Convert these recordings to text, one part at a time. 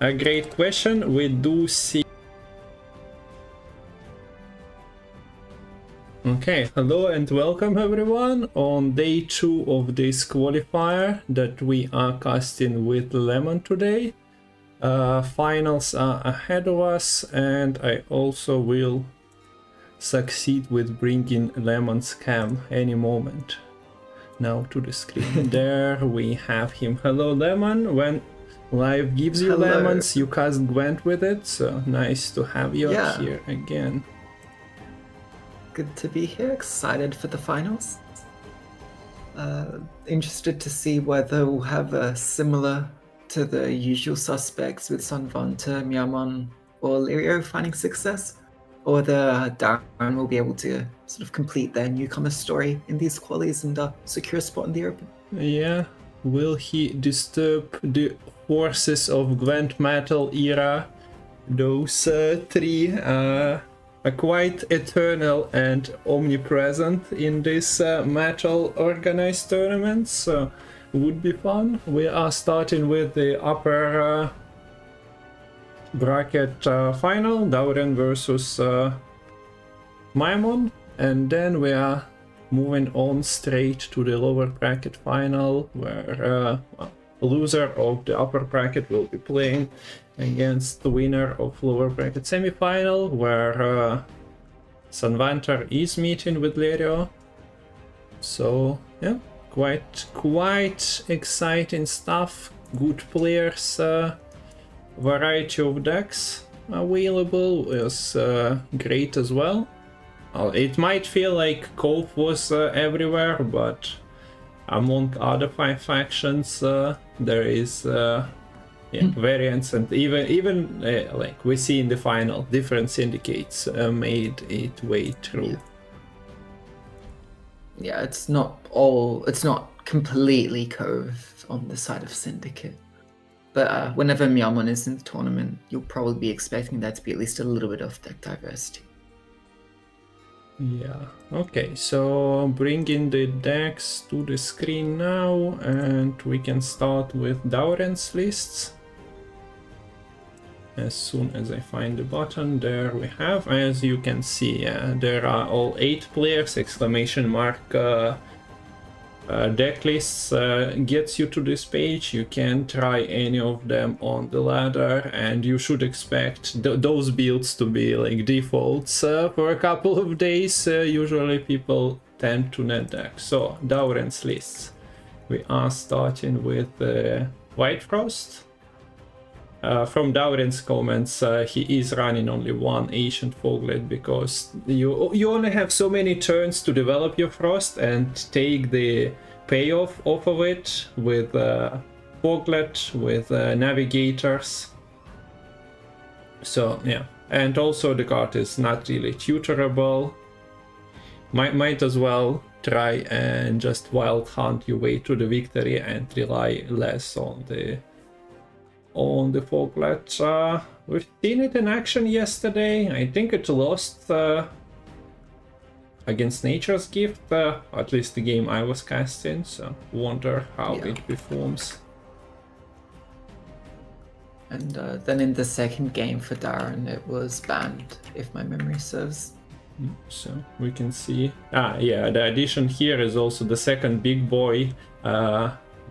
a great question. We do see. Okay, hello and welcome everyone on day 2 of this qualifier that we are casting with Lemon today. Finals are ahead of us, and I also will succeed with bringing Lemon's cam any moment. Now to the screen. There we have him. Hello Lemon. When live gives you lemons, you cast Gwent with it, so nice to have you here again. Good to be here, excited for the finals. Interested to see whether we'll have a similar to the usual suspects with Sanvanta, Miamon or Lirio finding success, or whether Darren will be able to sort of complete their newcomer story in these qualies and secure a spot in the Open. Yeah, will he disturb the forces of Gwent Metal era? Those three are quite eternal and omnipresent in this metal organized tournaments, so would be fun. We are starting with the upper bracket final, Dauren versus Maimon, and then we are moving on straight to the lower bracket final, where loser of the upper bracket will be playing against the winner of lower bracket semi-final, where Sanvantar is meeting with Lirio. So yeah, quite exciting stuff. Good players, variety of decks available is great as well. It might feel like Cove was everywhere, but among other 5 factions there is variants, and even like we see in the final, different syndicates made it way through. Yeah, it's not completely Cove on the side of Syndicate, but whenever Miamon is in the tournament, you'll probably be expecting there to be at least a little bit of deck diversity. Yeah, okay, so bringing the decks to the screen now, and we can start with Dauren's lists. As soon as I find the button, there we have, as you can see, there are all 8 players, exclamation mark deck lists gets you to this page. You can try any of them on the ladder, and you should expect those builds to be like defaults for a couple of days. Usually people tend to net deck. So Dauren's lists, we are starting with White Frost. From Dauren's comments, he is running only one Ancient Foglet because you only have so many turns to develop your Frost and take the payoff off of it with Foglet, with Navigators. So yeah, and also the card is not really tutorable. Might as well try and just wild hunt your way to the victory and rely less on the Foglet. We've seen it in action yesterday. I think it lost against Nature's Gift, at least the game I was casting, so wonder how it performs. And then in the second game for Darren, it was banned, if my memory serves. So we can see, yeah, the addition here is also the second big boy.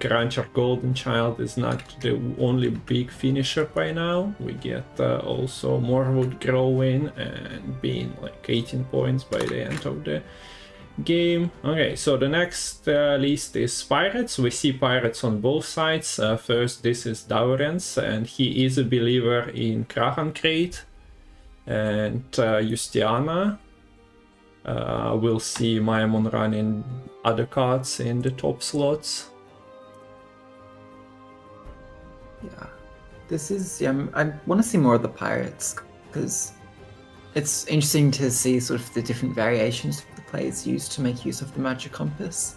Gruncher Golden Child is not the only big finisher by now. We get also Morwood growing and being like 18 points by the end of the game. Okay, so the next list is Pirates. We see Pirates on both sides. First, this is Dauren's, and he is a believer in Krahan Crate and Justiana. We'll see Maimon running other cards in the top slots. Yeah, this is, I want to see more of the Pirates, because it's interesting to see sort of the different variations the players use to make use of the Magic Compass.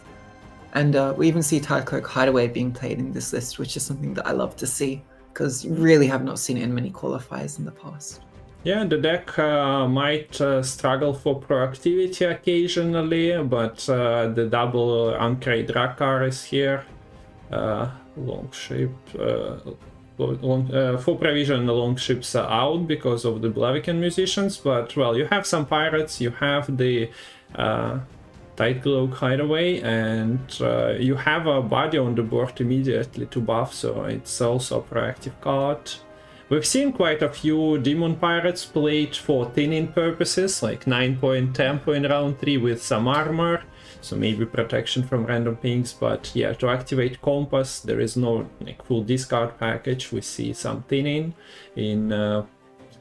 And we even see Tidecloak Hideaway being played in this list, which is something that I love to see, because you really have not seen it in many qualifiers in the past. Yeah, the deck might struggle for proactivity occasionally, but the double Uncrate Drakkar is here. Long shape, full provision long ships are out because of the Blaviken musicians, but well, you have some pirates, you have the Tight Cloak Hideaway, and you have a body on the board immediately to buff, so it's also a proactive card. We've seen quite a few Demon Pirates played for thinning purposes, like 9 point, 10 point round 3 with some armor, so maybe protection from random pings, but yeah, to activate Compass, there is no like full discard package. We see some thinning in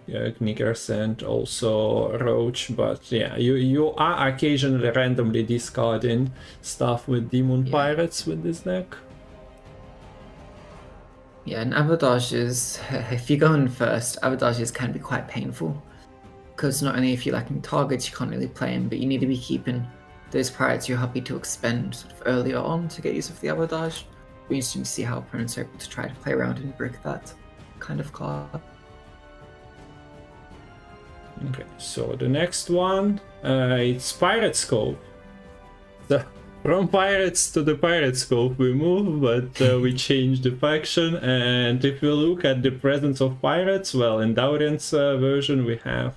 Knickers and also Roach, but yeah, you are occasionally randomly discarding stuff with Demon Pirates with this deck. Yeah, and abordages, if you go in first, abordages can be quite painful. Because not only if you're lacking targets, you can't really play them, but you need to be keeping those pirates you're happy to expend sort of earlier on to get use of the abordage. It'll be interesting to see how opponents are able to try to play around and brick that kind of card. Okay, so the next one, it's Pirate Scope. From Pirates to the Pirate Scope we move, but we change the faction, and if we look at the presence of pirates, well, in Daurian's version we have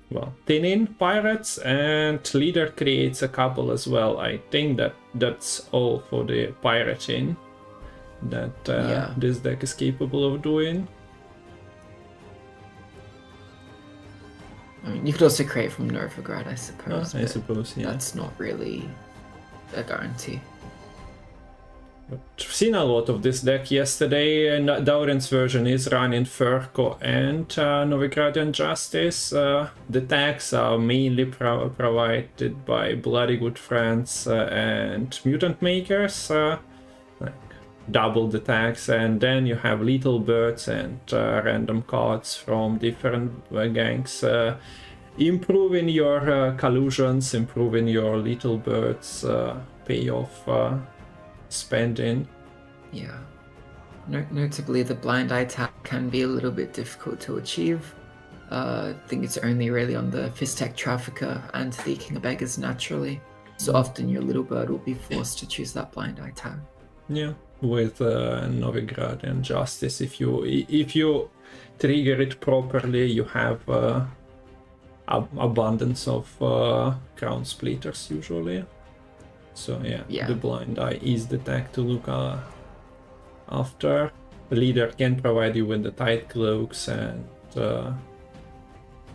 well, thinning pirates, and leader creates a couple as well. I think that's all for the pirating that this deck is capable of doing. I mean, you could also create from Novigrad, I suppose. I suppose, yeah. That's not really a guarantee. But I've seen a lot of this deck yesterday, and Daurian's version is running Furco and Novigradian Justice. The tags are mainly provided by Bloody Good Friends and Mutant Makers. Like double the tags, and then you have Lethal Birds and random cards from different gangs. Improving your collusions, improving your Lethal Birds payoff spending. Yeah. Notably, the blind eye tag can be a little bit difficult to achieve. I think it's only really on the Fiztech Trafficker and the King of Beggars naturally. So often your little bird will be forced to choose that blind eye tag. Yeah, with Novigrad and Justice, if you trigger it properly, you have abundance of Crown Splitters usually. So yeah, the blind eye is the tag to look after. The leader can provide you with the tight cloaks, and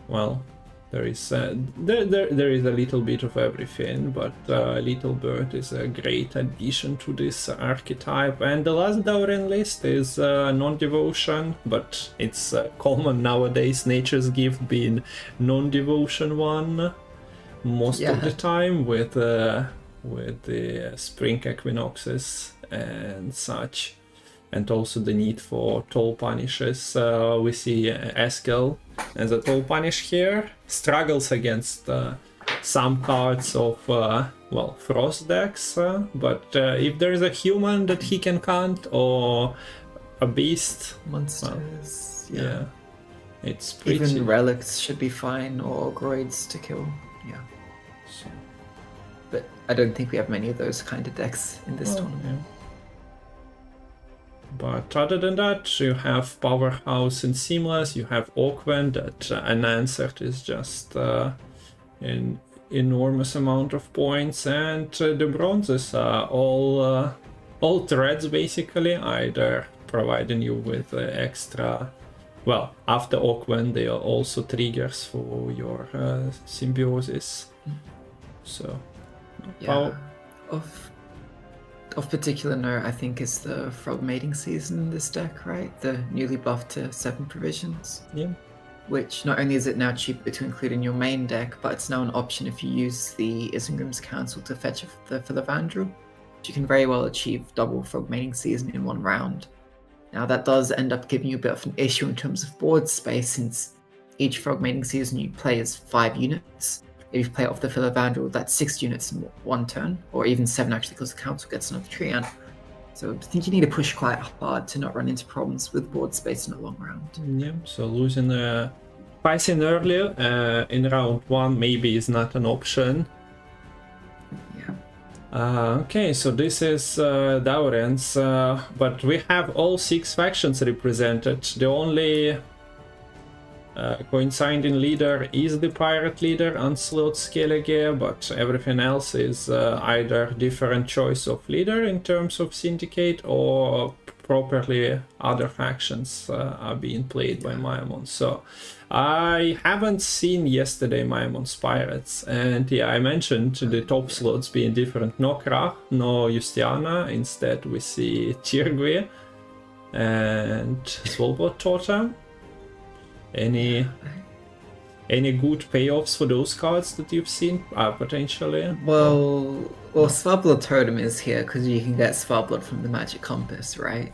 well, there is there is a little bit of everything, but Little Bird is a great addition to this archetype. And the last Daurian list is non-devotion, but it's common nowadays, Nature's Gift being non-devotion one most of the time, with the spring equinoxes and such, and also the need for toll punishes. We see Eskel as a toll punish here, struggles against some cards of well, Frost decks, but if there is a human that he can count, or a beast, monsters, yeah, it's pretty... Even relics should be fine, or groids to kill. So. But I don't think we have many of those kind of decks in this tournament. Yeah. But other than that, you have Powerhouse and Seamless, you have Oakwen that unanswered is just an enormous amount of points, and the bronzes are all threads basically, either providing you with extra... Well, after Oakwen, they are also triggers for your symbiosis. So... Yeah. Of particular note, I think, is the Frog Mating Season in this deck, right? The newly buffed to 7 provisions. Yeah. Which not only is it now cheaper to include in your main deck, but it's now an option if you use the Isengrim's Council to fetch for the Vandrel. You can very well achieve double Frog Mating Season in one round. Now that does end up giving you a bit of an issue in terms of board space, since each Frog Mating Season you play is 5 units. If you play off the Philovandrel, that's 6 units in one turn, or even 7 actually, because the council gets another Treant. So I think you need to push quite hard to not run into problems with board space in a long round. Yeah, so losing pricing earlier in round 1 maybe is not an option. Yeah. Okay, so this is Dauren's, but we have all 6 factions represented. The only coinciding leader is the pirate leader, Onslaught Skellige, but everything else is either different choice of leader in terms of syndicate or properly other factions are being played by Maimon. So I haven't seen yesterday Maimon's pirates, and yeah, I mentioned the top slots being different. No Krach, no Justiana, instead we see Tirgwe and Svolbot Totem. Any good payoffs for those cards that you've seen potentially? Well, Svalbard Totem is here because you can get Svalbard from the Magic Compass, right?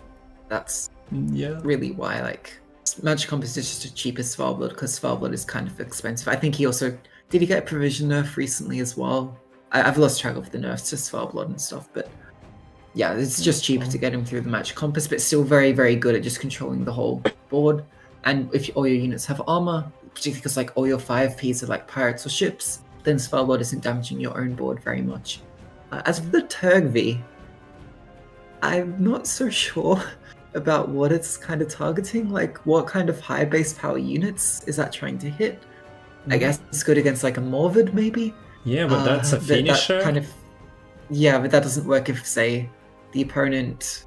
That's really why, like, Magic Compass is just the cheapest Svalbard because Svalbard is kind of expensive. I think he also did he get a provision nerf recently as well? I've lost track of the nerfs to Svalbard and stuff, but yeah, it's just cheaper to get him through the Magic Compass, but still very, very good at just controlling the whole board. And if all your units have armor, particularly because like all your 5Ps are like pirates or ships, then Svalbard isn't damaging your own board very much. As for the Turgvi, I'm not so sure about what it's kind of targeting. Like, what kind of high base power units is that trying to hit? I guess it's good against like a Morvid, maybe. Yeah, but that's a finisher. Yeah, but that doesn't work if, say, the opponent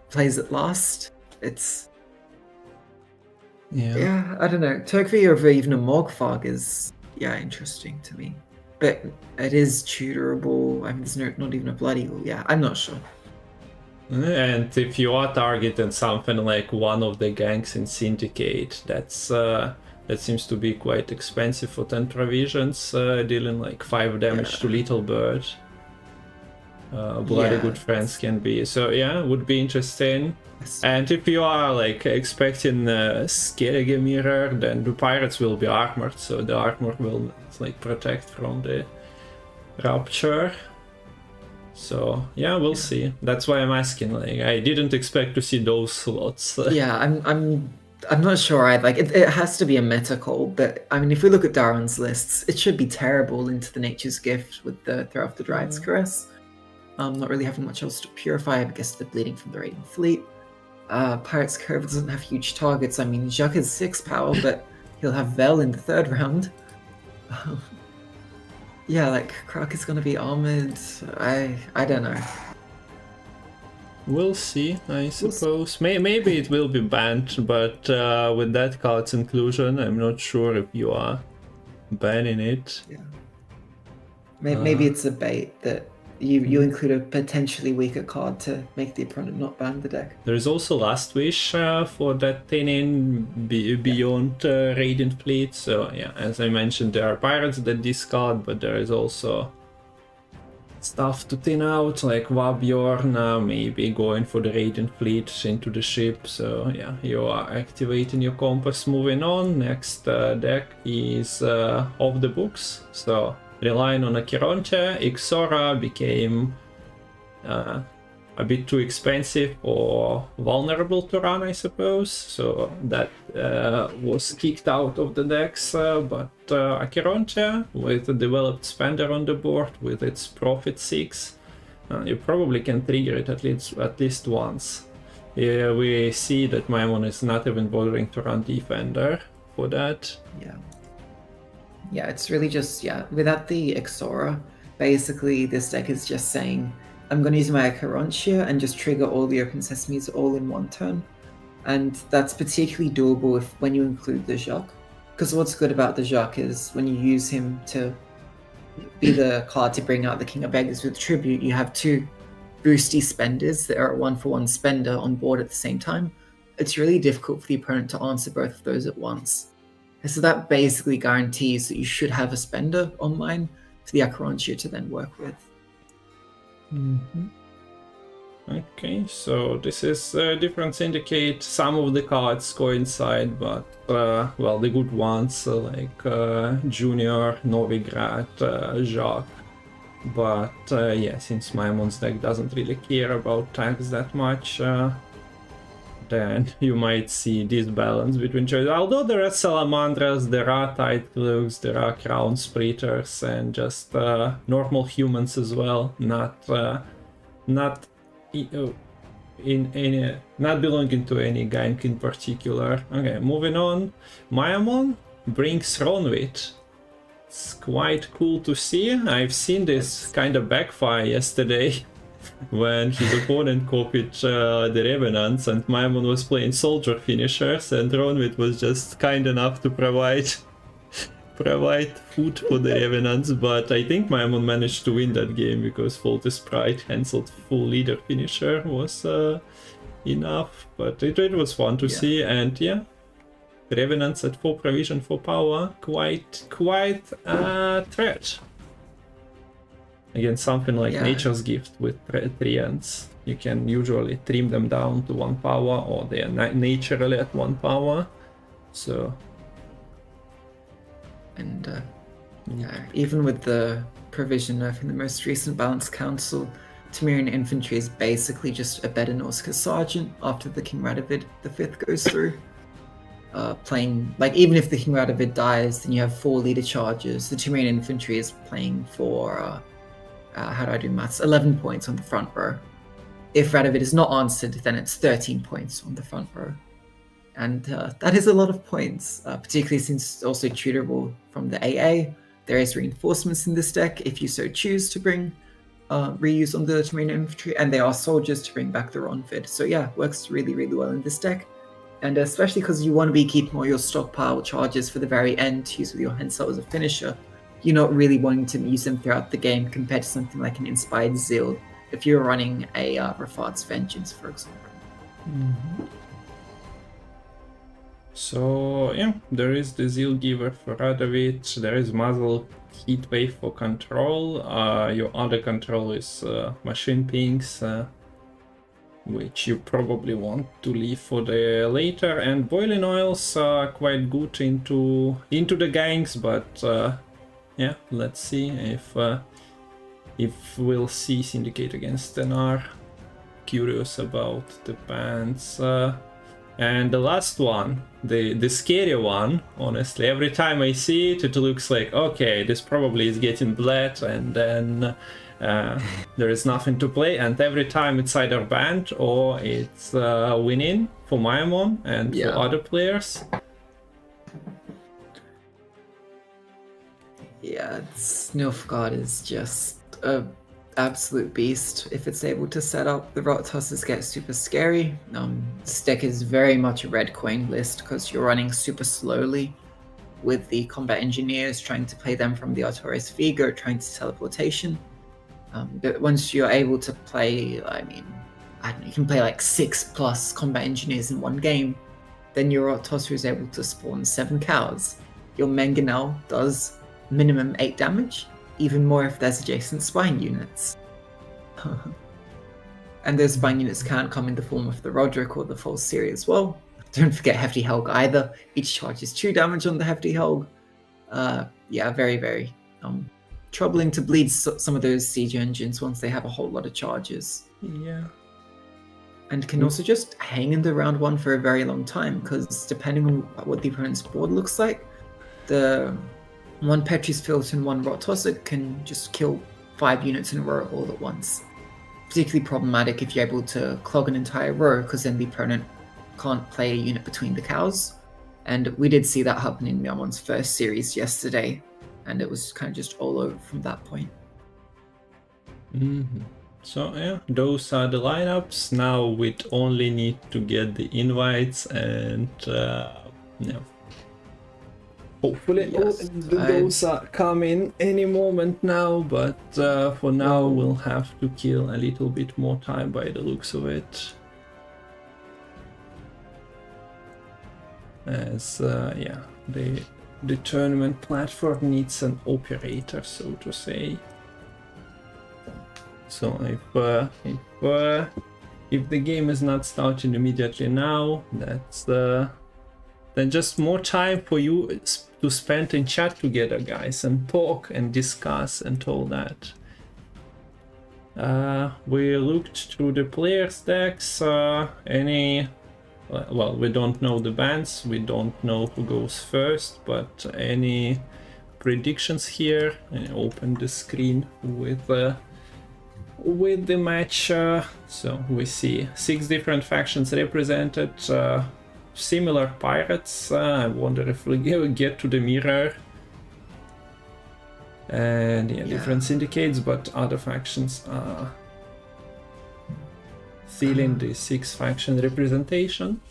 plays it last. It's yeah, I don't know. Turkvi over even a Morgfog is interesting to me, but it is tutorable. I mean, there's not even a Blood Eagle. Yeah, I'm not sure. And if you are targeting something like one of the gangs in Syndicate, that seems to be quite expensive for 10 provisions, dealing like 5 damage to Little Bird. Bloody good friends can be. So yeah, would be interesting. And if you are like expecting Skellige Mirror, then the pirates will be armored, so the armor will like protect from the Rapture. So yeah, we'll see. That's why I'm asking. Like, I didn't expect to see those slots. Yeah, I'm not sure. It has to be a meta call, but I mean, if we look at Darwin's lists, it should be terrible into the Nature's Gift with the Throw Off the Dryad's Caress. Not really having much else to purify. I guess the bleeding from the Raiding Fleet. Pirate's Curve doesn't have huge targets. I mean, Jacques is 6 power, but he'll have Vel in the 3rd round. Yeah, like, Krach is gonna be armored. I don't know. We'll see, I suppose. Maybe it will be banned, but with that card's inclusion, I'm not sure if you are banning it. Yeah. Maybe it's a bait that you include a potentially weaker card to make the opponent not ban the deck. There is also Last Wish for that thinning beyond Radiant Fleet. So yeah, as I mentioned, there are pirates that discard, but there is also stuff to thin out, like Wabjorn, maybe going for the Radiant Fleet into the ship. So yeah, you are activating your compass. Moving on, next deck is off the books. So relying on a Chironte, Ixora became a bit too expensive or vulnerable to run, I suppose. So that was kicked out of the decks, but a Chironte with a developed spender on the board with its Profit 6, you probably can trigger it at least once. Yeah, we see that Maimon is not even bothering to run Defender for that. Yeah, it's really just, without the Ixora, basically this deck is just saying, I'm going to use my Chironte and just trigger all the Open Sesames all in one turn. And that's particularly doable when you include the Jacques. Because what's good about the Jacques is when you use him to be the card to bring out the King of Beggars with Tribute, you have 2 boosty spenders that are a 1-for-1 spender on board at the same time. It's really difficult for the opponent to answer both of those at once. So that basically guarantees that you should have a spender online for the Chironte to then work with. Okay, so this is a different syndicate. Some of the cards coincide, but well, the good ones like Junior, Novigrad, Jacques. But yeah, since Maimon's deck doesn't really care about tags that much, then you might see this balance between choices. Although there are salamandras, there are tide cloaks, there are crown splitters, and just normal humans as well, not in any, not belonging to any gank in particular. Okay, moving on. Mayamon brings Ronwit. It's quite cool to see. I've seen this kind of backfire yesterday when his opponent copied the Revenants and Maimon was playing soldier finishers, and Ronwit was just kind enough to provide food for the Revenants, but I think Maimon managed to win that game because Faulty Sprite cancelled full leader finisher was enough, but it was fun to see. And yeah, Revenants at 4 provision for power, quite a threat against something like Nature's Gift with treants. You can usually trim them down to 1 power, or they are naturally at 1 power. So, and even with the provision nerf in the most recent Balanced Council, Temerian Infantry is basically just a better Nausicaa Sergeant after the King Radovid the 5th goes through. Playing, like, even if the King Radovid dies, then you have 4 leader charges. The Temerian Infantry is playing for, how do I do maths? 11 points on the front row. If Radovid is not answered, then it's 13 points on the front row. And that is a lot of points, particularly since it's also tutorable from the AA. There is reinforcements in this deck if you so choose to bring reuse on the Temerian Infantry, and there are soldiers to bring back the Ronvid. So yeah, works really, really well in this deck. And especially because you want to be keeping all your stockpile charges for the very end to use with your Hensel as a finisher. You're not really wanting to use them throughout the game compared to something like an Inspired Zeal if you're running a Rafat's Vengeance, for example. Mm-hmm. So yeah, there is the Zeal Giver for Radovid, there is Muzzle Heatwave for control, your other control is Machine Pings, which you probably want to leave for the later, and Boiling Oils are quite good into the ganks, but yeah, let's see if we'll see Syndicate against Stenar. Curious about the bans. And the last one, the scary one, honestly, every time I see it, it looks like, okay, this probably is getting bled, and then there is nothing to play, and every time it's either banned or it's winning for Mayamon and for other players. Yeah, Nilfgaard is just a absolute beast. If it's able to set up, the Rot Tosses get super scary. This deck is very much a red coin list because you're running super slowly with the combat engineers, trying to play them from the Artorias Vigo, trying to teleportation. But once you're able to play, I mean, I don't know, you can play like 6+ combat engineers in one game, then your Rot Tosser is able to spawn 7 cows. Your Mangonel does minimum 8 damage, even more if there's adjacent spine units. And those spine units can come in the form of the Roderick or the False Siri as well. Don't forget Hefty Helg either. Each charge is 2 damage on the Hefty Helg. Yeah, very, very troubling to bleed some of those siege engines once they have a whole lot of charges. Yeah. And can also just hang in the round 1 for a very long time, because depending on what the opponent's board looks like, the 1 Petri's Filter and 1 Rot Tosser can just kill 5 units in a row all at once. Particularly problematic if you're able to clog an entire row, because then the opponent can't play a unit between the cows. And we did see that happen in Myamon's first series yesterday, and it was kind of just all over from that point. Mm-hmm. So yeah, those are the lineups. Now we only need to get the invites, and yeah. Hopefully those are coming any moment now, but for now we'll have to kill a little bit more time by the looks of it. As yeah, the tournament platform needs an operator, so to say. So if the game is not starting immediately now, that's then just more time for you to spend in chat together, guys, and talk and discuss and all that. We looked through the players' decks. Any well, we don't know the bans, we don't know who goes first, but any predictions here? I open the screen with the match. So we see 6 different factions represented, similar pirates. I wonder if we'll get to the mirror. And yeah, different syndicates, but other factions are still in the 6 faction representation.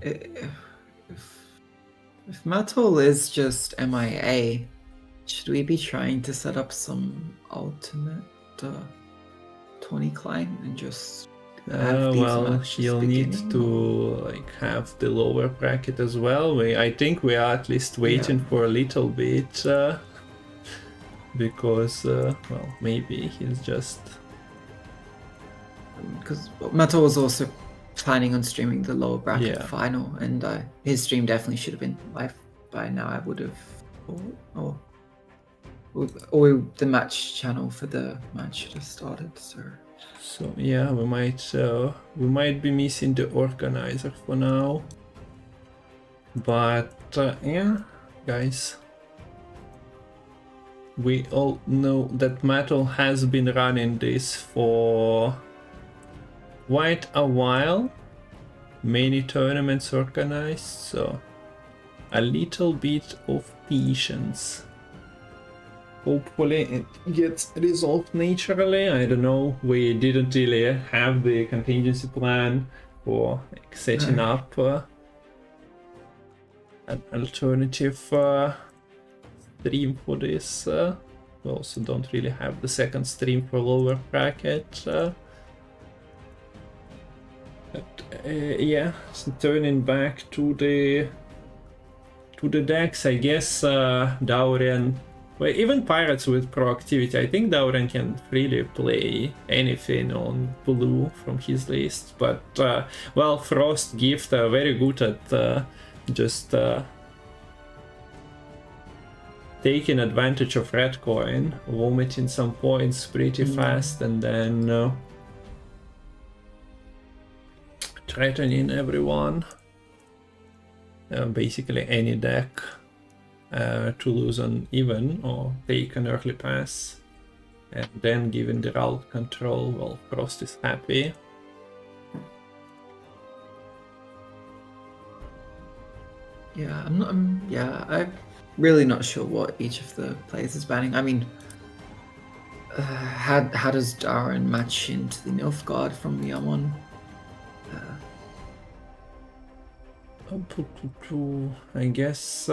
If Matol is just MIA, should we be trying to set up some alternate 20 client and just have these well, matches he'll need beginning? to like have the lower bracket as well. I think we are at least waiting for a little bit, because well, maybe he's just because Matol was also planning on streaming the lower bracket Yeah. final, and his stream definitely should have been live by now. I would have, or the match channel for the match should have started. So yeah, we might be missing the organizer for now. But yeah, guys, we all know that Metal has been running this for quite a while. Many tournaments organized, so a little bit of patience. Hopefully it gets resolved naturally. I don't know, we didn't really have the contingency plan for like, setting up an alternative stream for this. We also don't really have the second stream for lower bracket. Yeah, so turning back to the decks, I guess Daurian, well, even pirates with proactivity, I think Daurian can freely play anything on blue from his list, but well, Frost, Gift are very good at just taking advantage of red coin, vomiting some points pretty fast, and then threatening everyone, basically any deck, to lose on even or take an early pass, and then giving the route control. Well, Frost is happy. yeah, I'm really not sure what each of the players is banning. I mean, how does Darren match into the Nilfgaard from Yaman? I guess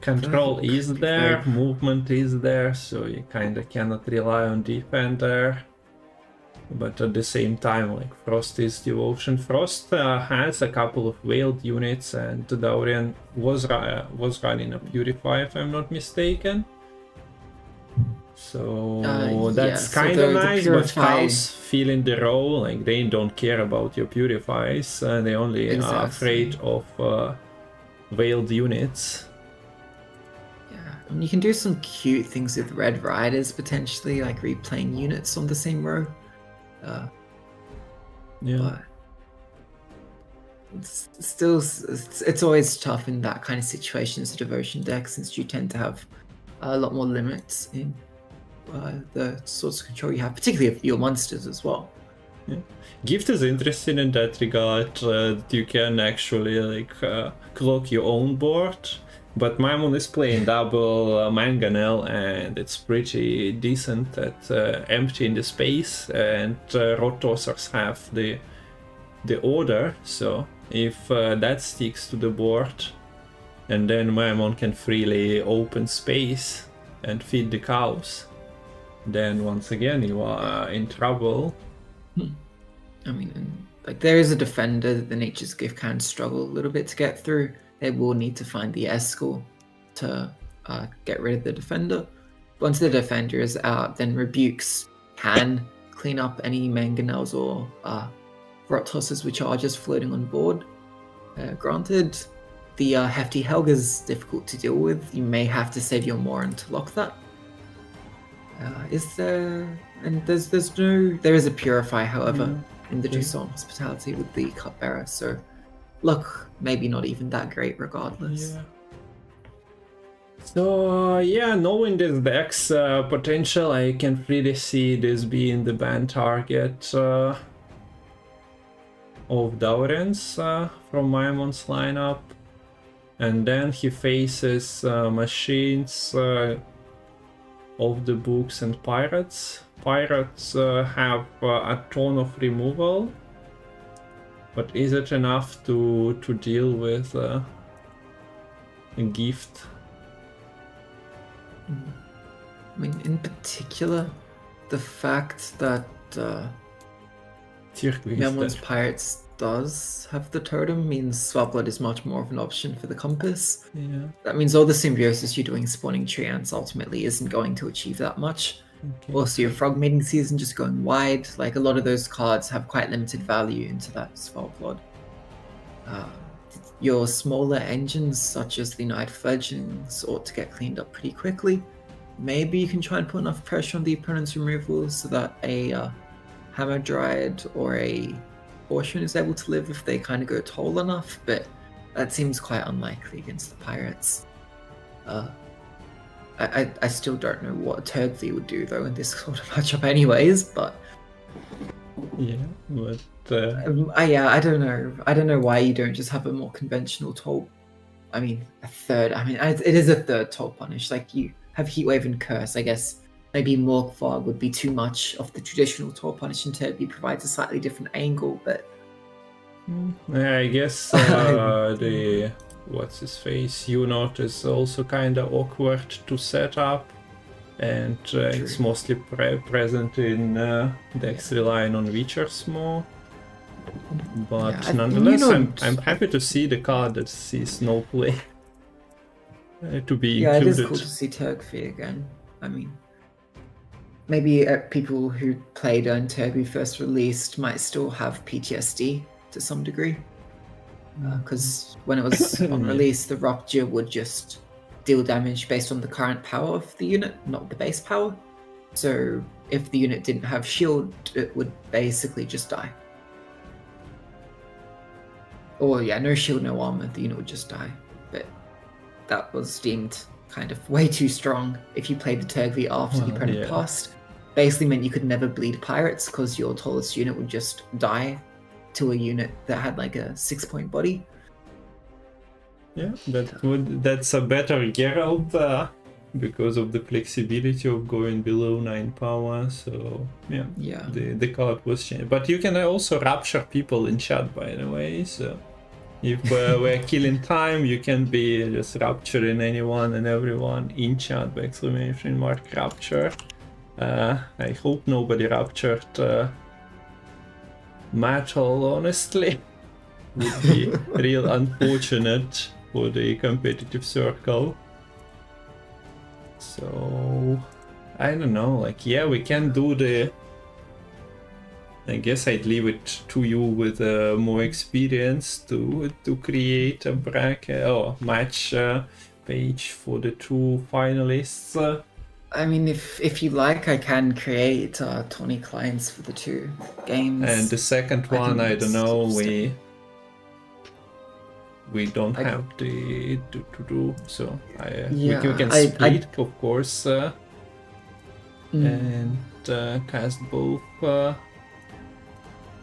control is there, movement is there, so you kinda cannot rely on defender. But at the same time, like Frost is devotion. Frost has a couple of veiled units, and Daurian was running a Purify, if I'm not mistaken. So that's yeah, kind so of the nice, Purify... but House filling the role, like they don't care about your Purifies, they only are afraid of veiled units. Yeah, I mean, you can do some cute things with Red Riders, potentially, like replaying units on the same row. Yeah. But it's still, it's always tough in that kind of situation as a devotion deck, since you tend to have a lot more limits in the sorts of control you have, particularly of your monsters as well. Yeah. Gift is interesting in that regard, that you can actually like clock your own board, but Maimon is playing double Mangonel, and it's pretty decent at emptying the space, and Rot Tossers have the order, so if that sticks to the board, and then Maimon can freely open space and feed the cows, then once again you are in trouble. I mean, like, there is a defender that the Nature's Gift can struggle a little bit to get through. They will need to find the Escort to get rid of the defender. Once the defender is out, then Rebukes can clean up any Mangonels or Rot Tossers which are just floating on board. Granted, the Hefty Helga's difficult to deal with. You may have to save your Morin to lock that. Is there? And there is a purify, however, in the Dusson hospitality with the cupbearer. So, look, maybe not even that great, regardless. Yeah. So yeah, knowing this deck's potential, I can really see this being the ban target of Daurens from Maimon's lineup. And then he faces machines of the books and pirates. Pirates have a ton of removal, but is it enough to deal with a gift? I mean, in particular, the fact that Maimon's Pirates does have the totem means Swapblood is much more of an option for the compass. Yeah. That means all the symbiosis you're doing spawning treants ultimately isn't going to achieve that much. Okay. Also, your frog mating season just going wide. Like, a lot of those cards have quite limited value into that Swapblood. Your smaller engines, such as the Night Fledglings, ought to get cleaned up pretty quickly. Maybe you can try and put enough pressure on the opponent's removals so that a Hammer Dryad or a Portion is able to live if they kind of go tall enough, but that seems quite unlikely against the Pirates. I still don't know what Turgly would do though in this sort of matchup anyways, but... Yeah, but... I don't know. I don't know why you don't just have a more conventional toll. I mean, a third. I mean, it is a third toll punish. Like, you have Heatwave and Curse. I guess maybe Morg Fog would be too much of the traditional toll punish, and Turkey provides a slightly different angle, but... Yeah, I guess the... What's his face? Unit is also kind of awkward to set up. And it's mostly present in decks relying on Witchers more. But Yeah, nonetheless, I'm happy to see the card that sees no play to be included. Yeah, it is cool to see Turkey again. I mean, maybe people who played on Turkey first released might still have PTSD to some degree. Because when it was on release, the Rupture would just deal damage based on the current power of the unit, not the base power. So if the unit didn't have shield, it would basically just die. Or yeah, no shield, no armor, the unit would just die. But that was deemed kind of way too strong if you played the Turgly after the opponent passed. Basically meant you could never bleed pirates because your tallest unit would just die to a unit that had like a 6-point body. Yeah, that's a better Geralt because of the flexibility of going below 9 power. So yeah. The card was changed. But you can also rapture people in chat, by the way. So if we're killing time, you can be just rapturing anyone and everyone in chat by exclamation mark rapture. I hope nobody raptured Metal, honestly. Would be real unfortunate for the competitive circle. So I don't know, like, yeah, we can do the... I guess I'd leave it to you with more experience to create a bracket or match page for the two finalists. I mean, if you like, I can create 20 clients for the two games. And the second one, I don't know, we don't have the to do, so we can split, of course, and cast both.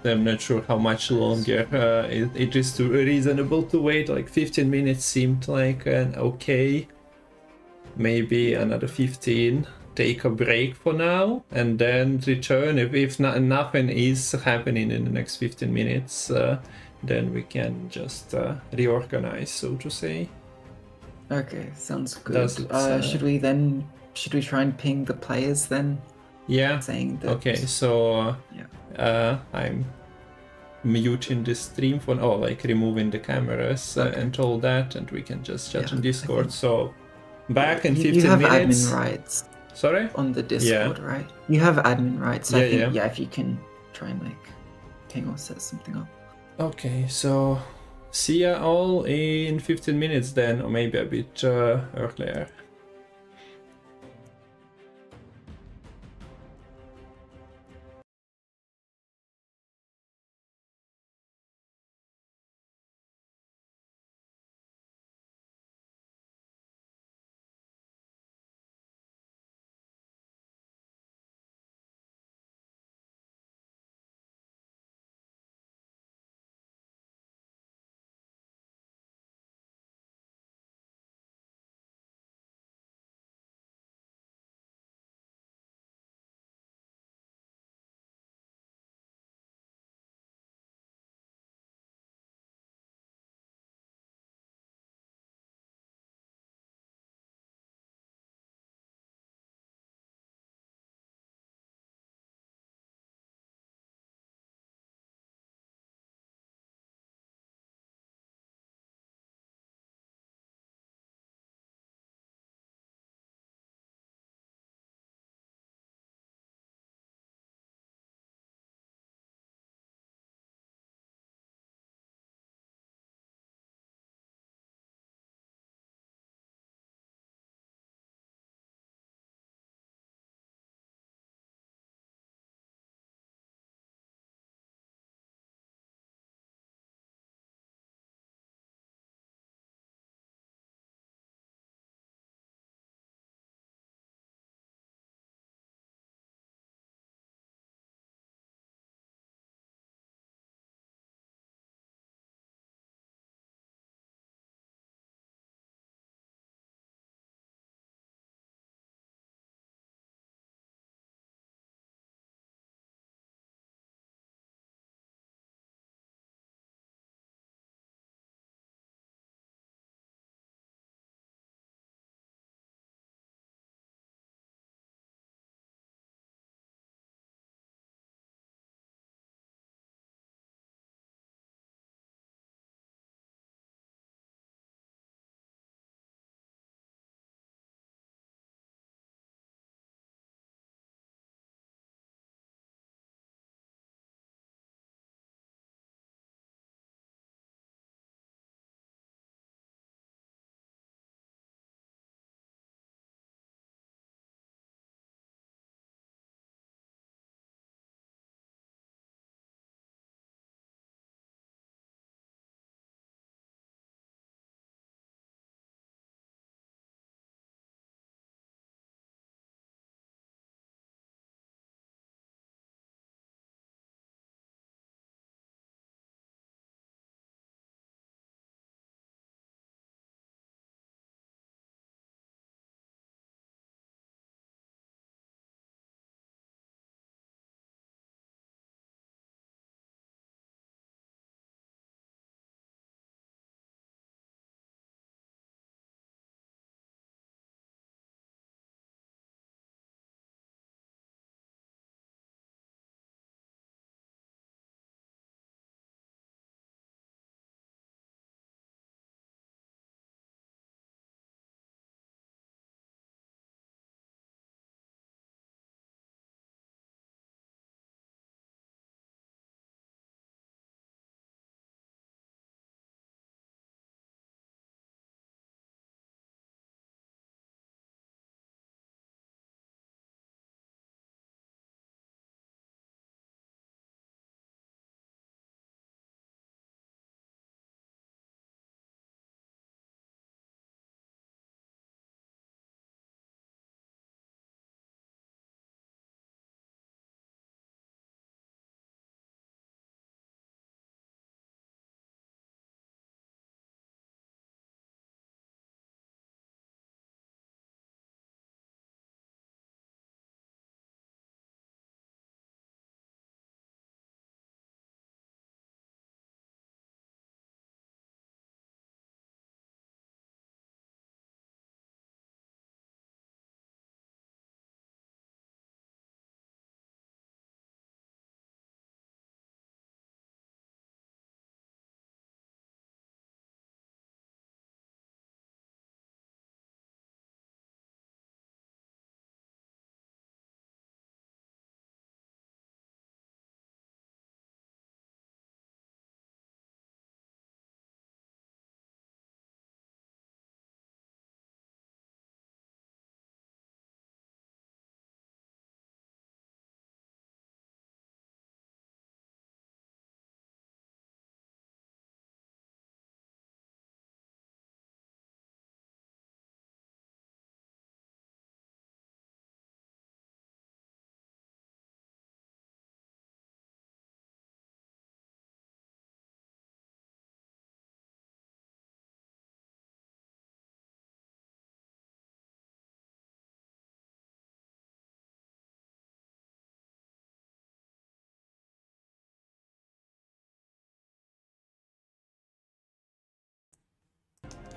I'm not sure how much longer it is reasonable to wait. Like 15 minutes seemed like an okay. Maybe another 15. Take a break for now and then return. If nothing is happening in the next 15 minutes, then we can just reorganize, so to say. Okay, sounds good. Should we try and ping the players then? Yeah. Saying that. Okay, so I'm muting the stream for removing the cameras and all that, and we can just chat in Discord. So back in 15 minutes. You have admin rights. Sorry? On the Discord, right? You have admin rights. So I think, if you can try and ping or set something up. Okay, so see ya all in 15 minutes then, or maybe a bit earlier.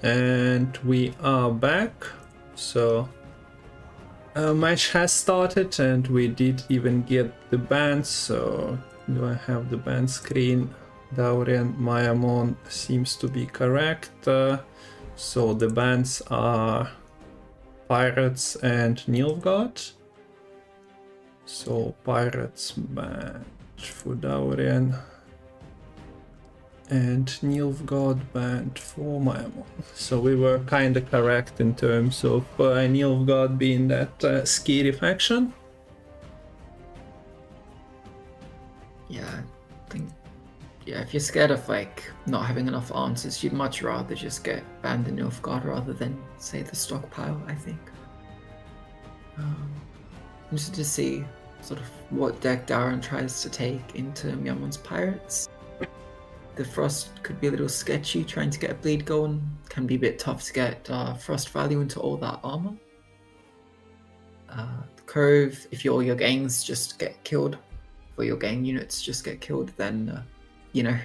And we are back. So a match has started and we did even get the bans. So do I have the ban screen? Daurian Mayamon seems to be correct. So the bans are Pirates and Nilfgaard. So Pirates banned for Daurian and Nilfgaard banned for Mayamon. So we were kind of correct in terms of Nilfgaard being that scary faction. Yeah, I think, yeah, if you're scared of like not having enough answers, you'd much rather just get banned in Nilfgaard rather than say the stockpile, I think. Interested to see sort of what deck Daurian tries to take into Myamon's Pirates. The Frost could be a little sketchy, trying to get a bleed going. Can be a bit tough to get Frost value into all that armor. The Cove, if all your gangs just get killed, or your gang units just get killed, then, you know,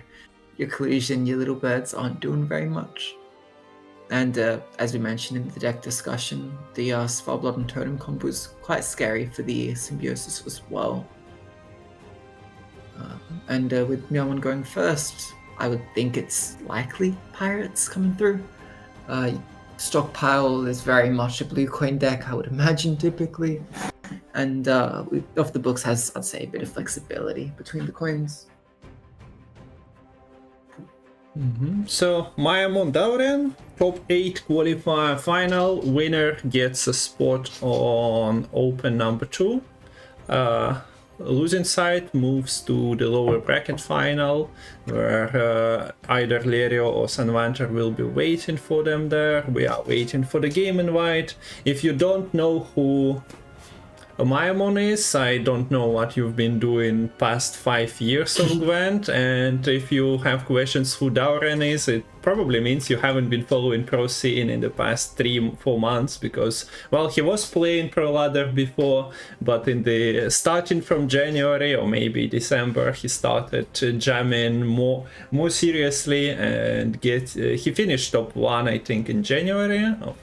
your collusion, your little birds aren't doing very much. And as we mentioned in the deck discussion, the Svarblood and Totem combo is quite scary for the Symbiosis as well. And with Myamon going first, I would think it's likely Pirates coming through. Stockpile is very much a blue coin deck, I would imagine, typically. And off the books has, I'd say, a bit of flexibility between the coins. So Mayamon Daurian, top 8 qualifier final, winner gets a spot on Open number 2. Losing side moves to the lower bracket final, where either Lerio or Sanvanter will be waiting for them there. We are waiting for the game invite. If you don't know who Mayamon is, I don't know what you've been doing past 5 years of Gwent, and if you have questions who Daurian is, it probably means you haven't been following pro scene in the past 3-4 months, because, well, he was playing pro ladder before, but in the starting from January or maybe December, he started jamming more seriously, and he finished top 1, I think, in January or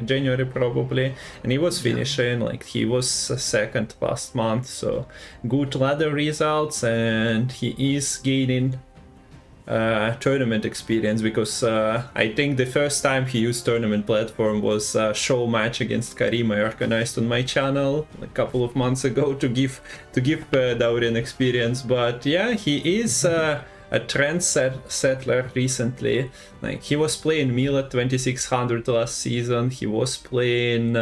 January probably, and he was finishing, like, he was second last month, so good ladder results, and he is gaining tournament experience, because I think the first time he used tournament platform was a show match against Karim I organized on my channel a couple of months ago to give Daurian experience. But yeah, he is a trend settler recently. Like, he was playing Mill at 2600 last season. He was playing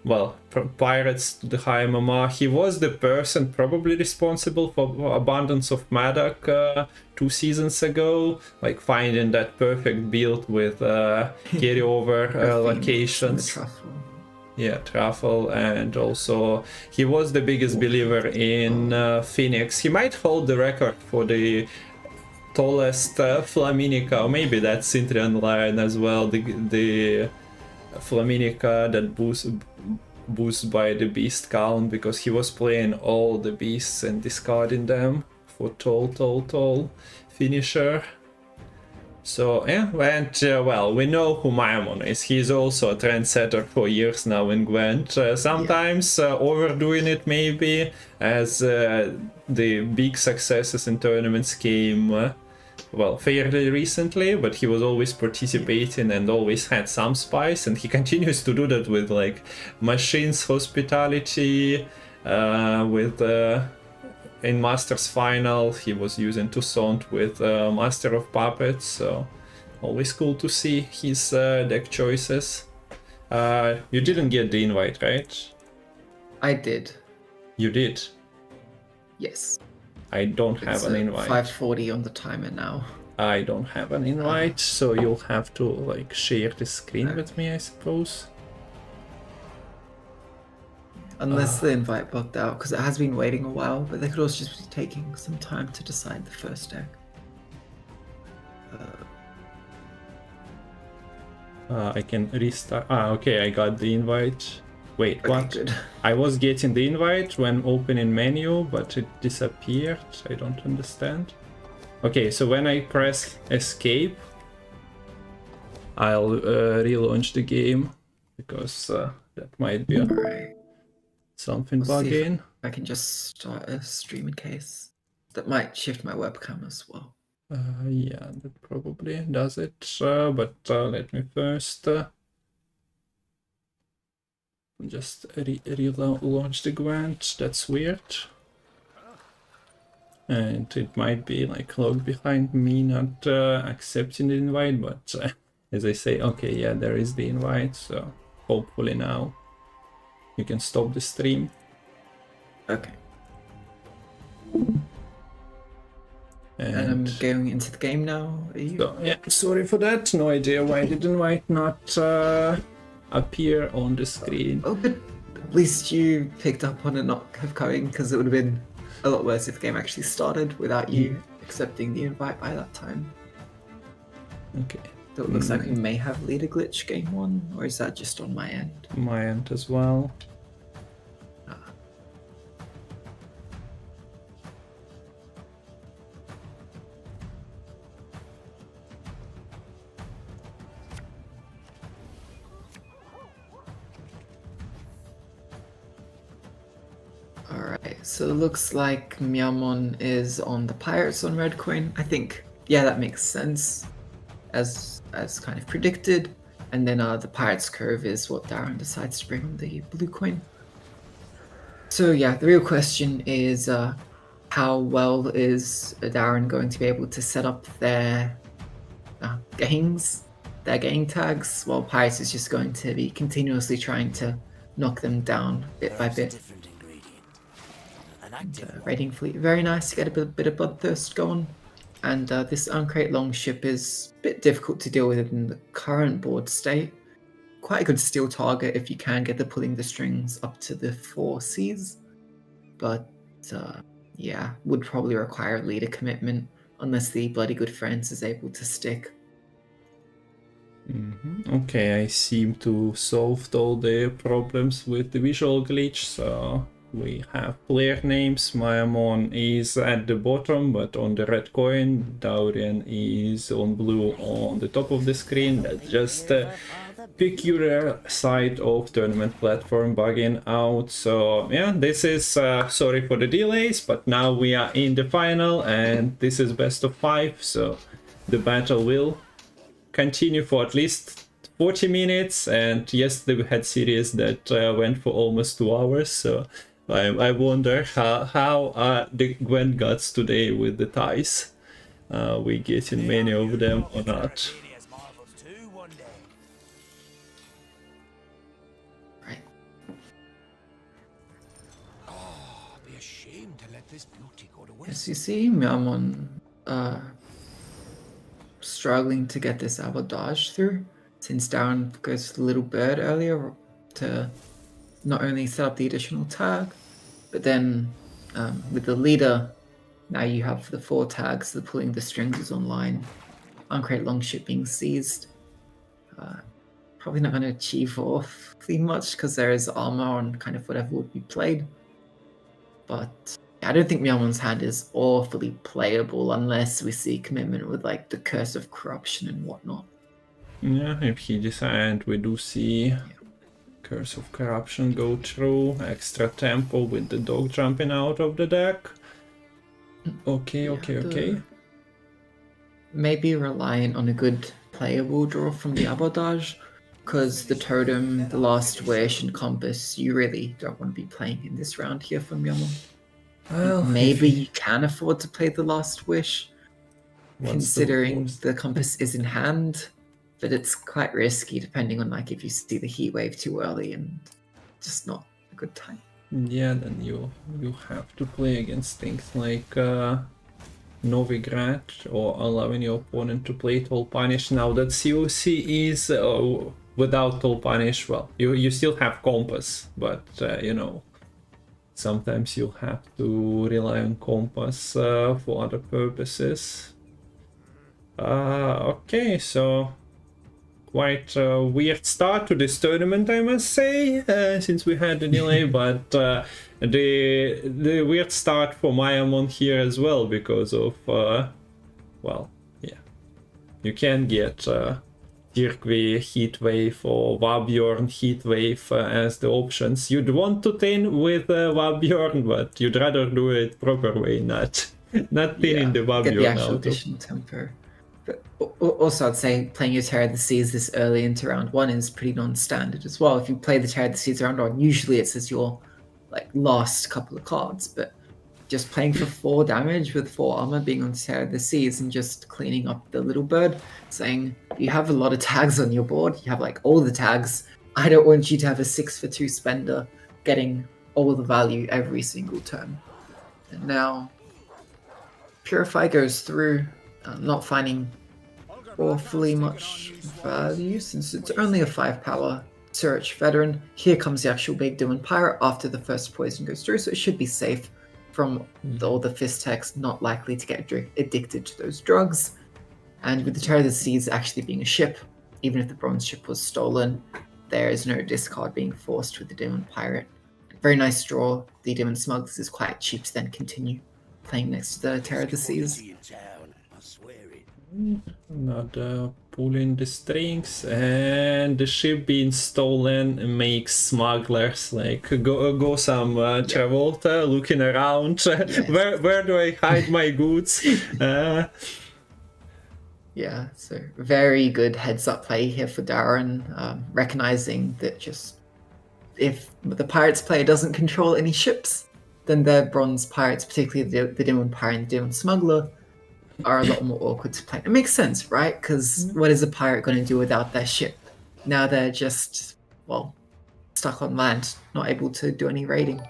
well, from Pirates to the high MMA. He was the person probably responsible for Abundance of Madoc 2 seasons ago, like finding that perfect build with carryover locations. Yeah, Truffle, and also he was the biggest believer in Phoenix. He might hold the record for the tallest Flaminica, or maybe that's Cintrian Lion as well, the Flaminica that boost by the beast count, because he was playing all the beasts and discarding them for tall finisher. So yeah, and well, we know who Mayamon is. He's also a trendsetter for years now in Gwent. Sometimes overdoing it maybe, as the big successes in tournaments came well, fairly recently, but he was always participating and always had some spice, and he continues to do that with like Machines Hospitality, with in Masters Final he was using Toussaint with Master of Puppets, so always cool to see his deck choices. You didn't get the invite, right? I did. You did? Yes. I don't have an invite. 5:40 on the timer now. I don't have an invite, so you'll have to like share the screen with me, I suppose. Unless the invite bugged out, because it has been waiting a while, but they could also just be taking some time to decide the first deck. I can restart. Okay, I got the invite. Wait, Okay, what? good. I was getting the invite when opening menu, but it disappeared. I don't understand. Okay, so when I press escape, I'll relaunch the game because that might be Alright. something We'll see if bugging. I can just start a stream in case. That might shift my webcam as well. Yeah, that probably does it. But let me first just relaunch the Gwent. That's weird. And it might be like logged behind me not accepting the invite, but as I say, okay, yeah, there is the invite, so hopefully now you can stop the stream. Okay. And I'm going into the game now. Are you? so, yeah, sorry for that. No idea why the invite not appear on the screen. Oh, but at least you picked up on it not have coming, because it would have been a lot worse if the game actually started without you accepting the invite by that time. Okay. So it looks like we may have leader glitch game 1, or is that just on my end? My end as well. Alright, so it looks like Miamon is on the pirates on red coin. I think, yeah, that makes sense as kind of predicted. And then the pirates curve is what Darren decides to bring on the blue coin. So yeah, the real question is how well is Darren going to be able to set up their gains, their gain tags, while Pirates is just going to be continuously trying to knock them down bit by bit. Raiding fleet, very nice to get a bit of bloodthirst going. And this uncrate longship is a bit difficult to deal with in the current board state. Quite a good steal target if you can get the pulling the strings up to the 4 Cs. But yeah, would probably require leader commitment unless the Bloody Good Friends is able to stick. Okay, I seem to solved all the problems with the visual glitch, so we have player names. Mayamon is at the bottom, but on the red coin. Daurian is on blue on the top of the screen. That's just a peculiar side of tournament platform bugging out. So yeah, this is sorry for the delays, but now we are in the final, and this is best of 5. So the battle will continue for at least 40 minutes. And yesterday we had series that went for almost 2 hours. So I wonder how the Gwent gods today with the ties. We getting many of them or not. Right. As you see, Miamon struggling to get this abordage through, since Darren goes to the little bird earlier to not only set up the additional tag, but then with the leader, now you have the 4 tags, the pulling the strings is online, uncrate longship being seized. Probably not going to achieve awfully much because there is armor on kind of whatever would be played. But I don't think Miamon's hand is awfully playable unless we see commitment with like the Curse of Corruption and whatnot. Yeah, if he decides, we do see Curse of Corruption go through, extra tempo with the dog jumping out of the deck. Okay. Maybe reliant on a good playable draw from the abordage, because the totem, the last wish, and compass, you really don't want to be playing in this round here for Miamon. Well, maybe you can afford to play the last wish, considering the compass is in hand, but it's quite risky depending on like if you see the heat wave too early and just not a good time. Yeah, then you have to play against things like Novigrad or allowing your opponent to play Toll Punish. Now that COC is without Toll Punish, well, you still have compass, but you know, sometimes you'll have to rely on compass for other purposes. Okay, so quite a weird start to this tournament, I must say, since we had a delay, but the weird start for Mayamon here as well, because of, well, yeah, you can get Tirkvi Heatwave or Wabjorn Heatwave as the options. You'd want to tin with Wabjorn, but you'd rather do it proper way, not tin in the Wabjorn. Get the actual additional tempo. But also, I'd say playing your Terror of the Seas this early into round 1 is pretty non-standard as well. If you play the Terror of the Seas round 1, usually it's as your like last couple of cards, but just playing for 4 damage with 4 armor, being on Terror of the Seas, and just cleaning up the little bird, saying you have a lot of tags on your board. You have like all the tags. I don't want you to have a 6 for 2 spender, getting all the value every single turn. And now Purify goes through. Not finding awfully much value since it's only a 5 power Search Veteran. Here comes the actual big Demon Pirate after the first poison goes through, so it should be safe from all the fist techs, not likely to get addicted to those drugs. And with the Terror of the Seas actually being a ship, even if the bronze ship was stolen, there is no discard being forced with the Demon Pirate. Very nice draw. The Demon Smugglers is quite cheap to then continue playing next to the Terror of the Seas. Not pulling the strings, and the ship being stolen makes smugglers like go some Travolta looking around. Where do I hide my goods? Yeah, so very good heads up play here for Darren, recognizing that just if the Pirates player doesn't control any ships, then their bronze pirates, particularly the Demon Pirate and the Demon Smuggler, are a lot more awkward to play. It makes sense, right? Because what is a pirate going to do without their ship? Now they're just, well, stuck on land, not able to do any raiding.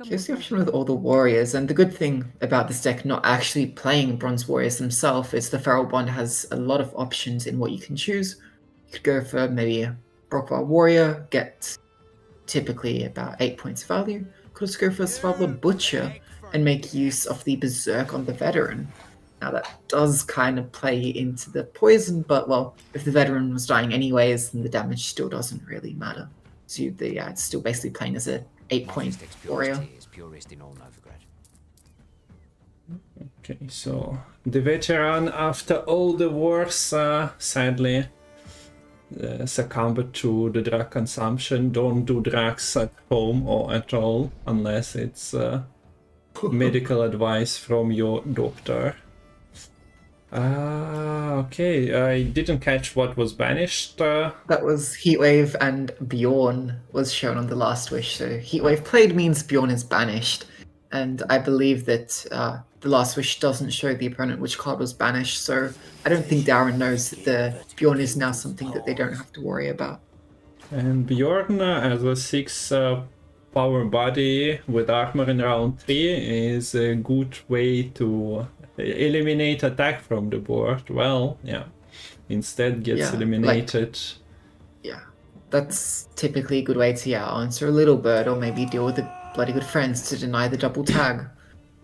Here's the option with all the warriors, and the good thing about this deck not actually playing bronze warriors themselves is the Feral Bond has a lot of options in what you can choose. You could go for maybe a Brockvar warrior, get typically about 8 points of value. Could also go for a Survivor Butcher and make use of the Berserk on the Veteran. Now that does kind of play into the poison, but well, if the Veteran was dying anyways, then the damage still doesn't really matter. So it's still basically playing as a 8-point warrior. Okay, so the Veteran, after all the wars, sadly succumbed to the drug consumption. Don't do drugs at home or at all unless it's medical advice from your doctor. Okay, I didn't catch what was banished. That was Heatwave, and Bjorn was shown on the last wish. So Heatwave played means Bjorn is banished, and I believe that the last wish doesn't show the opponent which card was banished, so I don't think Darren knows that the Bjorn is now something that they don't have to worry about. And Bjorn as a 6 power body with armor in round 3 is a good way to eliminate attack from the board. Well, yeah, instead gets eliminated. That's typically a good way to answer a little bird, or maybe deal with the bloody good friends to deny the double tag.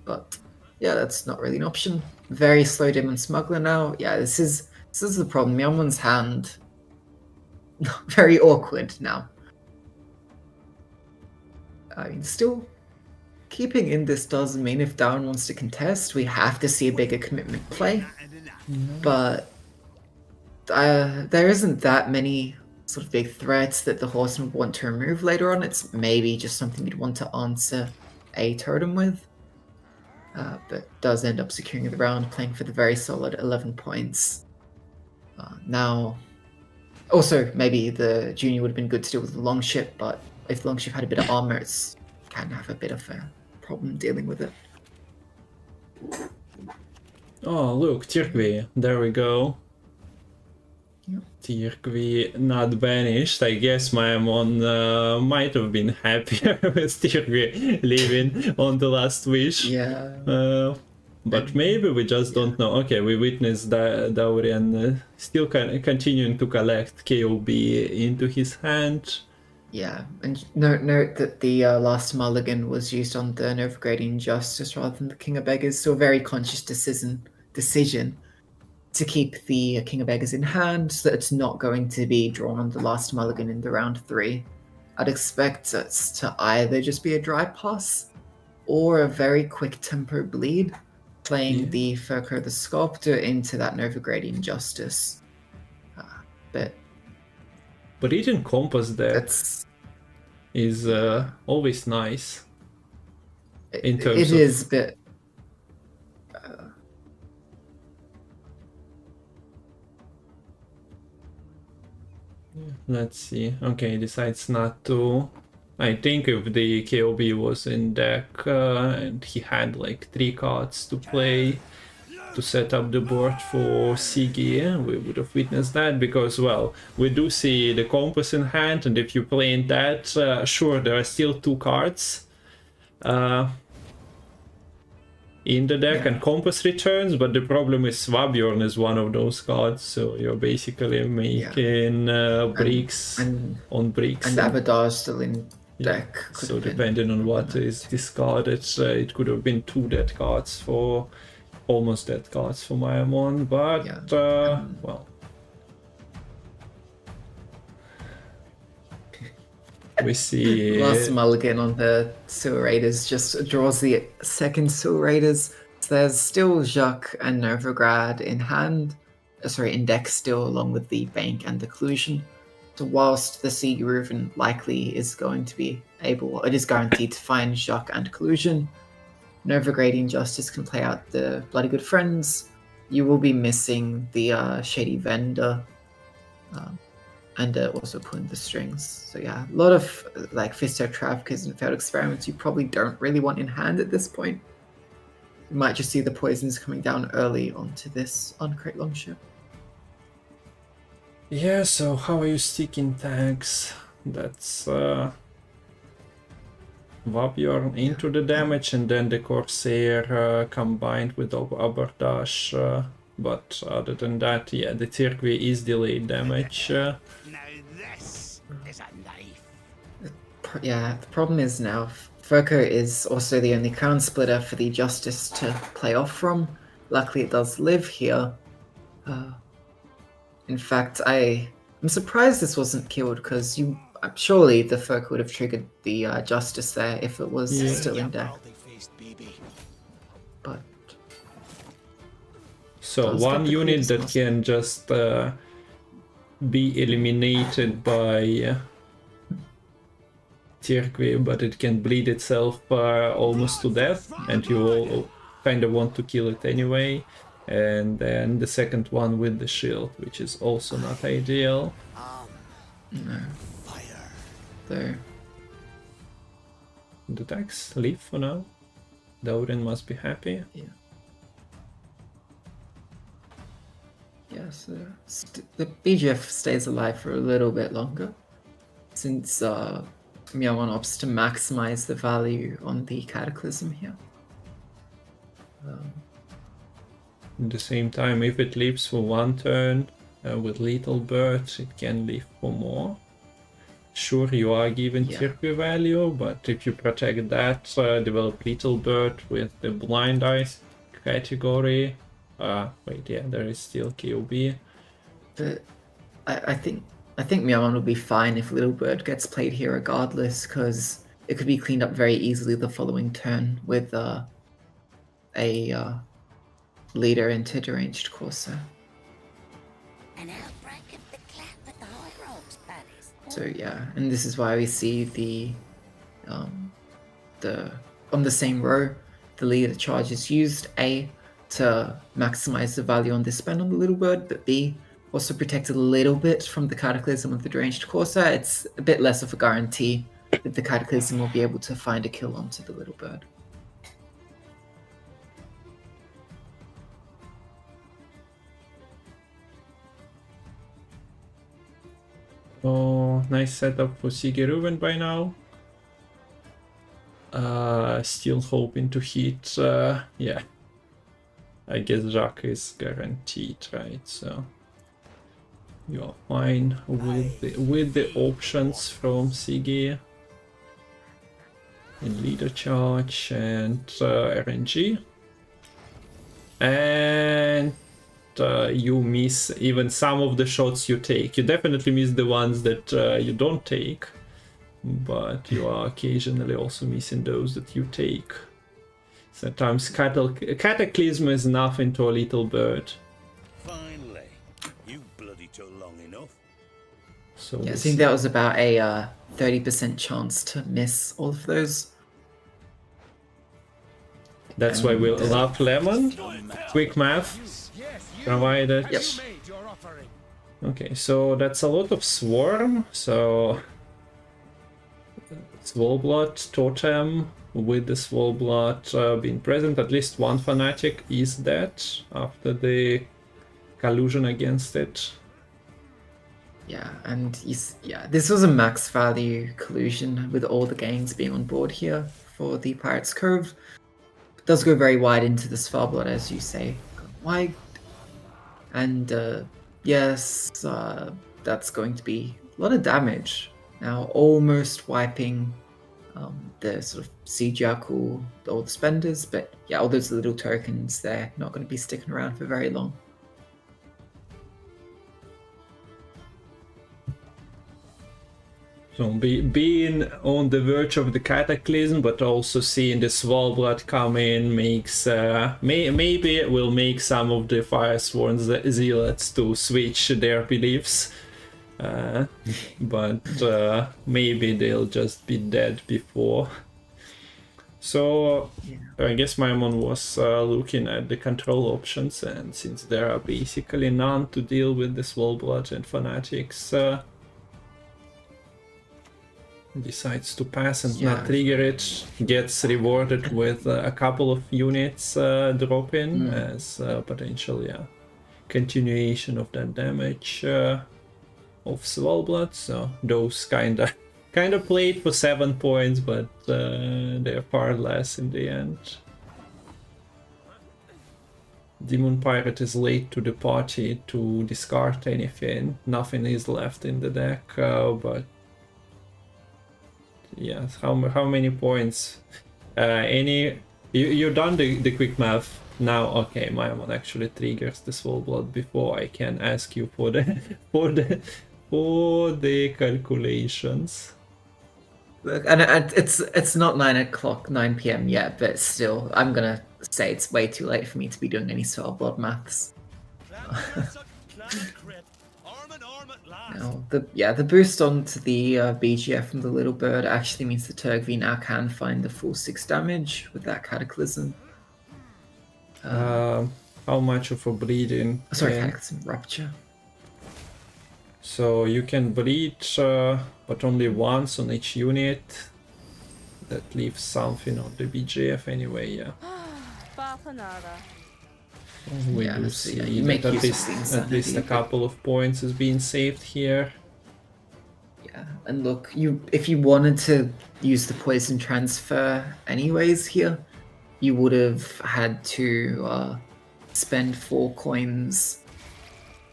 But yeah, that's not really an option. Very slow Demon Smuggler now. Yeah, this is the problem. Myeonwon's hand very awkward now. I mean, still keeping in this doesn't mean if Darren wants to contest, we have to see a bigger commitment play. But there isn't that many sort of big threats that the Horseman would want to remove later on. It's maybe just something you'd want to answer a totem with. But does end up securing the round, playing for the very solid 11 points. Now, also, maybe the Junior would have been good to deal with the Longship, but if the Longship had a bit of armor, it's can have a bit of a problem dealing with it. Oh, look, Tirkvi, there we go. Yep. Tirkvi not banished. I guess Maemon might have been happier with Tirkvi leaving on the last wish. Yeah. But maybe we just don't know. Okay, we witnessed Daurian still continuing to collect KOB into his hand. Yeah, and note that the last mulligan was used on the Novigradian Justice rather than the King of Beggars, so a very conscious decision to keep the King of Beggars in hand, so that it's not going to be drawn on the last mulligan in the round 3. I'd expect it to either just be a dry pass or a very quick tempo bleed. playing the Furker the Sculptor into that Novigradian Justice. But eating Compass deck that's is always nice. In it terms is, of... but Let's see. Okay, decides not to. I think if the KOB was in deck and he had like 3 cards to play to set up the board for Sigi, we would have witnessed that, because, well, we do see the Compass in hand, and if you play in that, sure, there are still 2 cards in the deck, and Compass returns, but the problem is Swabjorn is one of those cards, so you're basically making bricks on bricks. And Abadar still in deck. So depending on what is discarded, it could have been 2 dead cards for... almost dead cards for Mayamon, but, well... We see... Last mulligan on the Sewer Raiders just draws the second Sewer Raiders. So there's still Jacques and Novigrad in hand. Sorry, in deck still, along with the Bank and the Collusion. So whilst the Sea Reuven likely is going to be able... It is guaranteed to find Jacques and Collusion. Novigradian Justice can play out the Bloody Good Friends. You will be missing the Shady Vendor. And also pulling the strings. So yeah, a lot of like Fisto Traffickers and Failed Experiments you probably don't really want in hand at this point. You might just see the poisons coming down early onto this Uncrate Longship. Yeah, so how are you sticking tags? That's Vabjorn into the damage, and then the Corsair combined with Abordash. But other than that, yeah, the Tirkvi is delayed damage. Now this is a knife. Yeah, the problem is now Furker is also the only crown splitter for the Justice to play off from. Luckily it does live here. In fact, I'm surprised this wasn't killed, because surely the Furker would have triggered the Justice there if it was still in deck. But so one unit that can just be eliminated by Tirkvi, but it can bleed itself almost to death, and you all kind of want to kill it anyway. And then the second one with the shield, which is also not ideal. No. There. The tags leave for now. Dauren must be happy. Yeah. Yes, the BGF stays alive for a little bit longer, since Miawan opts to maximize the value on the Cataclysm here. At the same time, if it lives for 1 turn with Lethal Bird, it can live for more. Sure, you are given Tirkvi value, but if you protect that, develop Lethal Bird with the Blind Eyes category. Wait, yeah, there is still KOB. But I think Miawan will be fine if Little Bird gets played here regardless, because it could be cleaned up very easily the following turn with a leader into Deranged Corsair. An outbreak of the clap at the High Rocks, buddies. So yeah, and this is why we see the on the same row, the leader charge is used, A, to maximize the value on this spend on the Little Bird, but B, also protect a little bit from the Cataclysm of the Deranged Corsair. It's a bit less of a guarantee that the Cataclysm will be able to find a kill onto the Little Bird. Oh, nice setup for Sigi Reuven by now. Still hoping to hit, yeah. I guess Jacques is guaranteed, right? So you are fine with the options from Sigi in leader charge and RNG, and you miss even some of the shots you take. You definitely miss the ones that you don't take, but you are occasionally also missing those that you take. Sometimes cataclysm is nothing to a little bird. Finally, you bloody took long enough. So Yeah, I this- think that was about a 30% chance to miss all of those. that's why we love lemon. Quick math provided. Yep. Okay, so that's a lot of swarm. So Swollblot totem with the Swollblot being present. At least one fanatic is dead after the collusion against it. Yeah, and this was a max value collusion with all the gangs being on board here for the Pirates Cove. It does go very wide into the Swollblot, as you say. Wide. And yes, that's going to be a lot of damage. Now, almost wiping the sort of Sijaku, all the spenders, but yeah, all those little tokens, they're not going to be sticking around for very long. So being on the verge of the cataclysm, but also seeing the Swollblot come in makes maybe it will make some of the Firesworn zealots to switch their beliefs, but maybe they'll just be dead before. So I guess Maimon was looking at the control options, and since there are basically none to deal with the Swollblot and Fanatics, decides to pass and not trigger it, gets rewarded with a couple of units drop in as potential continuation of that damage of Swollblot. So those kind of played for 7 points, but they're far less in the end. Demon Pirate is late to the party to discard anything. Nothing is left in the deck, but yeah, how many points? You've done the quick math now. Okay, Maimon actually triggers the Swollblot before I can ask you for the for the calculations. Look, and it's not 9 p.m. yet, but still, I'm gonna say it's way too late for me to be doing any Swollblot maths. Now, the boost onto the BGF from the little bird actually means the Turgvi now can find the full 6 damage with that Cataclysm. How much of a bleeding? Sorry, can- Cataclysm Rupture. So you can bleed, but only once on each unit. That leaves something on the BGF anyway. Yeah. We Yeah, do so, see yeah, you make that use of the at insanity, least a but- couple of points is being saved here. Yeah, and look, if you wanted to use the poison transfer anyways here, you would have had to spend 4 coins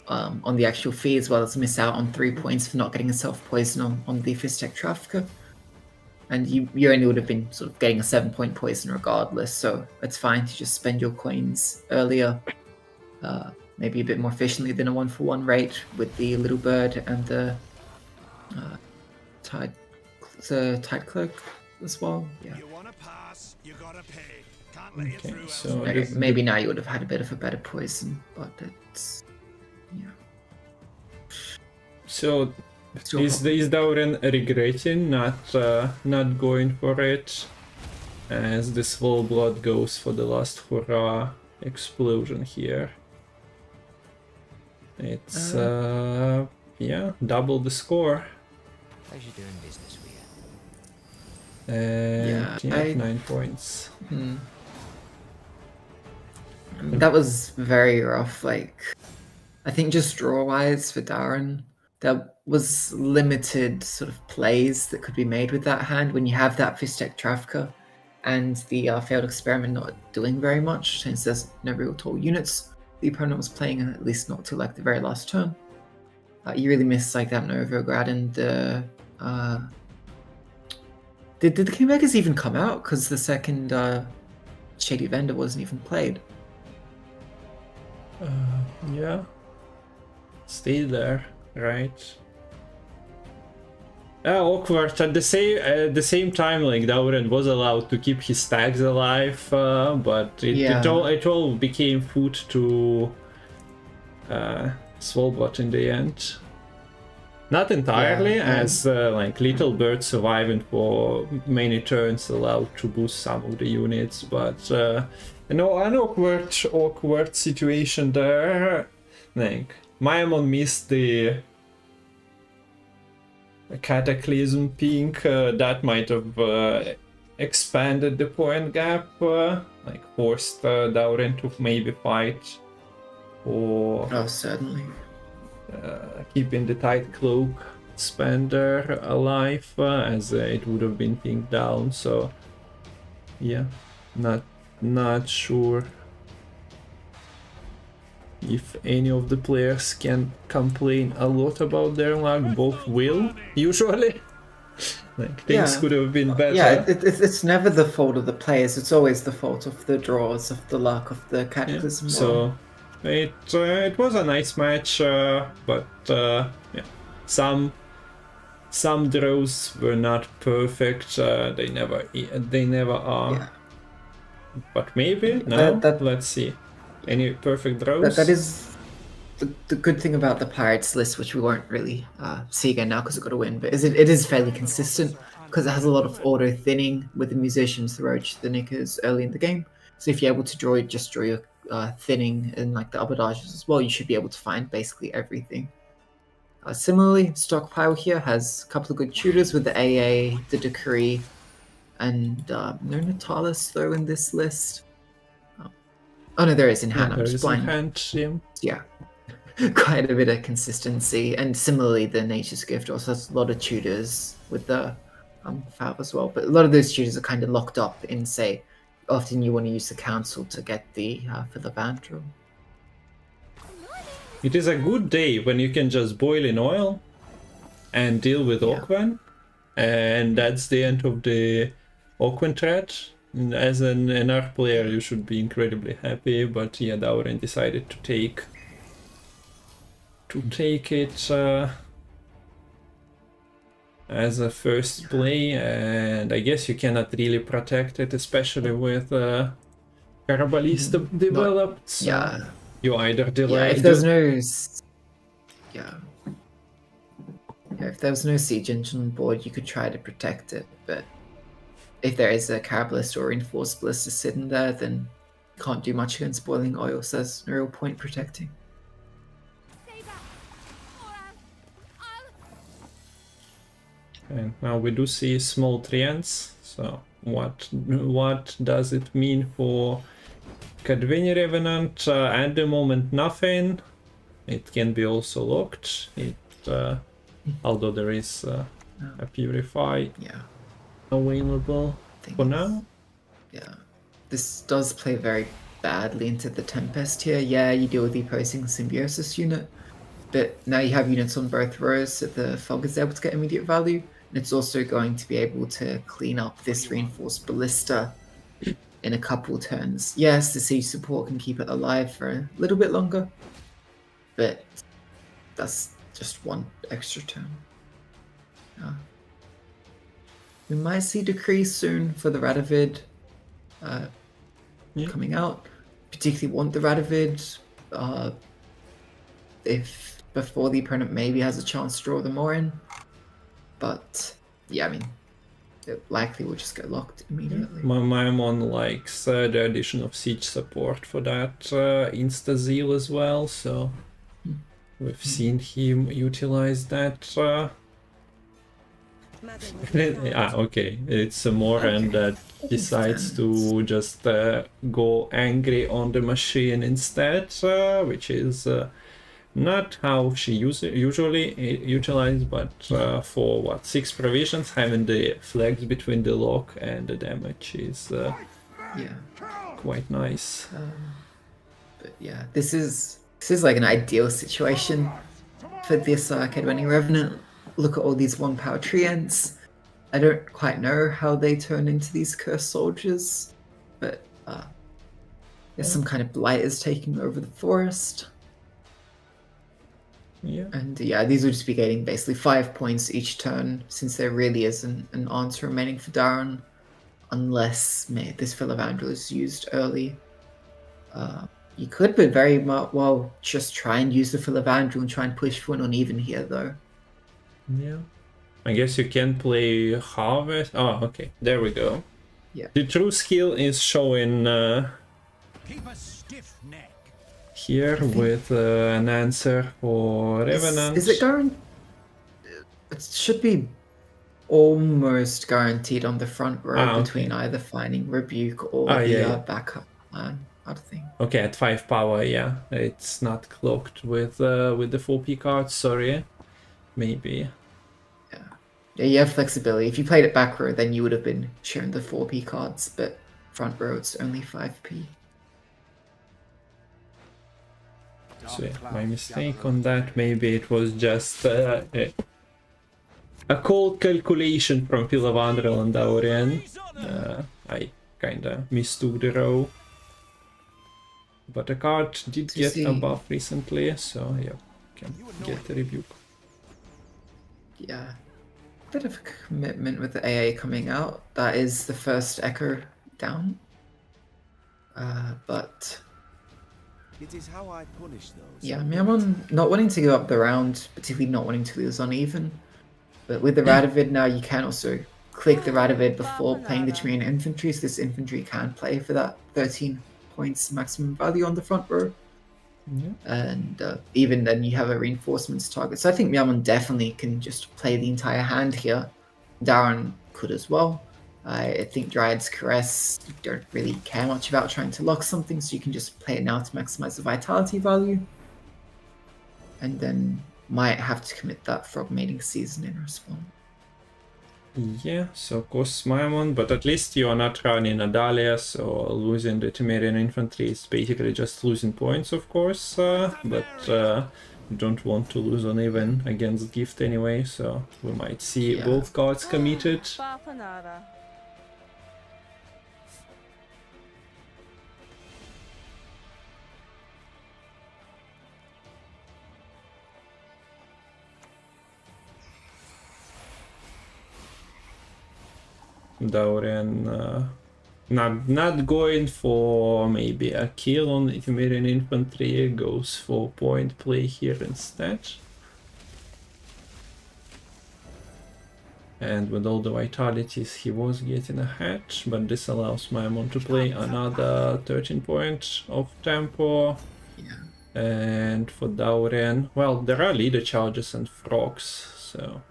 on the actual fee, as well as miss out on 3 points for not getting a self-poison on the Fistek Trafficker. And you only would have been sort of getting a 7-point poison regardless, so it's fine to just spend your coins earlier, maybe a bit more efficiently than a 1-for-1 rate with the Little Bird and the Tide Cloak as well. Yeah. You want to pass, you gotta pay. Can't let you Okay, through. so Okay, this- maybe now you would have had a bit of a better poison, but it's So still is Dauren regretting not going for it, as the Swollblot goes for the last hurrah explosion here? It's double the score. How's you doing business with you? And Yeah, 9 points. That was very rough. Like, I think just draw-wise for Darren, there was limited sort of plays that could be made with that hand when you have that Fistek Trafficker and the failed experiment not doing very much, since there's no real tall units the opponent was playing, at least not till like the very last turn. You really missed like that Novograd and the... Did the Kingmakers even come out? Because the second Shady Vendor wasn't even played. Yeah. Stay there, right? Awkward. At the same time, like Dauren was allowed to keep his tags alive, but it all became food to Svolbot in the end. Not entirely, as like Little Bird surviving for many turns allowed to boost some of the units, but an awkward situation there. Like Maimon missed the Cataclysm pink, that might have expanded the point gap, like forced Dauren to maybe fight or certainly. Keeping the tight cloak spender alive, as it would have been pinned down. So yeah, not sure if any of the players can complain a lot about their luck. Both will usually. Like things could have been better. Yeah, it's never the fault of the players. It's always the fault of the draws, of the luck, of the cataclysm. So it was a nice match, but some draws were not perfect. They never are. Yeah. But maybe now let's see. Any perfect draws? That is the good thing about the Pirates list, which we won't really see again now because it got a win, but it is fairly consistent because it has a lot of auto thinning with the musicians, the roach, the knickers early in the game. So if you're able to draw your thinning and like the abordages as well, you should be able to find basically everything. Similarly, Stockpile here has a couple of good shooters with the AA, the Decree, and no Natalis though in this list. Oh no, there is in hand. I'm just blind. Yeah, quite a bit of consistency, and similarly, the Nature's Gift also has a lot of tutors with the Fab as well. But a lot of those tutors are kind of locked up in, say, often you want to use the council to get the for the Vandal. It is a good day when you can just boil in oil and deal with Okwen, and that's the end of the Okwen thread. As an NR player, you should be incredibly happy, but yeah, Dauren decided to take it as a first play, and I guess you cannot really protect it, especially with Carabalista developed. So yeah, you either delay. Yeah, if there's no, if there was no siege engine on board, you could try to protect it, but if there is a Carabalist or Reinforced Ballista sitting there, then you can't do much against boiling oil, so there's no real point protecting. And now we do see small treants, so what does it mean for Kadvini Revenant? At the moment nothing. It can be also locked, although there is a Purify available for now. Yeah, this does play very badly into the Tempest here. Yeah, you deal with the opposing Symbiosis unit, but now you have units on both rows, so the Fog is able to get immediate value, and it's also going to be able to clean up this Reinforced Ballista in a couple turns. Yes, the siege support can keep it alive for a little bit longer, but that's just one extra turn. We might see Decree soon for the Radovid coming out. Particularly want the Radovid if before the opponent maybe has a chance to draw them more in. But yeah, I mean, it likely will just get locked immediately. My Maimon likes the addition of siege support for that Insta Zeal as well, so we've seen him utilize that. Okay, it's a Moran that decides to just go angry on the machine instead, which is not how she usually utilized, but for what, 6 provisions, having the flags between the lock and the damage is quite nice. But yeah, this is like an ideal situation for this Kadvini Revenant. Look at all these 1-power treants. I don't quite know how they turn into these cursed soldiers, but there's some kind of blight is taking over the forest. Yeah. And yeah, these would just be getting basically 5 points each turn, since there really isn't an answer remaining for Darren, unless this Philavandrel is used early. You could but very well just try and use the Philavandrel and try and push for an uneven here, though. Yeah. I guess you can play Harvest. Oh, okay. There we go. Yeah. The true skill is showing Keep a stiff neck. here with an answer for Revenant. Is it guaranteed? It should be almost guaranteed on the front row between either finding Rebuke or the backup plan, I'd think. Okay, at 5 power, yeah. It's not clocked with the 4P cards, sorry. Maybe. Yeah, you have flexibility. If you played it back row, then you would have been shown the 4P cards, but front row it's only 5P. So yeah, my mistake on that. Maybe it was just a cold calculation from Philavandrel and Daurian. I kinda mistook the row. But the card did get a buff recently, so yeah, can get the Rebuke. Yeah. Bit of a commitment with the AA coming out. That is the first Echo down. But it is how I punish those. Yeah, I mean, I'm not wanting to go up the round, particularly not wanting to lose uneven. But with the Radovid now, you can also click the Radovid before playing the Treant infantry, so this infantry can play for that 13 points maximum value on the front row. Yeah. And even then you have a reinforcements target. So I think Miamon definitely can just play the entire hand here. Darren could as well. I think Dryad's Caress, you don't really care much about trying to lock something, so you can just play it now to maximize the vitality value. And then might have to commit that Frog Mating Season in response. Yeah, so costs Maimon, but at least you are not running a Dahlia, so losing the Temerian infantry is basically just losing points, of course, but you don't want to lose uneven against Gift anyway, so we might see both cards committed. Daurian not going for maybe a kill on Temerian infantry, goes for point play here instead. And with all the vitalities he was getting ahead, but this allows Maimon to play another 13 points of tempo. Yeah. And for Daurian, well, there are leader charges and frogs, so...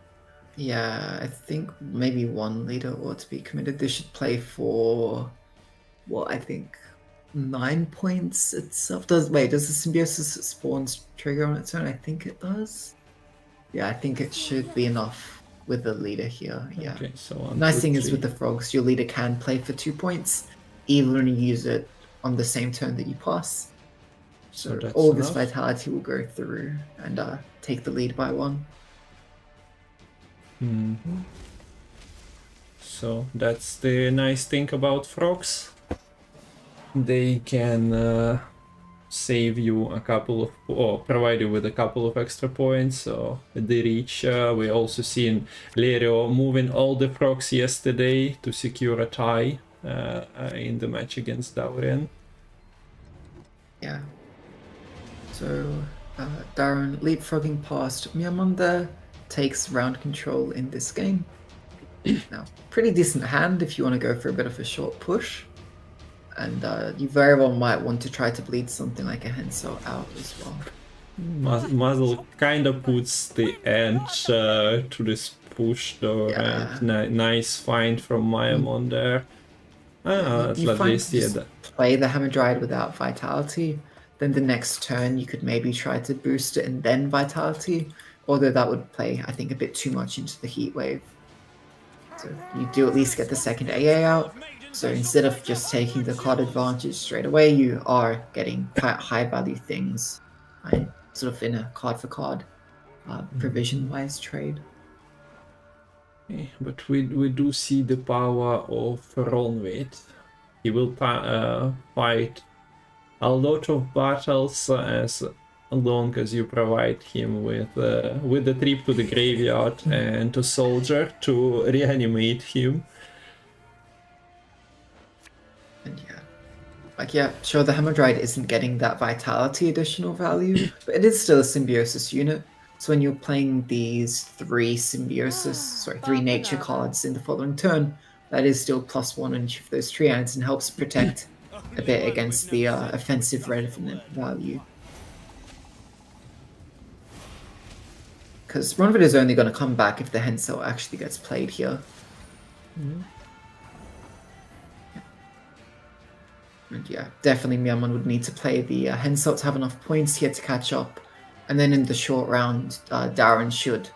Yeah, I think maybe one leader ought to be committed. They should play for, what, I think 9 points itself. Does the Symbiosis spawns trigger on its own? I think it does. Yeah, I think it should be enough with the leader here. Yeah. Okay, so nice thing is with the frogs, your leader can play for 2 points, even when you use it on the same turn that you pass. So all this vitality will go through and take the lead by 1. Mm-hmm. So that's the nice thing about frogs. They can save you a couple of, or provide you with a couple of extra points. So at the reach, we also seen Lerio moving all the frogs yesterday to secure a tie in the match against Daurian. Yeah. So Darren leapfrogging past Miamon there. Takes round control in this game. Now, pretty decent hand if you want to go for a bit of a short push. And you very well might want to try to bleed something like a Henso out as well. Muzzle kind of puts the end to this push though, and nice find from Maimon there. You find play the Hamadryad without Vitality, then the next turn you could maybe try to boost it and then Vitality. Although that would play, I think, a bit too much into the heat wave. So you do at least get the second AA out. So instead of just taking the card advantage straight away, you are getting quite high value things, right? Sort of in a card for card provision wise trade. Okay, but we do see the power of Ronwit. He will fight a lot of battles as long as you provide him with the trip to the graveyard and to soldier to reanimate him. And yeah. Like, yeah, sure, the Hamadryad isn't getting that vitality additional value, but it is still a symbiosis unit. So when you're playing these three nature cards in the following turn, that is still +1 on each of those triads and helps protect a bit against the offensive revenant value. Because one of it is only going to come back if the Hensel actually gets played here. And yeah, definitely Myeonmon would need to play the Hensel to have enough points here to catch up. And then in the short round, Darren should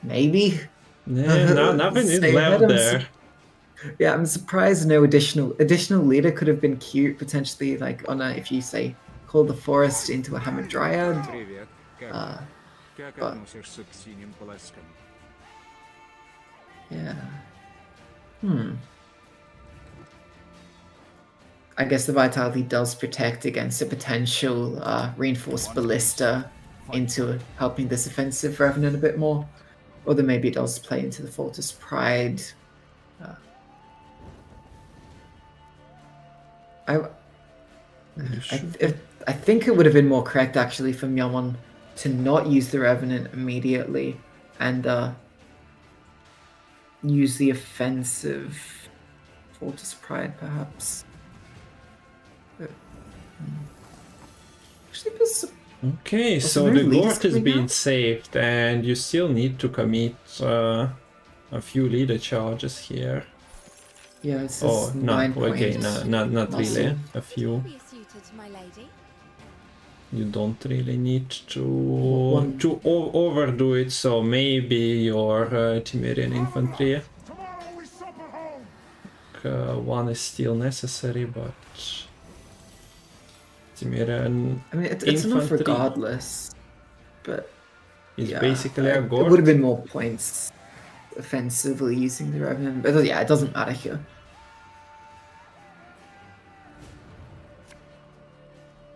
maybe. Yeah, nothing is left there. Yeah, I'm surprised no additional leader could have been cute potentially, like on a, if you say call the forest into a Hamadryad. But yeah. I guess the vitality does protect against a potential reinforced ballista into helping this offensive revenant a bit more. Or then maybe it does play into the Fortress Pride. I think it would have been more correct actually for Myeonmon to not use the Revenant immediately and use the offensive Fortress Pride perhaps. Actually, Okay, so the Gort is being saved and you still need to commit a few leader charges here. Yeah, it says Oh, no, 9 okay, points. not really, Muscle. a few. Be suited, my lady. You don't really need to overdo it, so maybe your Timerian infantry. One is still necessary, but Timerian I mean, it's enough infantry regardless, but is yeah, basically a it Gort. would have been more points offensively using the Revenant, but yeah, it doesn't matter here.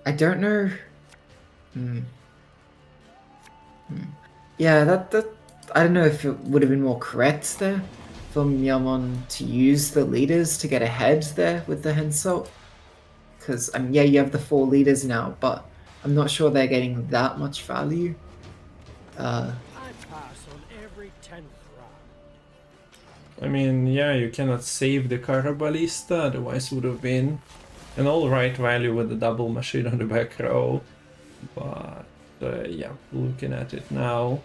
I don't know. Yeah, that I don't know if it would have been more correct there for Myeonmon to use the leaders to get ahead there with the Hensel. Because, I mean, yeah, you have the 4 leaders now, but I'm not sure they're getting that much value. I pass on every 10th round. I mean, yeah, you cannot save the Karabalista, otherwise would have been an alright value with the double machine on the back row. But, yeah, looking at it now,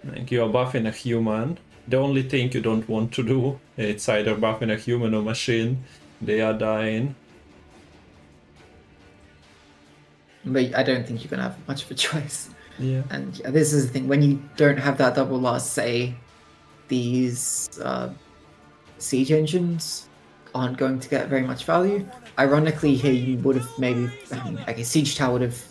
like you're buffing a human. The only thing you don't want to do, it's either buffing a human or machine. They are dying. But I don't think you're going to have much of a choice. Yeah. And yeah, this is the thing, when you don't have that double loss, say, these siege engines aren't going to get very much value. Ironically, here you would have maybe, like a siege tower would have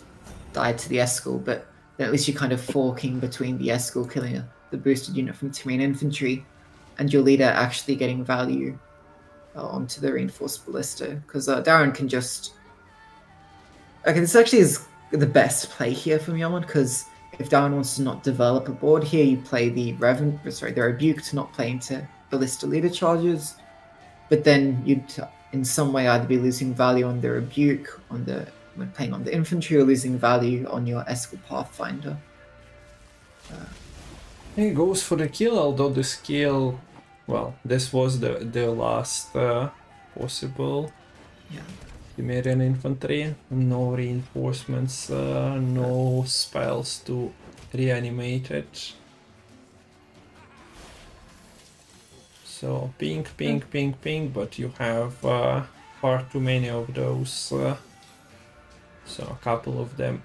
died to the Eskel, but then at least you're kind of forking between the Eskel killing the boosted unit from Terrain Infantry and your leader actually getting value onto the reinforced ballista. Because Darren can just... Okay, this actually is the best play here for Myeonmon, because if Darren wants to not develop a board here, you play the Rebuke to not play into ballista leader charges, but then you'd in some way either be losing value on the Rebuke when playing on the infantry, or losing value on your Eskel Pathfinder. He goes for the kill, although the skill, well, this was the last possible. Yeah. Timerian infantry, no reinforcements, no spells to reanimate it. So ping, ping, ping, ping, but you have far too many of those. So a couple of them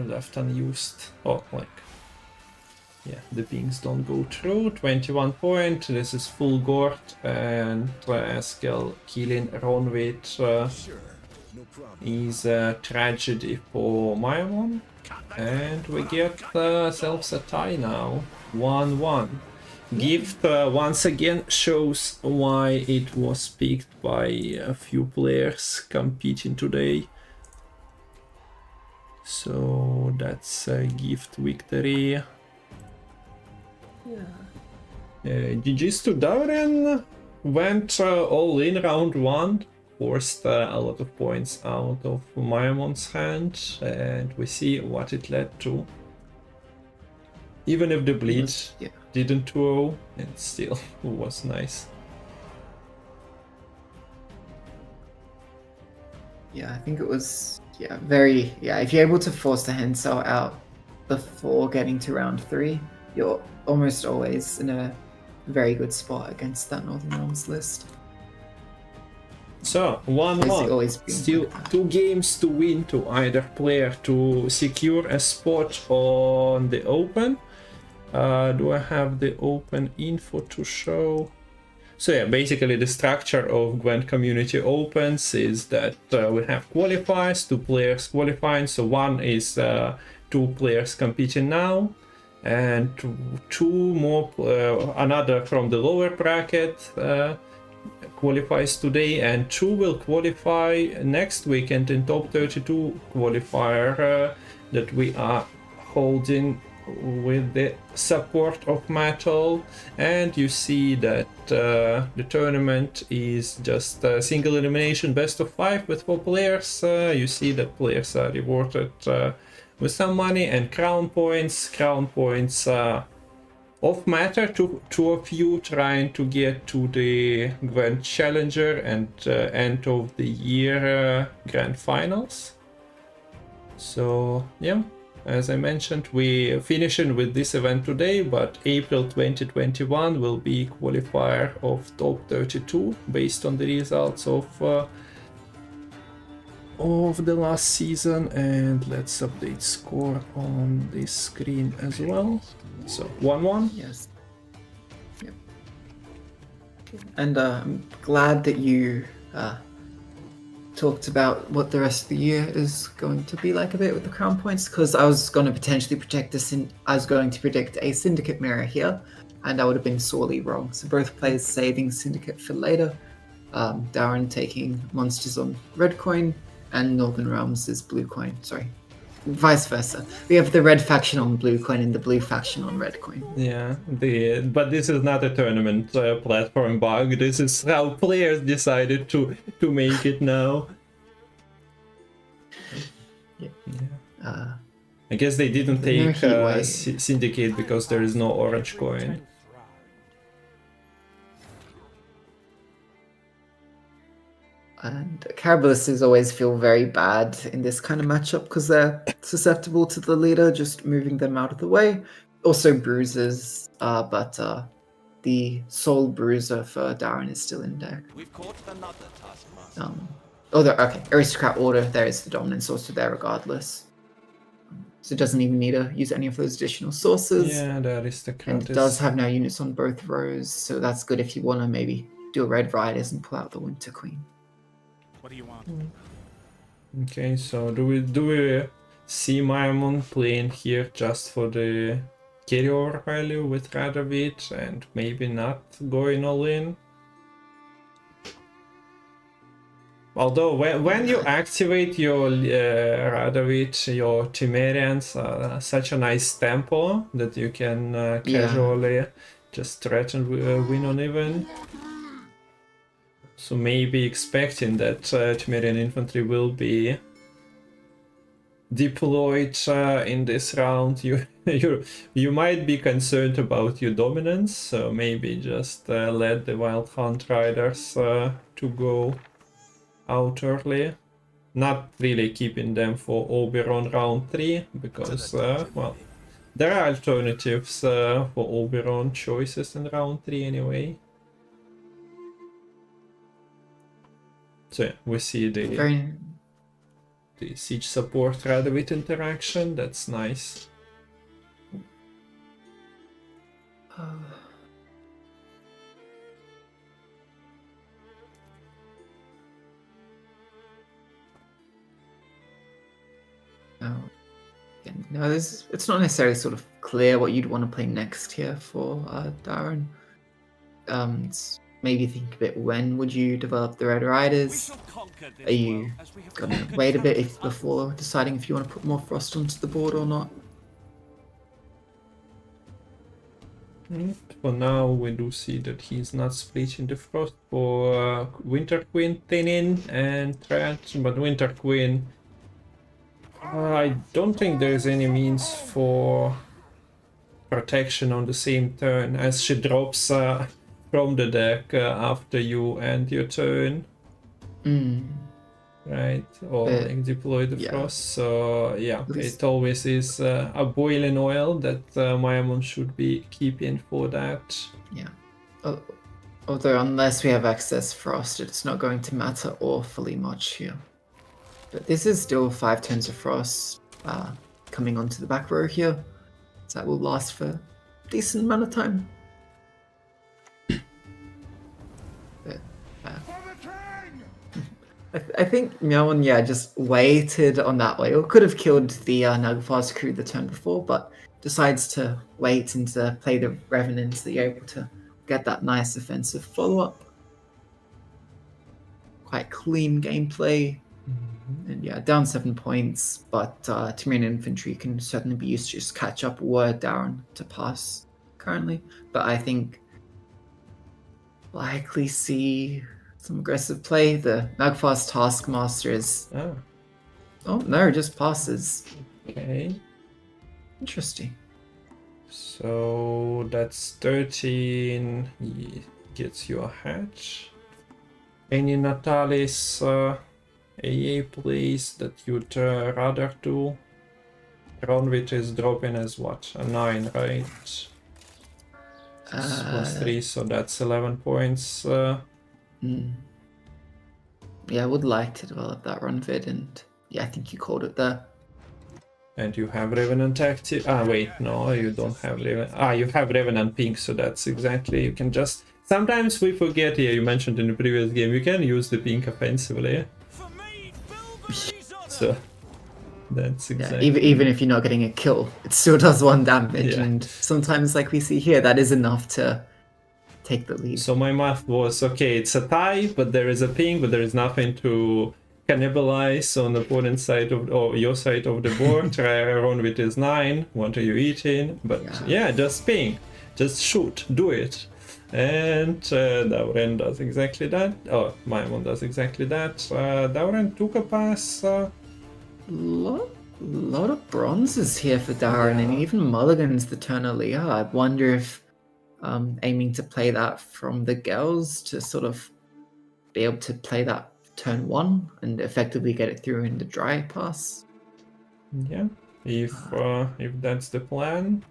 left unused. Oh, like, yeah, the pings don't go through. 21 point, this is full Gort, and Eskel killing Ronwit is a tragedy for Myeonmon. And we get ourselves a tie now, 1-1. Gift once again shows why it was picked by a few players competing today. So that's a gift victory. GG's to Darren. Went all in round 1. Forced a lot of points out of Maimon's hand. And we see what it led to. Even if the bleed didn't 2-0, it still was nice. Yeah, I think it was very if you're able to force the hand cell out before getting to round 3, you're almost always in a very good spot against that Northern Realms list. So 1-1. Still 2 games to win to either player to secure a spot on the Open. Do I have the Open info to show? So yeah, basically the structure of Gwent Community Opens is that we have qualifiers, 2 players qualifying. So one is 2 players competing now, and 2 more, another from the lower bracket qualifies today, and 2 will qualify next weekend in top 32 qualifier that we are holding with the support of Metal. And you see that the tournament is just a single elimination best of 5 with 4 players. You see that players are rewarded with some money and crown points. Crown points of matter to 2 of you trying to get to the Gwent Challenger and end of the year grand finals. So yeah, as I mentioned, we finishing with this event today, but April 2021 will be qualifier of top 32 based on the results of the last season. And let's update score on this screen as well. So 1-1. Yes. Yep. And I'm glad that you talked about what the rest of the year is going to be like a bit with the crown points, because I was going to potentially predict a syndicate mirror here, and I would have been sorely wrong. So both players saving syndicate for later. Darren taking monsters on red coin, and Northern Realms is blue coin. Sorry, vice versa. We have the red faction on blue coin and the blue faction on red coin. Yeah, but this is not a tournament platform bug. This is how players decided to make it now. Yeah. I guess they didn't take Syndicate because there is no orange coin. And Caraballists always feel very bad in this kind of matchup because they're susceptible to the leader just moving them out of the way. Also bruises, but the Soul Bruiser for Darren is still in deck. We've caught another taskmaster. Okay, Aristocrat Order, there is the dominance also there regardless. So it doesn't even need to use any of those additional sources. Yeah, the Aristocrat and it does have now units on both rows, so that's good if you want to maybe do a Red Riders and pull out the Winter Queen. What do you want? Okay, so do we see Maimon playing here just for the carryover value with Radovid and maybe not going all in? Although when you activate your Radovid, your Temerians are such a nice tempo that you can casually just threaten win on even. So maybe expecting that Temerian infantry will be deployed in this round, you might be concerned about your dominance. So maybe just let the Wild Hunt Riders to go out early, not really keeping them for Oberon round 3 because well, there are alternatives for Oberon choices in round 3 anyway. So yeah, we see the siege support Radovid interaction. That's nice. No, it's not necessarily sort of clear what you'd want to play next here for Darren. maybe think a bit, when would you develop the Red Riders? Are you gonna wait a bit before deciding if you want to put more Frost onto the board or not? For now, we do see that he's not splitting the Frost for Winter Queen Thinning and Threat, but Winter Queen, I don't think there's any means for protection on the same turn, as she drops from the deck after you end your turn. Right, or like deploy the Frost. So yeah, it always is a boiling oil that Maimon should be keeping for that. Yeah. Although unless we have excess Frost, it's not going to matter awfully much here. But this is still 5 turns of Frost coming onto the back row here. So that will last for a decent amount of time. But, I think Meowon, just waited on that oil. Could have killed the Naglfar's crew the turn before, but decides to wait and to play the Revenant so you're able to get that nice offensive follow-up. Quite clean gameplay. And down 7 points, but Temerian Infantry can certainly be used to just catch up were down to pass currently. But I think likely see some aggressive play. The Naglfar's Taskmaster is... Oh, no, just passes. Okay. Interesting. So that's 13. He gets you a hatch. Any Natalis AA plays that you'd rather do? Ronwit is dropping as what? A 9, right? 6 plus 3, so that's 11 points. Yeah, I would like to develop that Ronvid, and I think you called it there. And you have Revenant active. Wait, no, you don't have Revenant. You have Revenant pink, so that's exactly. You can just. Sometimes we forget here, you mentioned in the previous game, you can use the pink offensively. So that's exactly. Even if you're not getting a kill, it still does 1 damage, and sometimes, like we see here, that is enough to take the lead. So my math was, okay, it's a tie, but there is a ping, but there is nothing to cannibalize on the opponent's side of, or your side of the board. Ronwit is 9, what are you eating? But just ping, just shoot, do it. And Dauren does exactly that. Oh, Maimon does exactly that. Dauren took a pass. Lot of bronzes here for Dauren, and even mulligans the turn earlier. I wonder if aiming to play that from the girls to sort of be able to play that turn 1 and effectively get it through in the dry pass. Yeah, if that's the plan.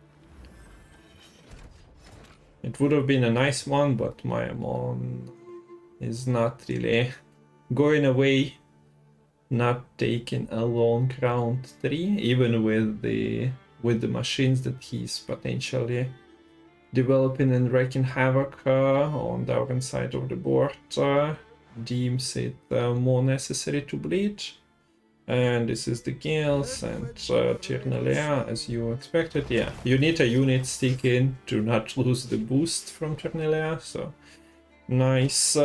It would have been a nice one, but Maimon is not really going away, not taking a long round 3, even with the machines that he's potentially developing and wreaking havoc on the other side of the board. Deems it more necessary to bleed. And this is the Gales and Ternelea, as you expected. Yeah, you need a unit stick in to not lose the boost from Ternelea, so nice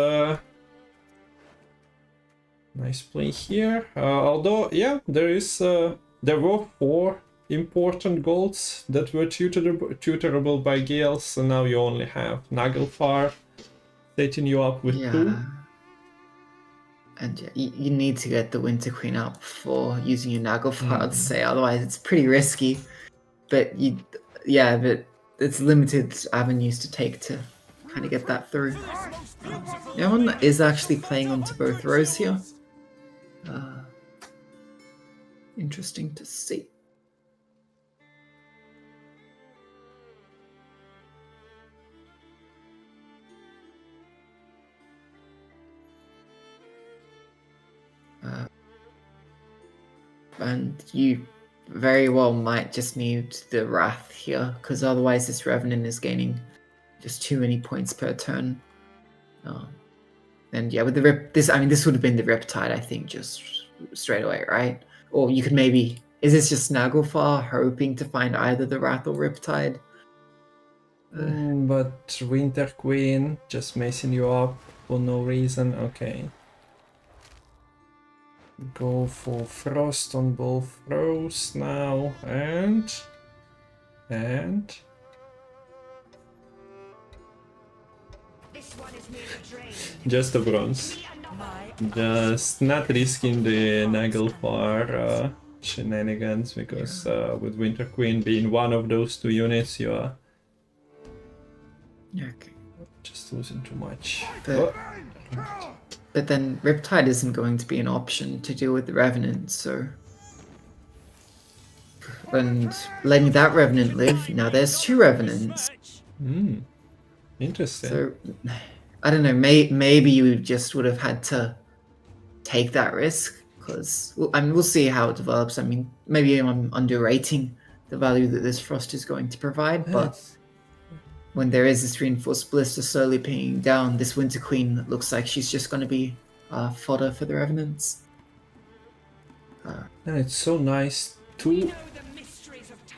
nice play here. Although, there were 4 important goals that were tutorable by Gales, so now you only have Naglfar setting you up with 2. And you need to get the Winter Queen up for using your Naglfar, I'd say. Otherwise, it's pretty risky. But but it's limited avenues to take to kind of get that through. One is actually playing onto both rows here. Interesting to see. And you very well might just need the Wrath here, because otherwise this Revenant is gaining just too many points per turn. And with the this would have been the Riptide, I think, just straight away, right? Or you could maybe, is this just Naglfar hoping to find either the Wrath or Riptide? But Winter Queen just messing you up for no reason. Okay. Go for Frost on both rows now, and just a bronze. Just not risking the Nagelfar shenanigans, because with Winter Queen being one of those two units, you are Okay. just losing too much. But then Riptide isn't going to be an option to deal with the Revenant, so... And letting that Revenant live, now there's 2 Revenants. Interesting. So, I don't know, maybe you just would have had to take that risk, because, well, I mean, we'll see how it develops. I mean, maybe I'm underrating the value that this Frost is going to provide, but when there is this Reinforced Blister slowly pinging down, this Winter Queen looks like she's just going to be fodder for the Revenants. And it's so nice. Two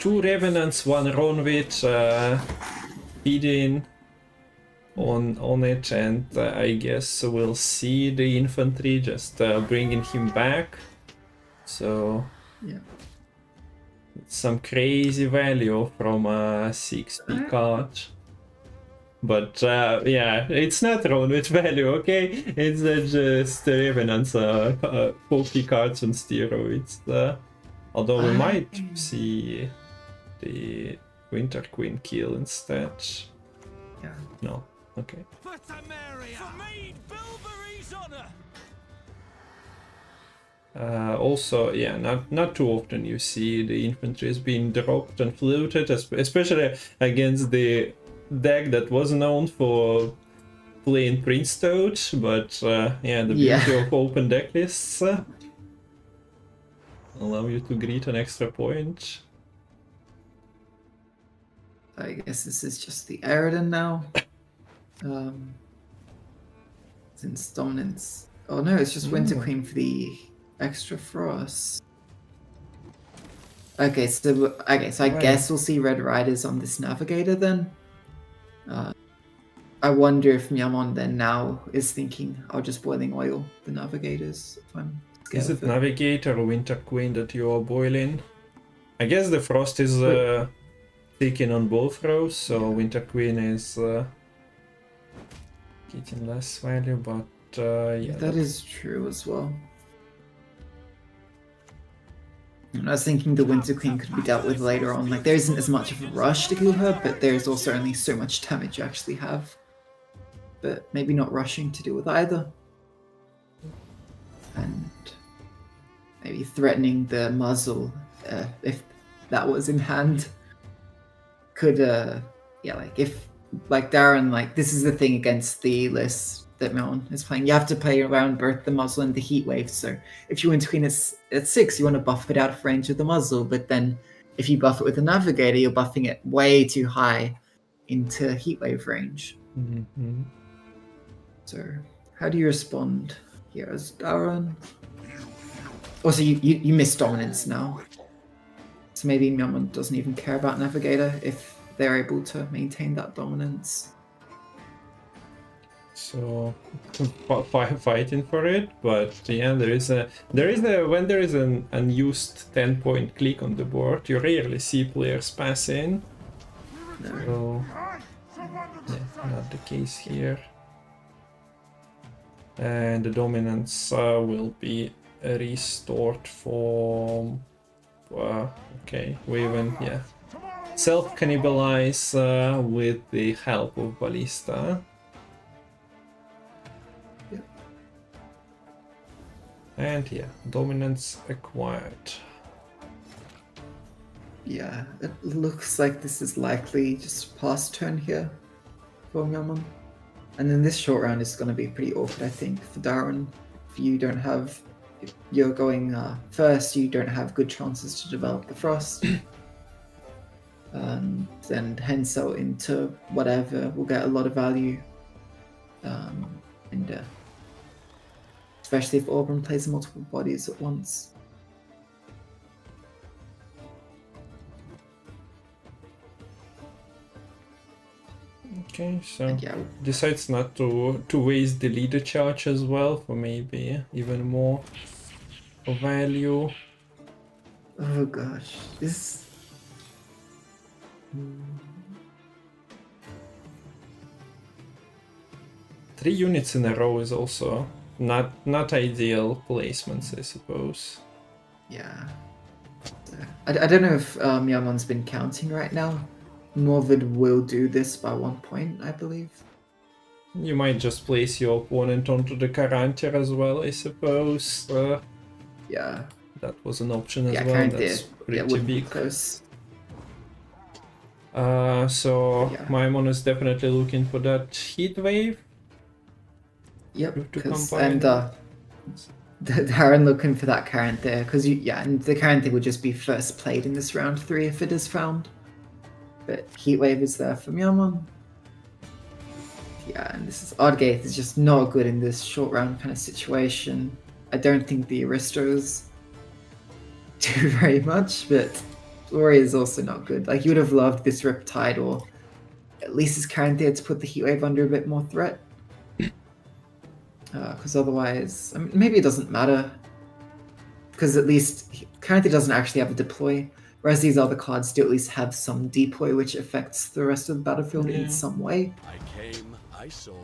Revenants, one Ronwit feeding on it, and I guess we'll see the infantry just bringing him back. So Yeah. some crazy value from a 6p card. But yeah, it's not Ronwit value, okay? It's just Revenants, 4p cards on steroids. Although we might see the Winter Queen kill instead. Yeah. No. Okay. For Mead Bilberry's honor. Also, yeah, not too often you see the infantry is being dropped and floated, especially against the deck that was known for playing Prince Toad, but yeah, the beauty of open deck lists allow you to greet an extra point. I guess this is just the Aridin now. Since Dominance... Oh no, it's just Winter Queen for the extra Frost. Okay, so I guess we'll see Red Riders on this Navigator then. I wonder if Myamon then now is thinking, I'll just boiling oil the Navigators if I'm scared Is it of it. Navigator or Winter Queen that you are boiling? I guess the Frost is taking on both rows, so Winter Queen is getting less value, but yeah. That is true as well. And I was thinking the Winter Queen could be dealt with later on. Like, there isn't as much of a rush to kill her, but there's also only so much damage you actually have. But maybe not rushing to deal with either. And maybe threatening the muzzle, if that was in hand, could, yeah, like, if, like, Darren, like, this is the thing against the list that Melon is playing. You have to play around both the muzzle and the heat wave, so if you Winter Queen at 6, you want to buff it out of range of the muzzle, but then if you buff it with a Navigator, you're buffing it way too high into heat wave range. Mm-hmm. So, how do you respond here as Darren? Also, you miss Dominance now. So maybe Myamon doesn't even care about Navigator if they're able to maintain that dominance. So fighting for it, but yeah, there is a when there is an unused 10-point click on the board, you rarely see players pass in. No. So yeah, not the case here. And the dominance will be restored for okay, we even self-cannibalize with the help of Ballista. Yep. And yeah, dominance acquired. Yeah, it looks like this is likely just past turn here for Myamon. And then this short round is going to be pretty awkward, I think, for Darren. If you don't have... If you're going first, you don't have good chances to develop the Frost. Then Hensel into whatever will get a lot of value. Especially if Auburn plays multiple bodies at once. Okay, so And yeah, decides not to waste the leader charge as well for maybe even more value. oh gosh, this. 3 units in a row is also not ideal placements, I suppose. Yeah. I don't know if Yamon's been counting right now. Morvid will do this by 1 point, I believe. You might just place your opponent onto the Karantir as well, I suppose. Yeah. That was an option as Yeah, well. Karantir. That's Yeah, pretty would be big. close. So Yeah. Maimon is definitely looking for that heat wave. Yep. To 'Cause- combine. And Darren looking for that Karantir, because and the Karantir would just be first played in this round 3 if it is found. But Heatwave is there from Yaman. Yeah, and this is Oddgate is just not good in this short round kind of situation. I don't think the Aristos do very much, but Warrior is also not good. Like, you would have loved this Riptide, or at least his Karantir to put the Heatwave under a bit more threat. Because otherwise, I mean, maybe it doesn't matter. Because at least Karantir doesn't actually have a deploy, whereas these other cards do at least have some deploy, which affects the rest of the battlefield in some way. I came, I saw,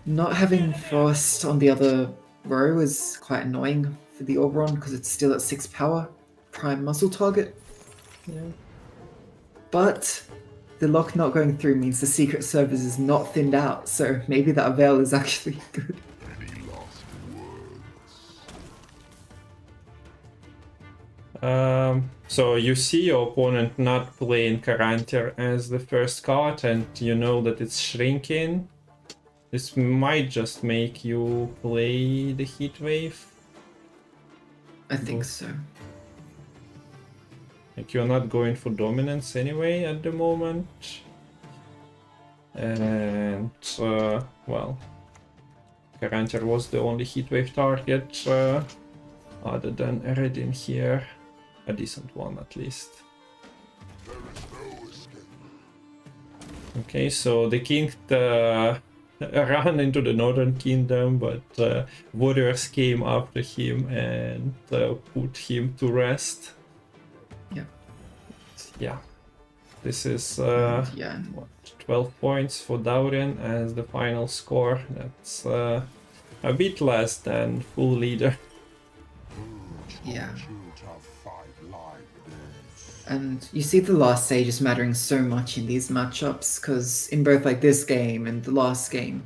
Not having Frost on the other row is quite annoying for the Oberon because it's still at 6 power, prime muscle target. Yeah. But the lock not going through means the secret service is not thinned out, so maybe that veil is actually good. So you see your opponent not playing Karantir as the first card, and you know that it's shrinking. This might just make you play the heat wave. I think so. Like, you're not going for dominance anyway at the moment. And, well, Karantir was the only heatwave target other than Eredin here. A decent one, at least. Okay, so the king ran into the Northern Kingdom, but warriors came after him and put him to rest. Yeah, this is what, 12 points for Daurian as the final score. That's a bit less than full leader. Yeah. And you see the last stage is mattering so much in these matchups, because in both like this game and the last game,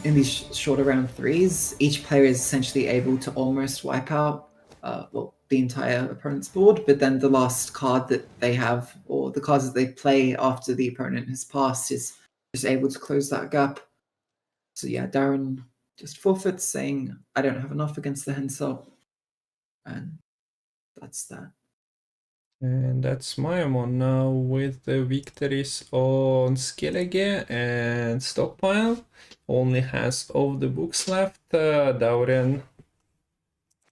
in these shorter round 3s, each player is essentially able to almost wipe out the entire opponent's board, but then the last card that they have, or the cards that they play after the opponent has passed, is just able to close that gap. So yeah, Darren just forfeits, saying, I don't have enough against the Hensel. And that's that. And that's Mayamon now with the victories on Skellige and Stockpile. Only has of the books left. Daurian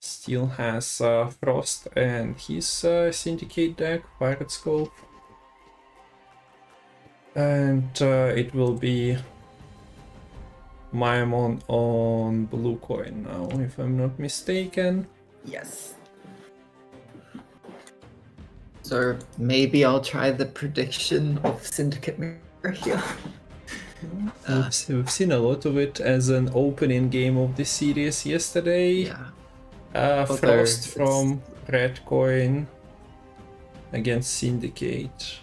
still has Frost and his Syndicate deck, Pirate Scope. And it will be Mayamon on blue coin now, if I'm not mistaken. Yes. So maybe I'll try the prediction of Syndicate Mirror here. We've seen a lot of it as an opening game of the series yesterday. Yeah. Frost from Red Coin against Syndicate.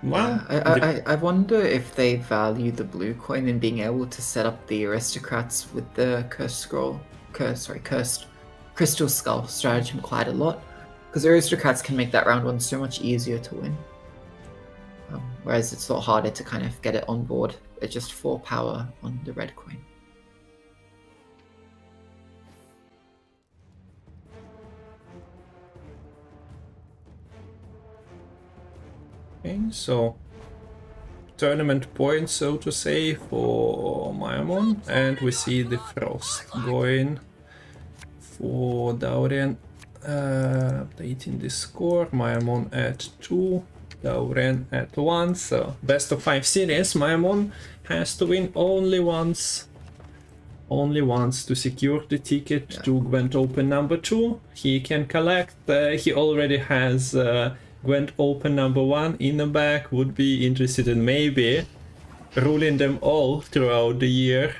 Well, I wonder if they value the blue coin and being able to set up the aristocrats with the cursed crystal skull stratagem quite a lot, because aristocrats can make that round 1 so much easier to win. Whereas it's a lot harder to kind of get it on board at just 4 power on the red coin. Okay, so tournament points, so to say, for Mayamon, and we see the Frost going for Daurian, updating the score. Mayamon at 2, Dauren at 1, so best of 5 series. Maimon has to win only once. Only once to secure the ticket to Gwent Open number 2. He can collect, he already has Gwent Open number 1 in the back, would be interested in maybe ruling them all throughout the year.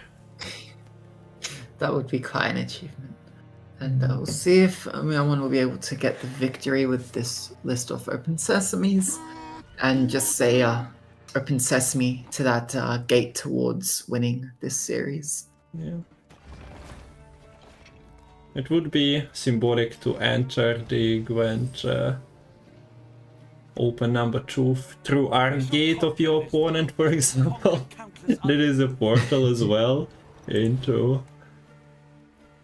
That would be quite an achievement. And we'll see if Miamon will be able to get the victory with this list of Open Sesames and just say Open Sesame to that gate towards winning this series. Yeah. It would be symbolic to enter the Gwent Open number 2 through our gate of your opponent, for example. There is a portal as well into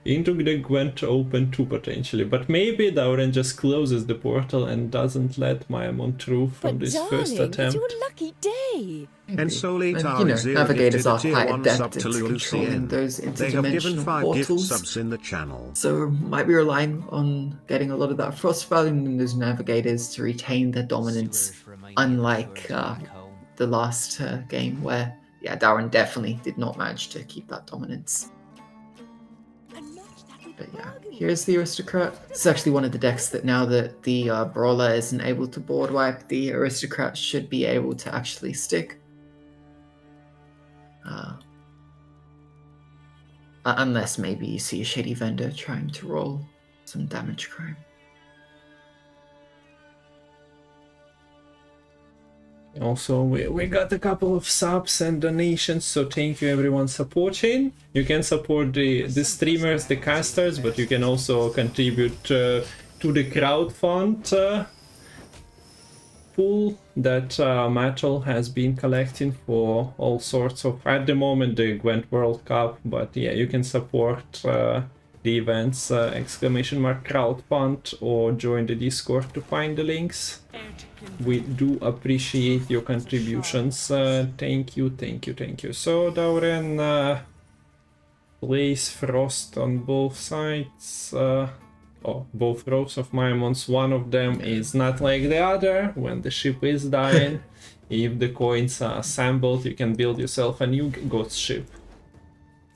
the Gwent Open 2 potentially, but maybe Dauren just closes the portal and doesn't let Maimon through from this first attempt. It's your lucky day. And solely navigators are quite sub adept to at controlling those They have given interdimensional 5 gift portals, subs in the channel. so might be relying on getting a lot of that frost value in those navigators to retain their dominance, unlike the last game where, yeah, Dauren definitely did not manage to keep that dominance. But yeah, here's the Aristocrat. It's actually one of the decks that now that the Brawler isn't able to board wipe, the Aristocrat should be able to actually stick. Unless maybe you see a Shady Vendor trying to roll some damage crime. Also, we got a couple of subs and donations, so thank you everyone supporting. You can support the streamers, the casters, but you can also contribute to the crowdfund pool that Metal has been collecting for all sorts of, at the moment, the Gwent World Cup, but yeah, you can support the events, !crowdfund, or join the Discord to find the links. We do appreciate your contributions. Thank you. So Dauren plays Frost on both sides. Both rows of Maimons. One of them is not like the other. When the ship is dying, if the coins are assembled, you can build yourself a new ghost ship.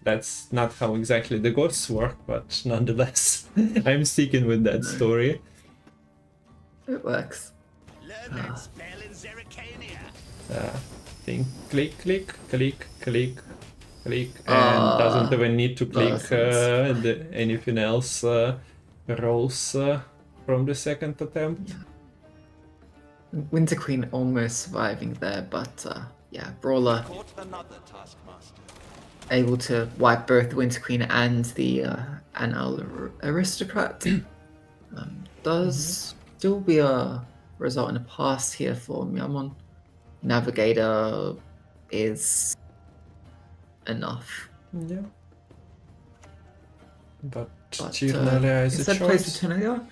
That's not how exactly the ghosts work, but nonetheless, I'm sticking with that story. It works. Thing click, and doesn't even need to click anything else. Rolls from the second attempt. Winter Queen almost surviving there, but yeah, Brawler able to wipe both Winter Queen and the Anal Aristocrat. Does still be a result in a pass here for Miamon. Navigator is enough. Yeah. But Tirnalia is a instead choice. plays the Tirnalia,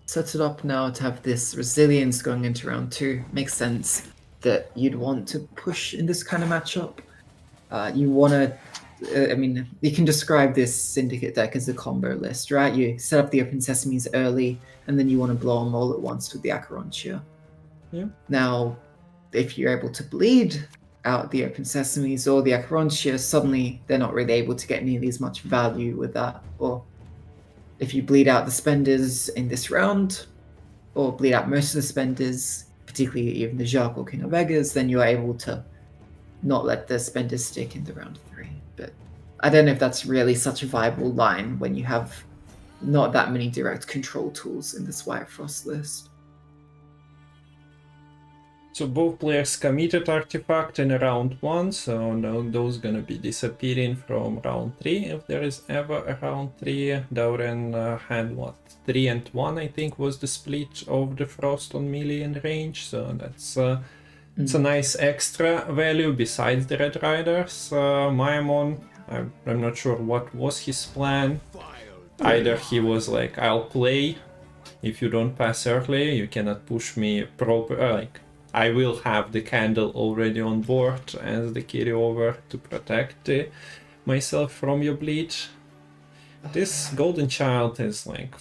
sets it up now to have this resilience going into round 2. Makes sense that you'd want to push in this kind of matchup. You want to, I mean, you can describe this Syndicate deck as a combo list, right? You set up the Open Sesames early, and then you want to blow them all at once with the Acherontia. Yeah. Now, if you're able to bleed out the Open Sesames or the Acherontia, suddenly they're not really able to get nearly as much value with that. Or if you bleed out the Spenders in this round, or bleed out most of the Spenders, particularly even the Jacques or King of Eggers, then you're able to not let the Spenders stick into round 3. But I don't know if that's really such a viable line when you have not that many direct control tools in this White Frost list. So both players committed artifact in round 1, so now those gonna be disappearing from round 3 if there is ever a round 3. Dauren had what, 3 and 1 I think was the split of the Frost on melee and range, so that's it's a nice extra value besides the Red Riders. Maimon, I'm not sure what was his plan. Either he was like, I'll play, if you don't pass early you cannot push me proper, like I will have the candle already on board as the carryover to protect myself from your bleed. This Golden Child is like,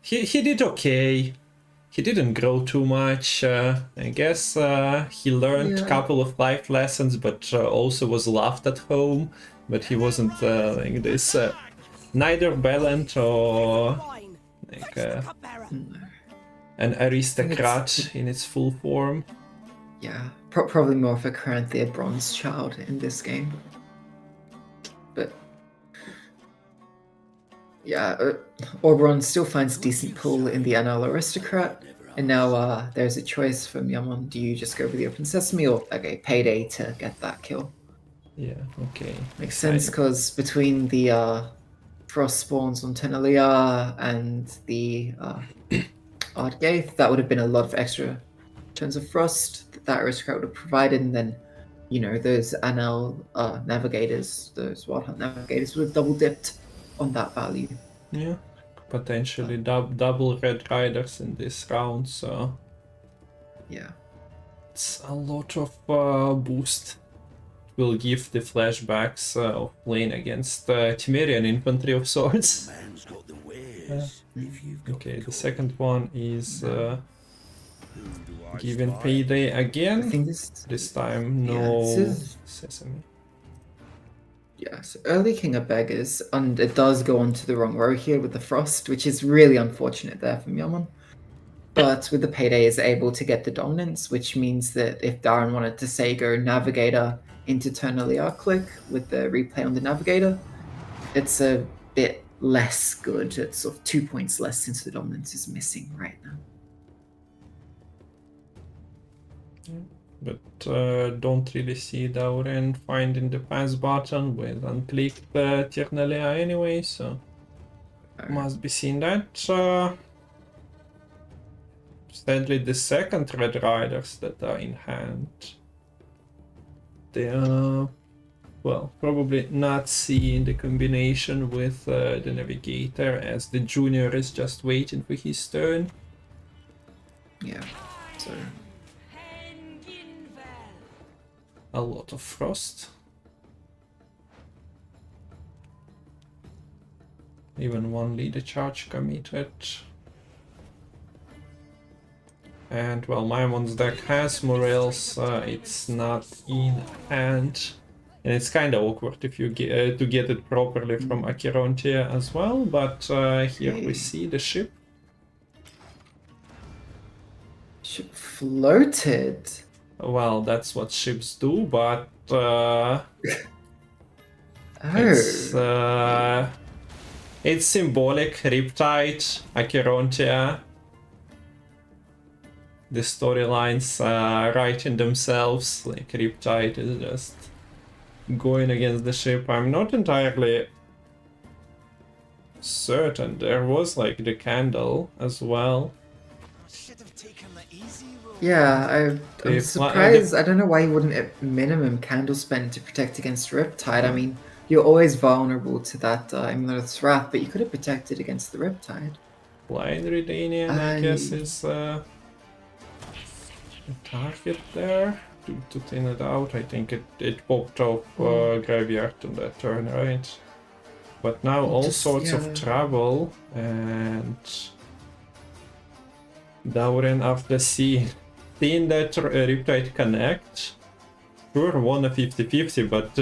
he did okay. he didn't grow too much. I guess he learned a couple of life lessons, but also was laughed at home. But he wasn't like this, neither balanced or like an aristocrat in its full form. Yeah, probably more of a Corinthian bronze child in this game. But yeah, Oberon still finds decent pull in the NL aristocrat. And now there's a choice from Yaman. Do you just go for the open sesame or okay, payday to get that kill? Yeah, okay. Makes sense because between the frost spawns on Tenalia and the Ardgaith, that would have been a lot of extra turns of frost that aristocrat would have provided, and then you know those NL navigators, those Wild Hunt navigators would have double dipped on that value. Yeah, potentially double red riders in this round, so yeah, it's a lot of boost. Will give the flashbacks of playing against Temerian infantry of sorts. Man's got the wares. If you've got Okay, the the second one is who do I given spy? payday I again. think This time Yeah, no this is- sesame. yeah, so early King of Beggars, and it does go onto the wrong row here with the frost, which is really unfortunate there from Yaman. But with the payday is able to get the dominance, which means that if Darren wanted to say go navigator into Ternalia click with the replay on the navigator, it's a bit less good. It's sort of 2 points less since the dominance is missing right now. But don't really see Dauren finding the pass button with unclicked Ternalia anyway, so must be seen that. Sadly, the second red riders that are in hand, they are, well, probably not seeing the combination with the navigator, as the junior is just waiting for his turn. Yeah, so A lot of frost. Even one leader charge committed. And well, Maimon's deck has Morels, it's not in hand. And it's kind of awkward if you get to get it properly from Acherontia as well, but here we see the ship. ship floated. Well, that's what ships do, but Oh, it's symbolic. Riptide, Acherontia. The storylines writing themselves. Like Riptide is just going against the ship. I'm not entirely certain. There was like the candle as well. yeah, I'm If- surprised. I don't know why you wouldn't at minimum candle spend to protect against Riptide. I mean, you're always vulnerable to that Imlerith's Wrath, but you could have protected against the Riptide. Blind Redanian, I guess, is the target there to thin it out. I think it popped off graveyard on that turn, right? But now all Just- sorts yeah. of trouble, and Dauren after seeing that Riptide connect. Sure, won a 50-50, but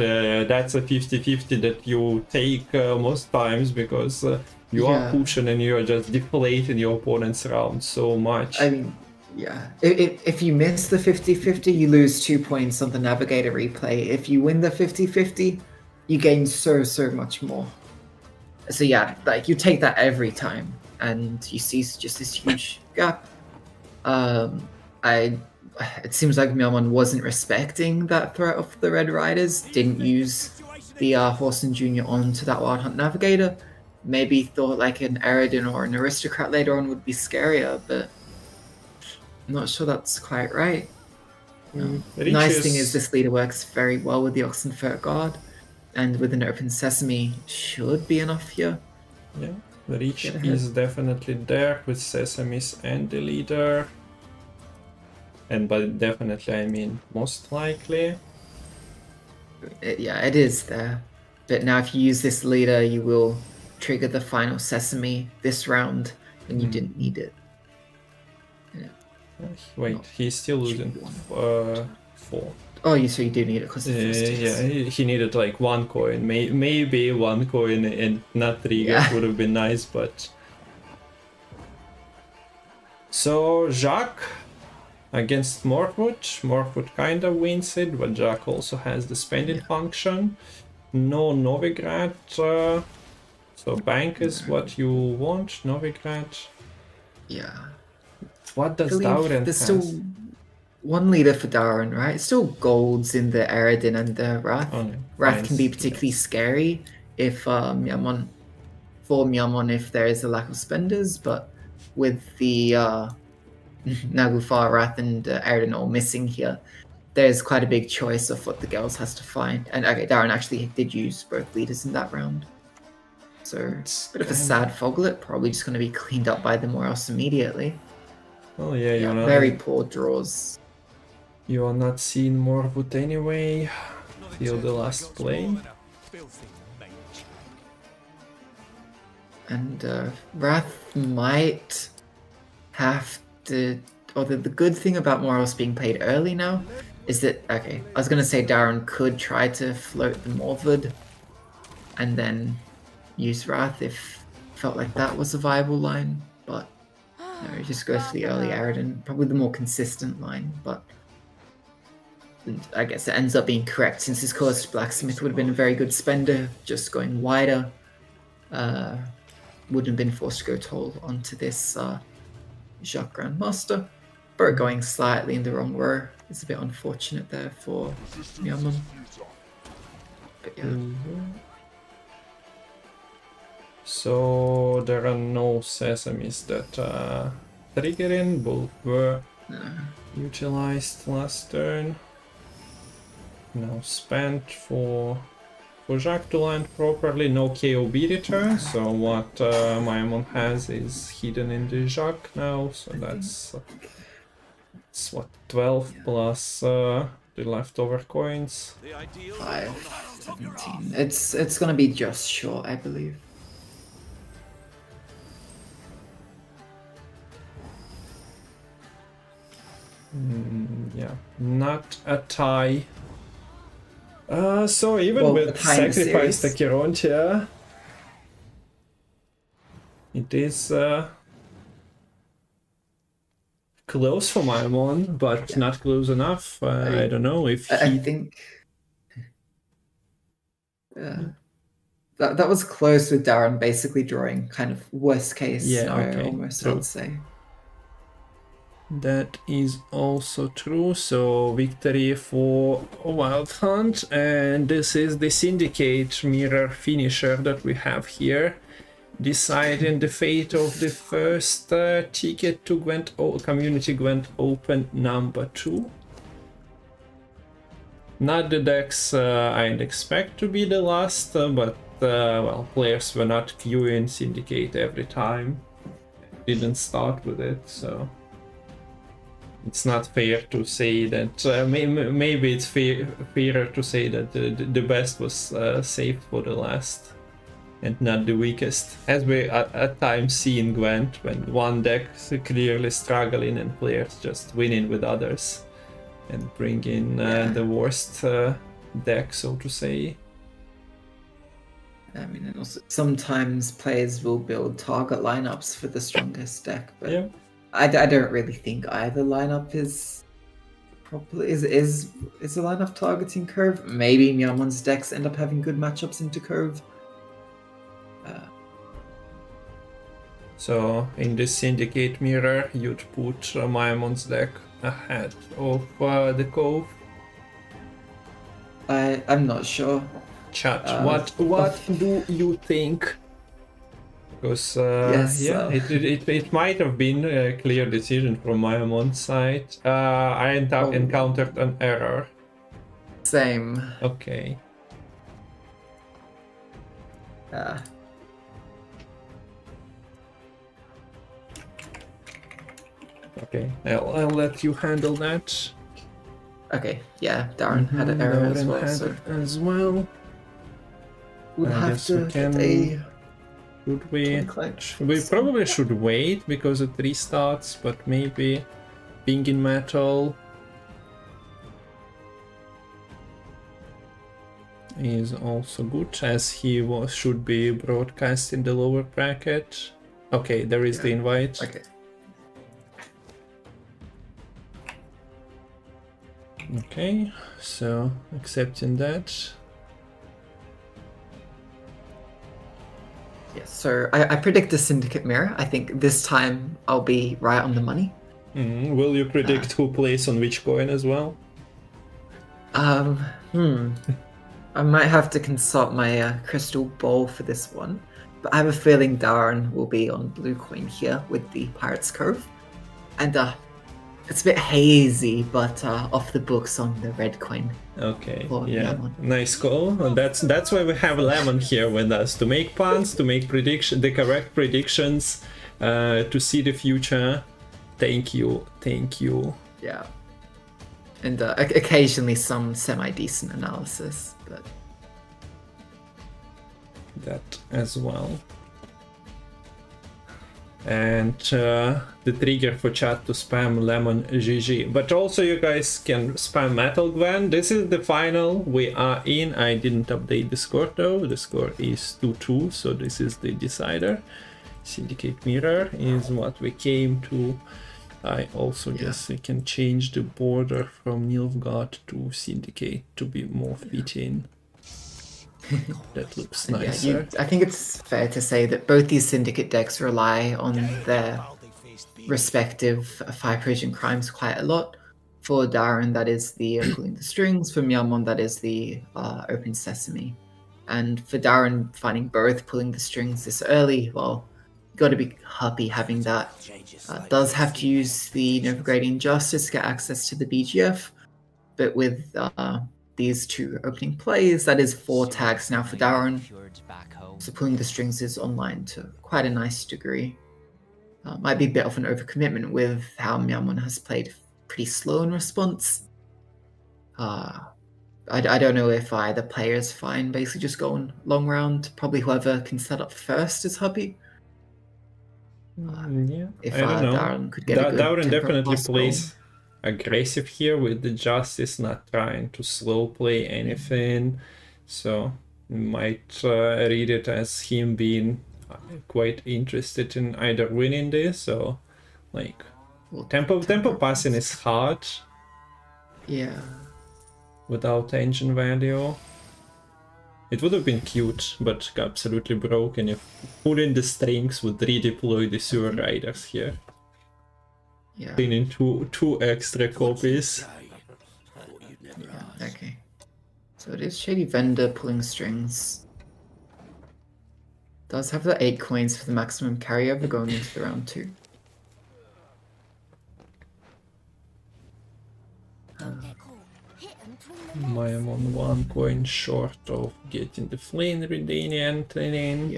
that's a 50-50 that you take most times because you are Yeah. pushing and you are just deflating your opponent's round so much. I mean, yeah. If you miss the 50-50, you lose 2 points on the Navigator replay. If you win the 50-50, you gain so much more. So yeah, like you take that every time, and you see just this huge gap. It seems like Myeomon wasn't respecting that threat of the Red Riders, didn't use the Horson Jr. onto that Wild Hunt Navigator. Maybe thought like an Eredin or an Aristocrat later on would be scarier, but I'm not sure that's quite right. The nice thing is this leader works very well with the Oxenfurt Guard, and with an open sesame should be enough here. Yeah, the reach Get ahead. is definitely there with Sesames and the leader. And by definitely, I mean most likely. Yeah, it is there. But now if you use this leader, you will trigger the final sesame this round, and you didn't need it. Wait, he's still losing 4. Oh, so you do need it because the first Yeah, he needed like 1 coin. Maybe 1 coin and not 3 Yeah. would have been nice, but... So, Jacques against Morphoot. Morphoot kind of wins it, but Jacques also has the spending function. No Novigrad, so bank is what you want, Novigrad. Yeah. What does believe Dauren there's has? still 1 leader for Dauren, right? Still golds in the Eredin and the Wrath. Only Wrath can be fines, particularly scary if for Myammon if there is a lack of spenders, but with the Naglfar, Wrath, and Eredin all missing here, there's quite a big choice of what the girls has to find. And okay, Dauren actually did use both leaders in that round. So, bit of a sad Foglet, probably just going to be cleaned up by the Moros immediately. Oh yeah, you're not, Very poor draws. you are not seeing Morphoot anyway. Till the last play. And Wrath might have to... Although the good thing about Moros being played early now is that... Okay, I was going to say Dauren could try to float the Morvud and then use Wrath if felt like that was a viable line, but no, he just goes for the early Eredin. Probably the more consistent line, but I guess it ends up being correct since his Cursed Blacksmith would have been a very good spender, just going wider. Wouldn't have been forced to go tall onto this Jacques Grandmaster. But going slightly in the wrong row is a bit unfortunate there for Myammon. But yeah. So there are no sesames that trigger in, both were utilized last turn. Now spent for Jacques to land properly, no KOB return, so what Myammon has is hidden in the Jacques now, so that's what, 12 plus the leftover coins. 5, 17. It's gonna be just short, I believe. Yeah, not a tie. So even Well, with the time sacrifice the series. Chirontia, it is close for Myammon, but not close enough. I don't know if he... I think that was close with Dauren basically drawing kind of worst case scenario almost, I would say. That is also true, so victory for Wild Hunt, and this is the Syndicate mirror finisher that we have here, deciding the fate of the first ticket to Gwent Community Gwent Open number 2. Not the decks I'd expect to be the last, but well, players were not queuing Syndicate every time, didn't start with it, so... It's not fair to say that, maybe it's fairer to say that the best was saved for the last and not the weakest. As we at times see in Gwent, when one deck is clearly struggling and players just winning with others and bring in the worst deck, so to say. I mean, and also sometimes players will build target lineups for the strongest deck, but... Yeah. I don't really think either lineup is properly is a lineup targeting curve. Maybe Myammon's decks end up having good matchups into curve. So in this Syndicate mirror, you'd put Myammon's deck ahead of the Cove. I'm not sure. Chat, what do you think? Because it might have been a clear decision from Myammon's side. I encountered an error. Same. Okay. Okay, I'll let you handle that. Okay, yeah, Dauren had an error as well. So as well. we'll have to get a... Should we? We probably should wait because it restarts, but maybe Pinging Metal is also good, as he should be broadcast in the lower bracket. Okay, there is the invite. Okay. Okay, so accepting that. Yes, so I predict a Syndicate mirror. I think this time I'll be right on the money. Will you predict who plays on which coin as well? I might have to consult my crystal ball for this one, but I have a feeling Darren will be on blue coin here with the Pirate's Cove, and it's a bit hazy, but off the books on the red coin. Okay, for yeah, Lemon. nice call. And that's why we have Lemon here with us, to make puns, to make the correct predictions, to see the future. Thank you. Yeah, and occasionally some semi-decent analysis, but that as well. And the trigger for chat to spam Lemon GG. But also you guys can spam Metal Gwen. This is the final we are in. I didn't update the score though. The score is 2-2, so this is the decider. Syndicate Mirror is what we came to. I also guess we can change the border from Nilfgaard to Syndicate to be more fitting. That looks nicer. I think it's fair to say that both these Syndicate decks rely on their respective 5 Parisian crimes quite a lot. For Darren, that is the pulling the strings. For Miamon, that is the open sesame. And for Darren, finding both pulling the strings this early, well, you got to be happy having that. Does have to use the Novigradian Injustice to get access to the BGF, but with these 2 opening plays, that is 4 tags now for Darren. So pulling the strings is online to quite a nice degree. Might be a bit of an overcommitment with how Miamon has played pretty slow in response. I don't know if either player is fine, basically just going long round. Probably whoever can set up first is happy. Yeah, if I don't know. Darren could get a good Darren tempo definitely pass plays aggressive here with the Justice, not trying to slow play anything. So you might read it as him being quite interested in either winning this, so like tempo passing is hard. Yeah. Without engine value. It would have been cute, but absolutely broken if pulling the strings would redeploy the sewer riders here. Yeah. Bringing two extra copies. Yeah, okay. So it is Shady Vendor pulling strings. Does have the 8 coins for the maximum carryover going into the round 2. I am on 1 coin short of getting the Flame Redanian in.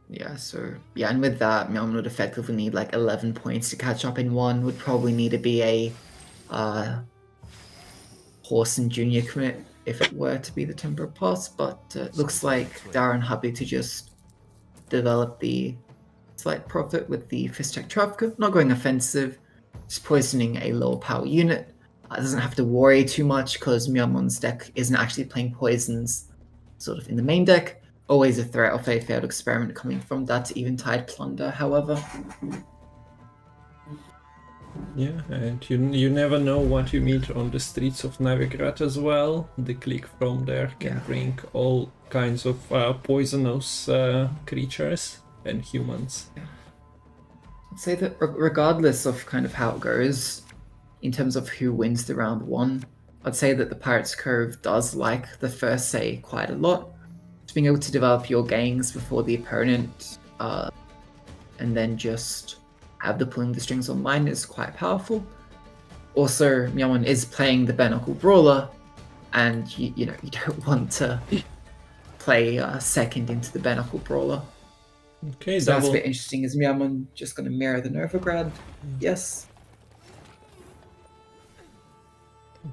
Yeah, so yeah, and with that, Miamon would effectively need like 11 points to catch up in 1. Would probably need to be a Horse and Junior commit if it were to be the Tempo Pass, but it looks like Darren happy to just develop the slight profit with the Fistech Trafficker, not going offensive, just poisoning a low power unit. Doesn't have to worry too much because Miamon's deck isn't actually playing poisons sort of in the main deck. Always a threat of a failed experiment coming from that Eventide Plunder, however. Yeah, and you never know what you meet on the streets of Novigrad as well. The click from there can bring all kinds of poisonous creatures and humans. I'd say that regardless of kind of how it goes, in terms of who wins the round 1, I'd say that the Pirate's Cove does like the first say quite a lot. Just being able to develop your gangs before the opponent, and then just have the pulling the strings online is quite powerful. Also, Miamon is playing the Barnacle Brawler, and you don't want to play second into the Barnacle Brawler. Okay, so that's a bit interesting. Is Miamon just going to mirror the Novigrad? Yes.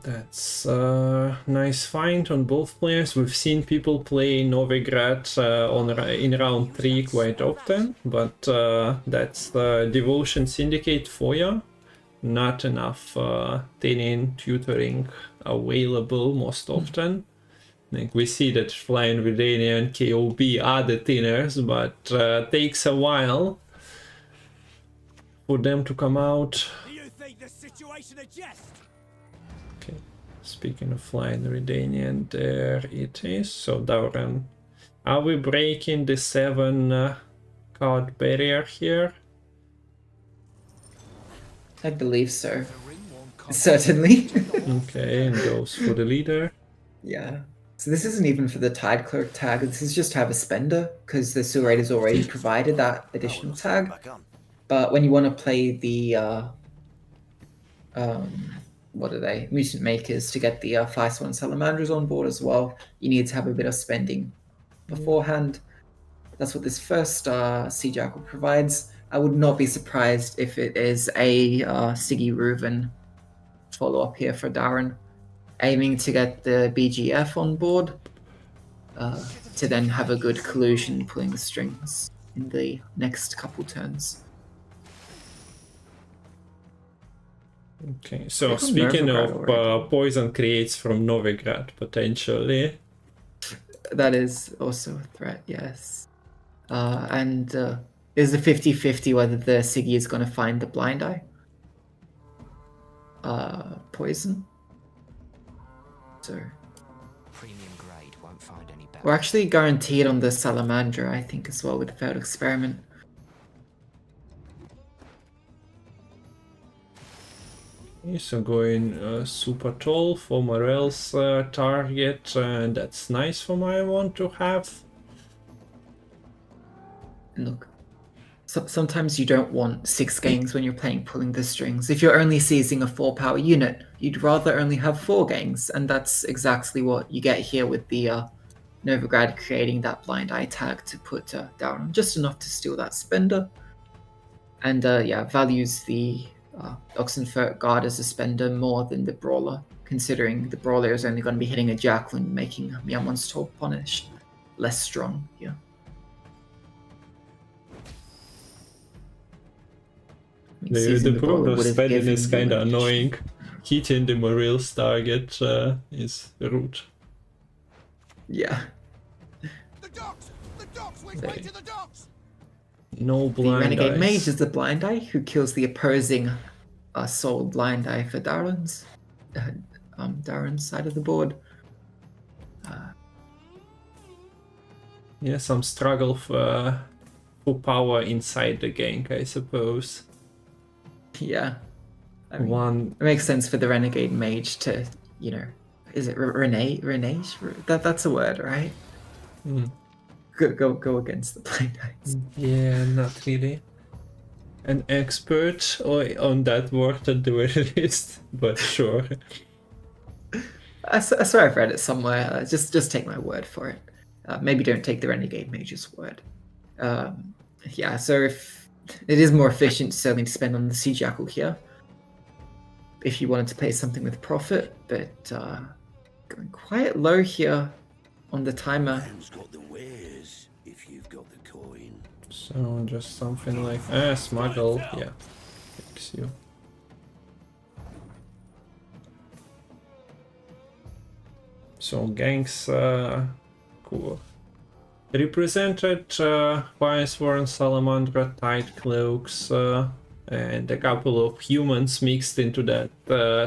That's a nice find on both players. We've seen people play Novigrad in round 3 quite often, but that's the Devotion Syndicate for you. not enough thinning tutoring available most often. Like we see that Flying Redania and KOB are the thinners, but takes a while for them to come out. Do you think the situation a jest? Okay, speaking of Flying Redania, there it is. So Dauren, are we breaking the 7 card barrier here? I believe so. Certainly. Okay, and goes for the leader. Yeah. So this isn't even for the Tide Clerk tag, this is just to have a spender, because the Sewer Raid has already provided that additional tag. But when you want to play the, what are they? Mutant Makers to get the Fire Swan Salamanders on board as well, you need to have a bit of spending beforehand. That's what this first Sea Jackal provides. I would not be surprised if it is a Siggy Reuven follow-up here for Darren, aiming to get the BGF on board to then have a good collusion pulling the strings in the next couple turns. Okay, so speaking of poison creates from Novigrad, potentially. That is also a threat, yes. And there's a 50-50 whether the Siggy is going to find the Blind Eye. Poison. So Premium grade won't find any better. we're actually guaranteed on the Salamander, I think, as well with the failed experiment. Okay, so going super tall for Morel's target, and that's nice for my one to have. And look, sometimes you don't want 6 gangs when you're playing pulling the strings. If you're only seizing a 4-power unit, you'd rather only have 4 gangs, and that's exactly what you get here with the Novigrad creating that Blind Eye tag to put down, just enough to steal that spender. And yeah, values the Oxenfurt Guard as a spender more than the Brawler, considering the Brawler is only going to be hitting a Jackal and making Miamon's Top Punish less strong here. The Brawler spending is kind of annoying. Hitting the Morel's target is rude. Yeah. The docks! The docks! Which way to the docks? No The blind Renegade eyes. Mage is the Blind Eye who kills the opposing soul Blind Eye for Darren's side of the board. Yeah, some struggle for power inside the gang, I suppose. Yeah. I mean, it makes sense for the Renegade Mage to, you know, is it Renee? That's a word, right? Mm. Go against the Blind Eyes. Yeah, not really an expert on that word at the very least, but sure. I swear I've read it somewhere. Just take my word for it. Maybe don't take the Renegade Mage's word. Yeah, so if it is more efficient certainly to spend on the Sea Jackal here, if you wanted to play something with profit, but going quite low here on the timer. Man's got the wares if you've got the coin. So just something like smuggle, yeah, fix you. So gangs, cool. Represented Fire Sworn Salamandra, Tide Cloaks, and a couple of humans mixed into that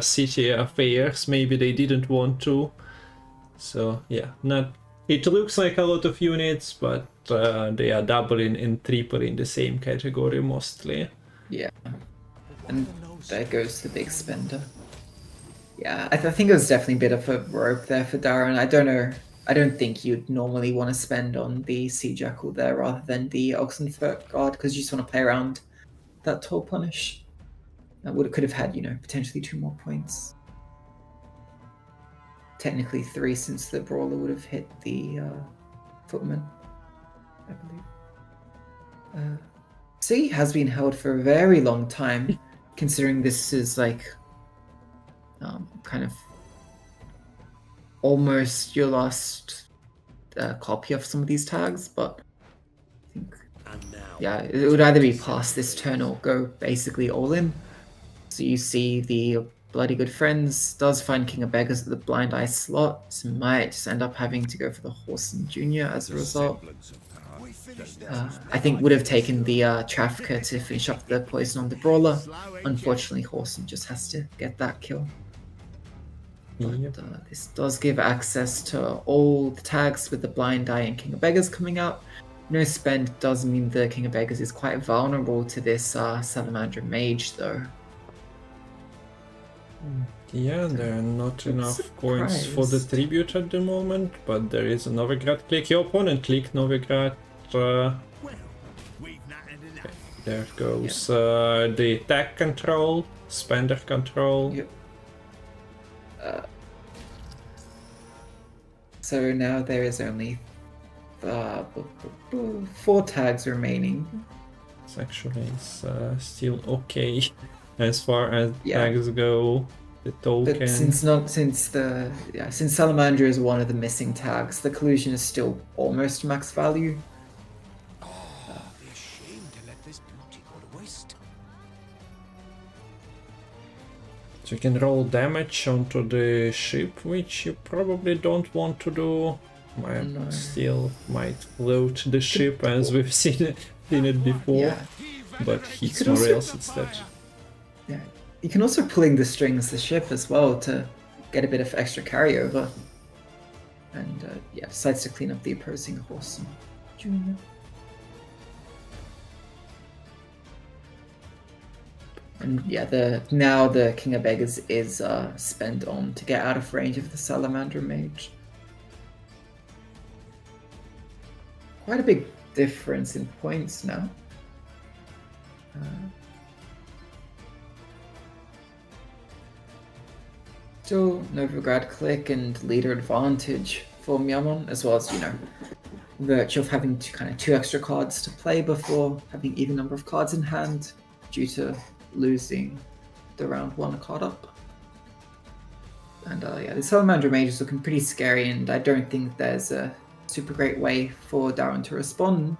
city affairs. Maybe they didn't want to. So yeah, not. It looks like a lot of units, but they are doubling and tripling the same category mostly. Yeah, and there goes the big spender. Yeah, I think it was definitely a bit of a rope there for Darren. I don't know. I don't think you'd normally want to spend on the Sea Jackal there rather than the Oxenfurt Guard, because you just want to play around that tall punish. That could have had, you know, potentially 2 more points. Technically 3, since the Brawler would have hit the Footman, I believe. Sea has been held for a very long time, considering this is like kind of almost your last copy of some of these tags, but I think, yeah, it would either be past this turn or go basically all in. So you see the Bloody Good Friends does find King of Beggars at the blind eye slot, so might just end up having to go for the Horse and Junior as a result. I think would have taken the Trafficker to finish up the poison on the Brawler. Unfortunately, Horse just has to get that kill. Yep. But this does give access to all the tags with the Blind Eye and King of Beggars coming out. No spend does mean the King of Beggars is quite vulnerable to this Salamander Mage though. Yeah, there are not enough surprised. coins for the tribute at the moment, but there is a Novigrad click. Your opponent click Novigrad. There goes the attack control, spender control. Yep. So now there is only 4 tags remaining. It's actually still okay as far as Yeah. tags go. The token. But since Salamander is one of the missing tags, the collusion is still almost max value. Be ashamed to let this beauty go to waste. So you can roll damage onto the ship, which you probably don't want to do. No. Still might float the ship as we've seen it before, Yeah. but hit could somewhere also- else instead. Yeah. You can also pulling the strings the ship as well to get a bit of extra carryover. And decides to clean up the opposing Horse and Junior. And now the King of Beggars is spent on to get out of range of the Salamander Mage. Quite a big difference in points now. Still Novigrad click and leader advantage for Miamon, as well as, virtue of having two extra cards to play before having even number of cards in hand due to losing the round 1 card up. And the Salamander Mage is looking pretty scary, and I don't think there's a super great way for Darren to respond.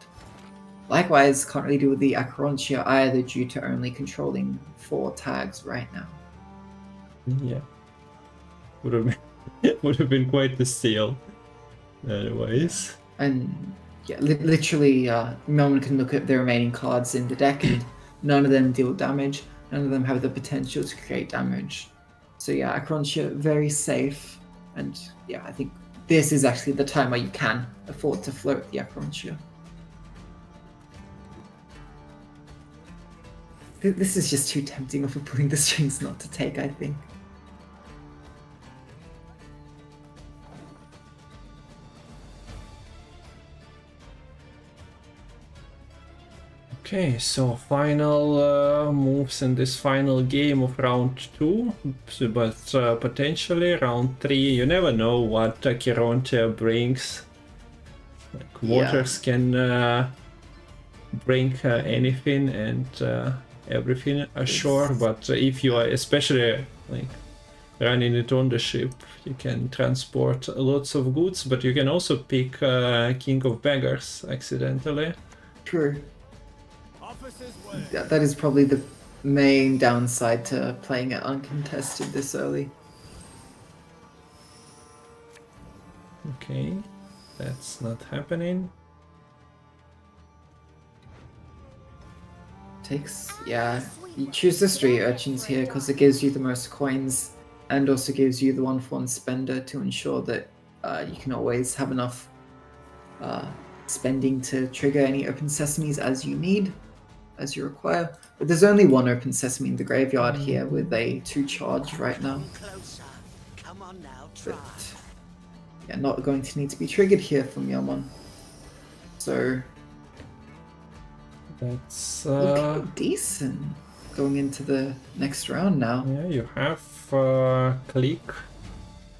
Likewise, can't really do with the Acherontia either due to only controlling 4 tags right now. Yeah. Would have been quite the steal. Anyways. And literally, Melman can look at the remaining cards in the deck, and none of them deal damage. None of them have the potential to create damage. So Acherontia very safe, and I think this is actually the time where you can afford to float the Acherontia. This is just too tempting of a pulling the strings not to take, I think. Okay, so final moves in this final game of round 2, but potentially round 3, you never know what Acherontia brings. Like, waters can bring anything and everything ashore, but if you are especially running it on the ship, you can transport lots of goods, but you can also pick King of Beggars accidentally. True. That is probably the main downside to playing it uncontested this early. Okay, that's not happening. You choose the Street Urchins here because it gives you the most coins and also gives you the 1-for-1 spender to ensure that you can always have enough spending to trigger any open sesames as you need, as you require. But there's only 1 open sesame in the graveyard here with a 2 charge right now. Closer. Come on now, But try. not going to need to be triggered here from Yaman. So That's looking decent going into the next round now. yeah, you have click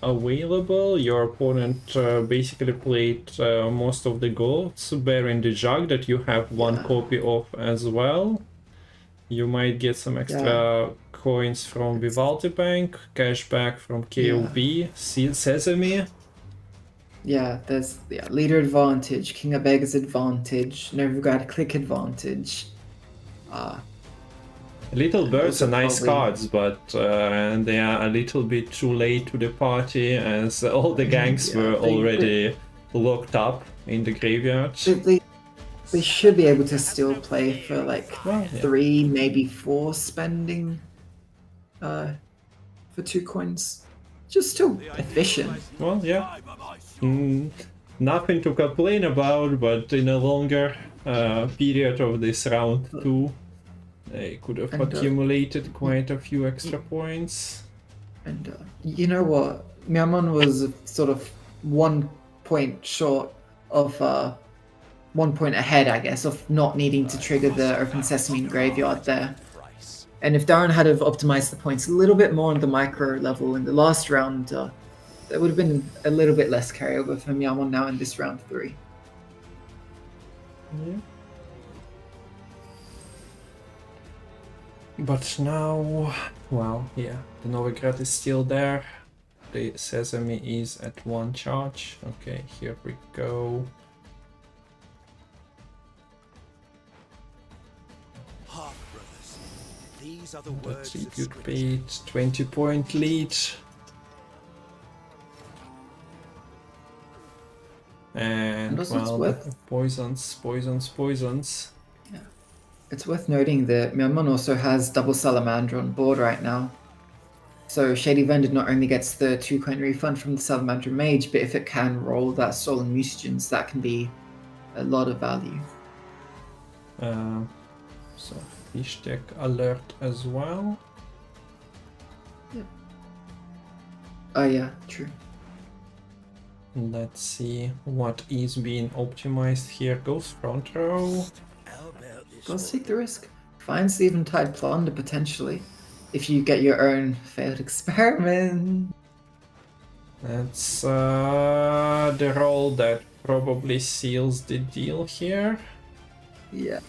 available. Your opponent basically played most of the golds, bearing the jug that you have 1 copy of as well. You might get some extra coins from Vivaldi Bank, cashback from KOB, Sesame. Yeah, there's leader advantage, King of Beggars advantage, Novigrad click advantage. Little Birds are Also nice probably- cards, but they are a little bit too late to the party, as all the ganks Yeah, were they- already locked up in the graveyard. They should be able to still play for like Well, yeah. 3, maybe 4 spending for 2 coins. Just still efficient. Well, yeah. Nothing to complain about, but in a longer period of this round 2, they could have And, accumulated quite a few extra points. And you know what? Miamon was sort of 1 point short of 1 point ahead, I guess, of not needing to trigger the Open Sesame graveyard there. And if Darren had have optimized the points a little bit more on the micro level in the last round, there would have been a little bit less carryover for Miamon now in this round 3. Yeah. But now, well, yeah, the Novigrad is still there. The Sesame is at 1 charge. Okay, here we go. Hark, brothers. These are the The words of tribute scripture. paid, 20-point lead. And also it's well, worth- poisons. It's worth noting that Miamon also has double Salamander on board right now. So Shady Vendor not only gets the 2 coin refund from the Salamander Mage, but if it can roll that Stolen Mutagens, that can be a lot of value. So fish deck alert as well. Oh yeah, true. Let's see what is being optimized here. Goes front row. How about this? Let's take the risk. Finds the Eventide Plunder potentially. If you get your own failed experiment. That's the roll that probably seals the deal here. Yeah.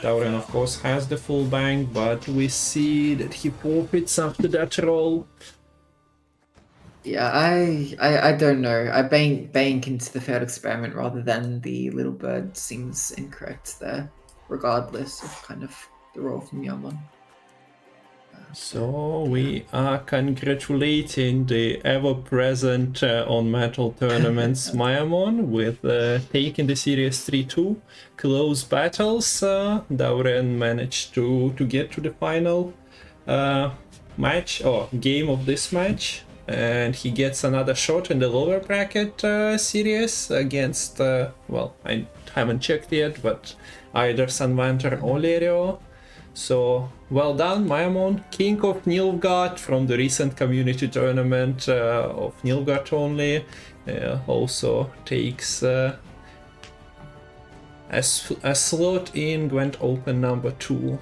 Tauren of course has the full bank, but we see that he forfeits after that roll. Yeah, I don't know. I bank into the failed experiment rather than the little bird seems incorrect there, regardless of kind of the roll from Miamon. So we are congratulating the ever-present on Metal Tournaments Miamon with taking the series 3-2. Close battles. Tauren managed to get to the final match or game of this match. And he gets another shot in the lower bracket series against, well, I haven't checked yet, but either Sanvanter or Lerio. So, well done, Miamon, King of Nilfgaard from the recent community tournament of Nilfgaard only. Also takes a slot in Gwent Open number 2.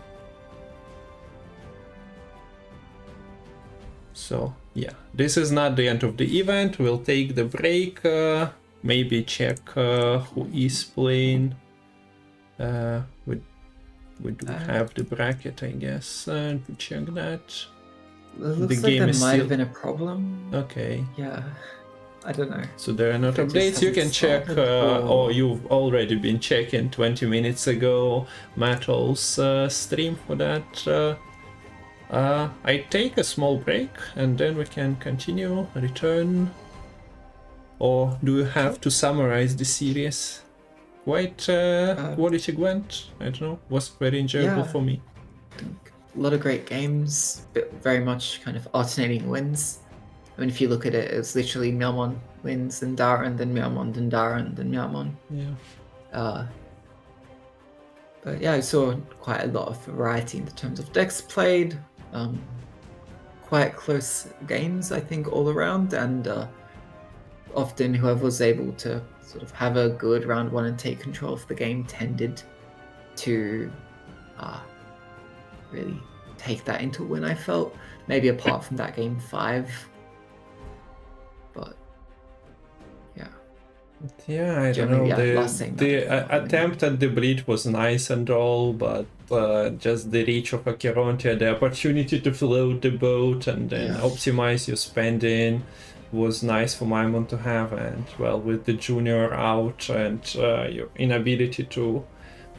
So, yeah, this is not the end of the event. We'll take the break, maybe check who is playing. We do have the bracket, I guess, and we check that. It looks The like game there is might still- have been a problem. Okay, Yeah, I don't know. so there are not It just updates. You hasn't can check, started, or you've already been checking 20 minutes ago, Metal's stream for that. I take a small break and then we can continue, return. Or do you have to summarize the series? Quite quality Gwent, I don't know, was very enjoyable Yeah. for me. A lot of great games, but very much kind of alternating wins. I mean, if you look at it, it's literally Miamon wins, then Darren, then Miamon, then Darren, then Miamon. Yeah. But yeah, I saw quite a lot of variety in the terms of decks played. Quite close games, I think, all around, and often whoever was able to sort of have a good round 1 and take control of the game tended to really take that into win, I felt. Maybe apart from that game 5. But yeah. Yeah, I don't Generally, know. yeah, last thing The that- attempt at the bleed was nice and all, but just the reach of Acherontia, the opportunity to float the boat and then Yeah. optimize your spending was nice for Maimon to have. And well, with the junior out and your inability to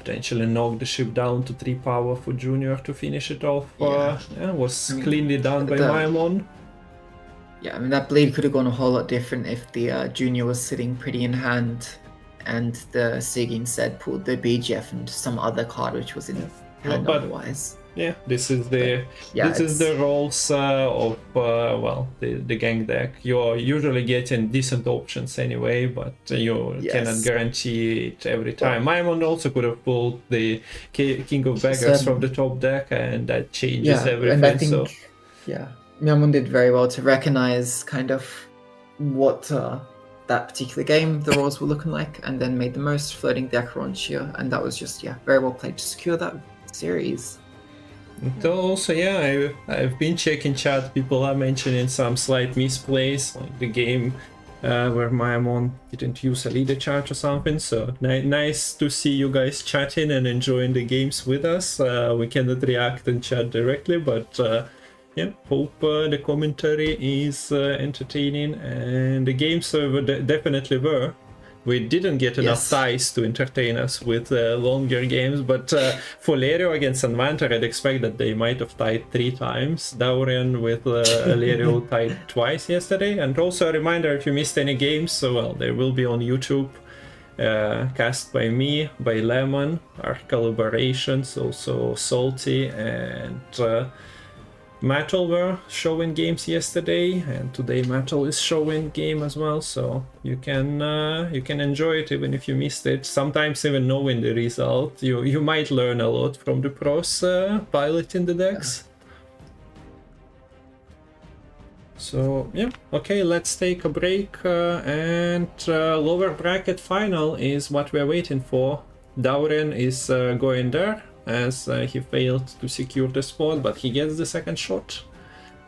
potentially knock the ship down to 3 power for Junior to finish it off. Was cleanly done by Maimon. Yeah, I mean, that bleed could have gone a whole lot different if the Junior was sitting pretty in hand and the Sig instead pulled the BGF and some other card which was in hand but- otherwise. Yeah, this is the this is the roles of the gang deck. You're usually getting decent options anyway, but you cannot guarantee it every time. Maimon also could have pulled the King of Beggars from the top deck, and that changes everything. And I think, Maimon did very well to recognize kind of what that particular game the roles were looking like, and then made the most, floating the Acherontia, and that was just very well played to secure that series. Also, I've been checking chat. People are mentioning some slight misplays, like the game where Maimon didn't use a leader charge or something. So nice to see you guys chatting and enjoying the games with us. We cannot react and chat directly, but hope the commentary is entertaining, and the games definitely were. We didn't get enough ties to entertain us with longer games, but for Lerio against Sanvanter, I'd expect that they might have tied 3 times. Daurian with Lerio tied twice yesterday. And also a reminder, if you missed any games, they will be on YouTube. Cast by me, by Lemon, our collaborations, also Salty and Metal were showing games yesterday, and today Metal is showing game as well, so you can enjoy it even if you missed it. Sometimes even knowing the result, you might learn a lot from the pros piloting the decks. So okay, let's take a break, and lower bracket final is what we're waiting for. Dauren is going there, as he failed to secure the spot, but he gets the second shot.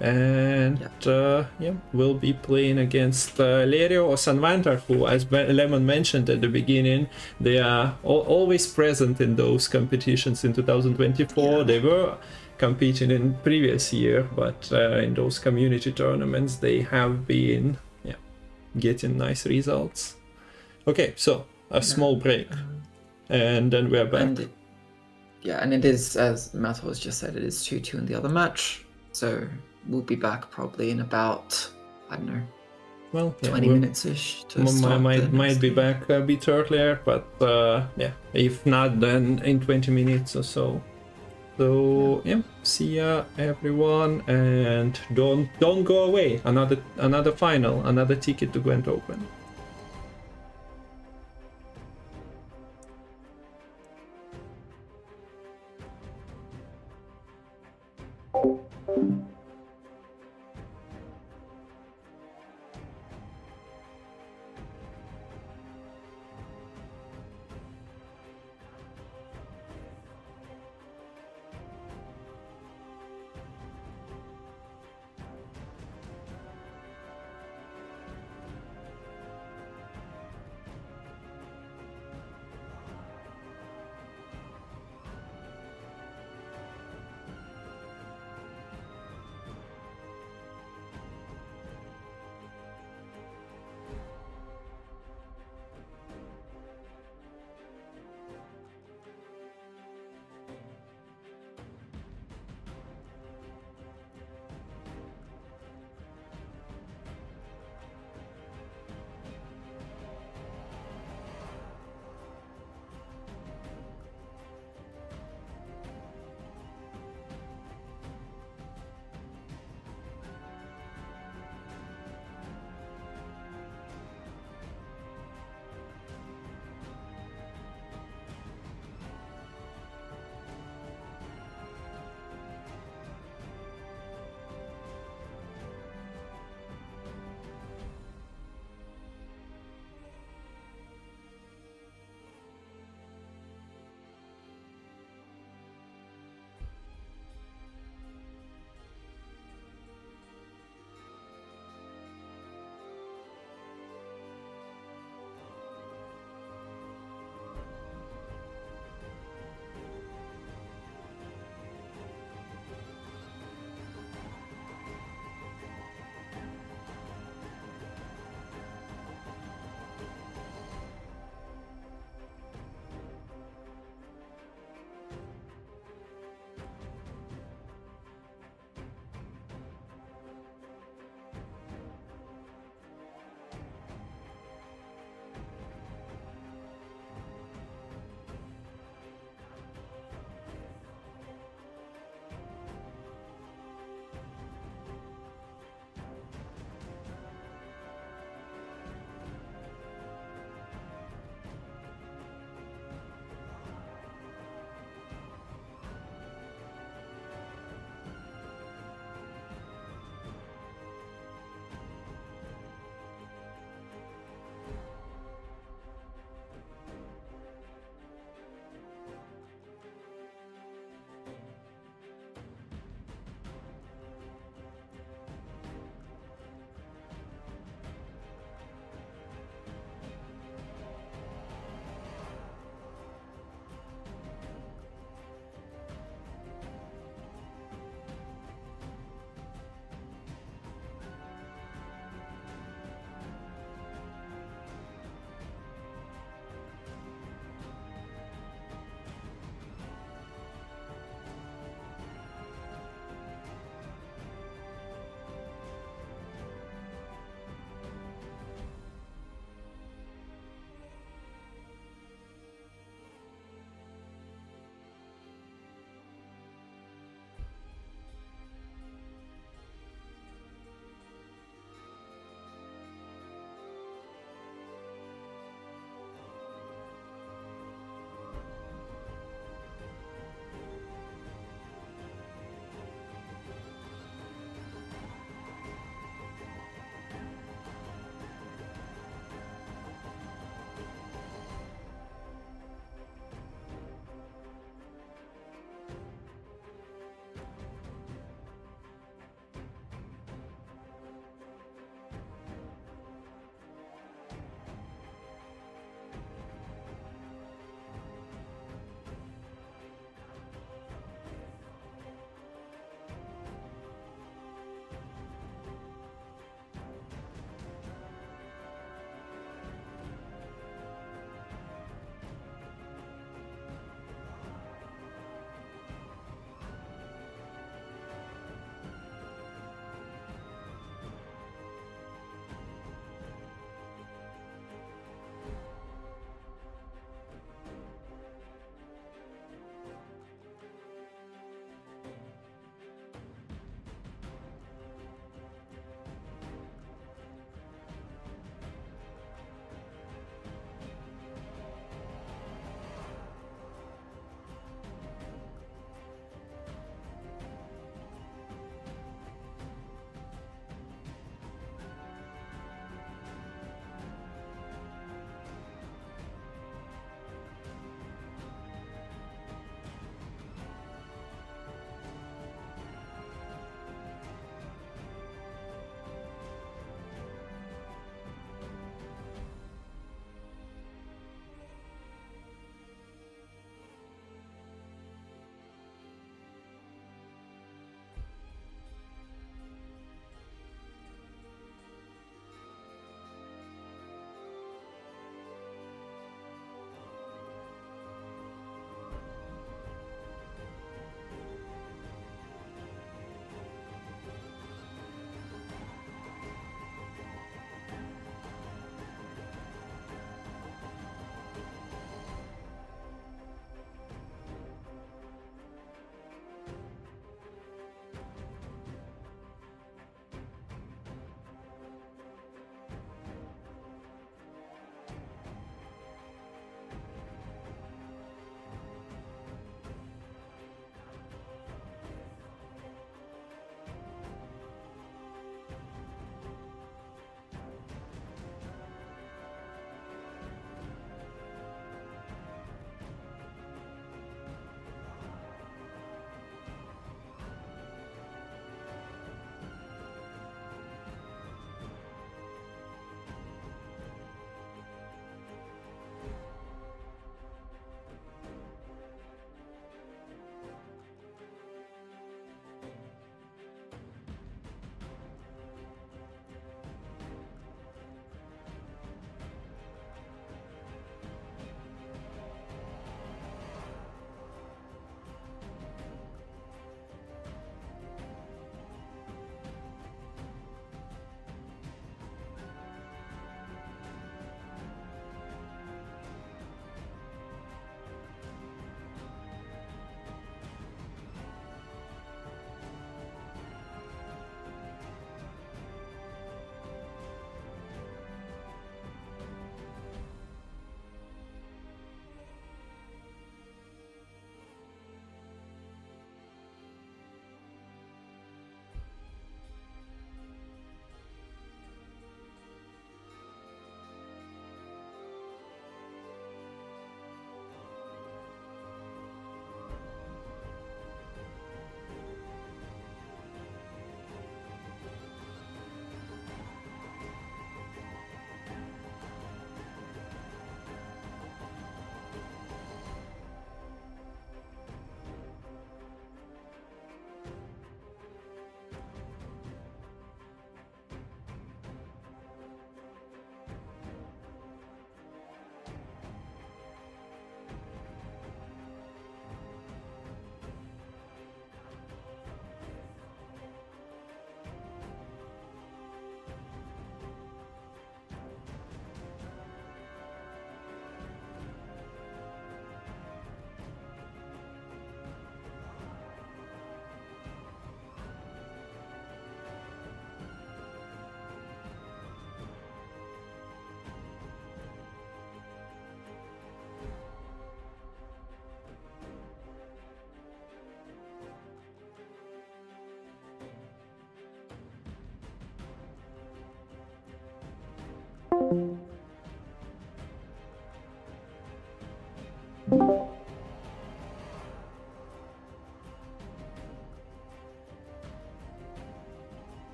And we'll be playing against Lerio or Sanvanter, who, as Lemon mentioned at the beginning, they are always present in those competitions in 2024. They were competing in previous year, but in those community tournaments they have been getting nice results. Okay, so a small break, and then we're back. And it is, as Matt has just said, it is 2-2 in the other match. So we'll be back probably in about, I don't know, 20 minutes-ish to start. Might be back a bit earlier, but if not, then in 20 minutes or so. So see ya everyone, and don't go away. Another final, another ticket to Gwent Open.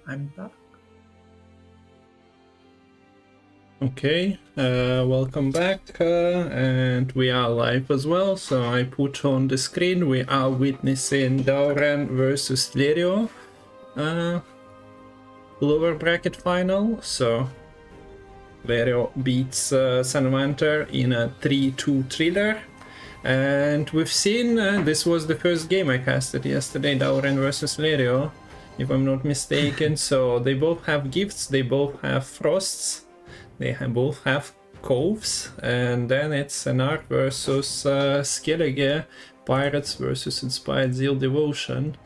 I'm back. Okay, welcome back, and we are live as well. So I put on the screen, we are witnessing Dauren versus Lerio lower bracket final. So Lerio beats Sanwanter in a 3-2 thriller. And we've seen, this was the first game I casted yesterday, Dauren versus Lerio, if I'm not mistaken. So they both have gifts, they both have frosts, they both have coves, and then it's an art versus Skellige, pirates versus Inspired Zeal Devotion.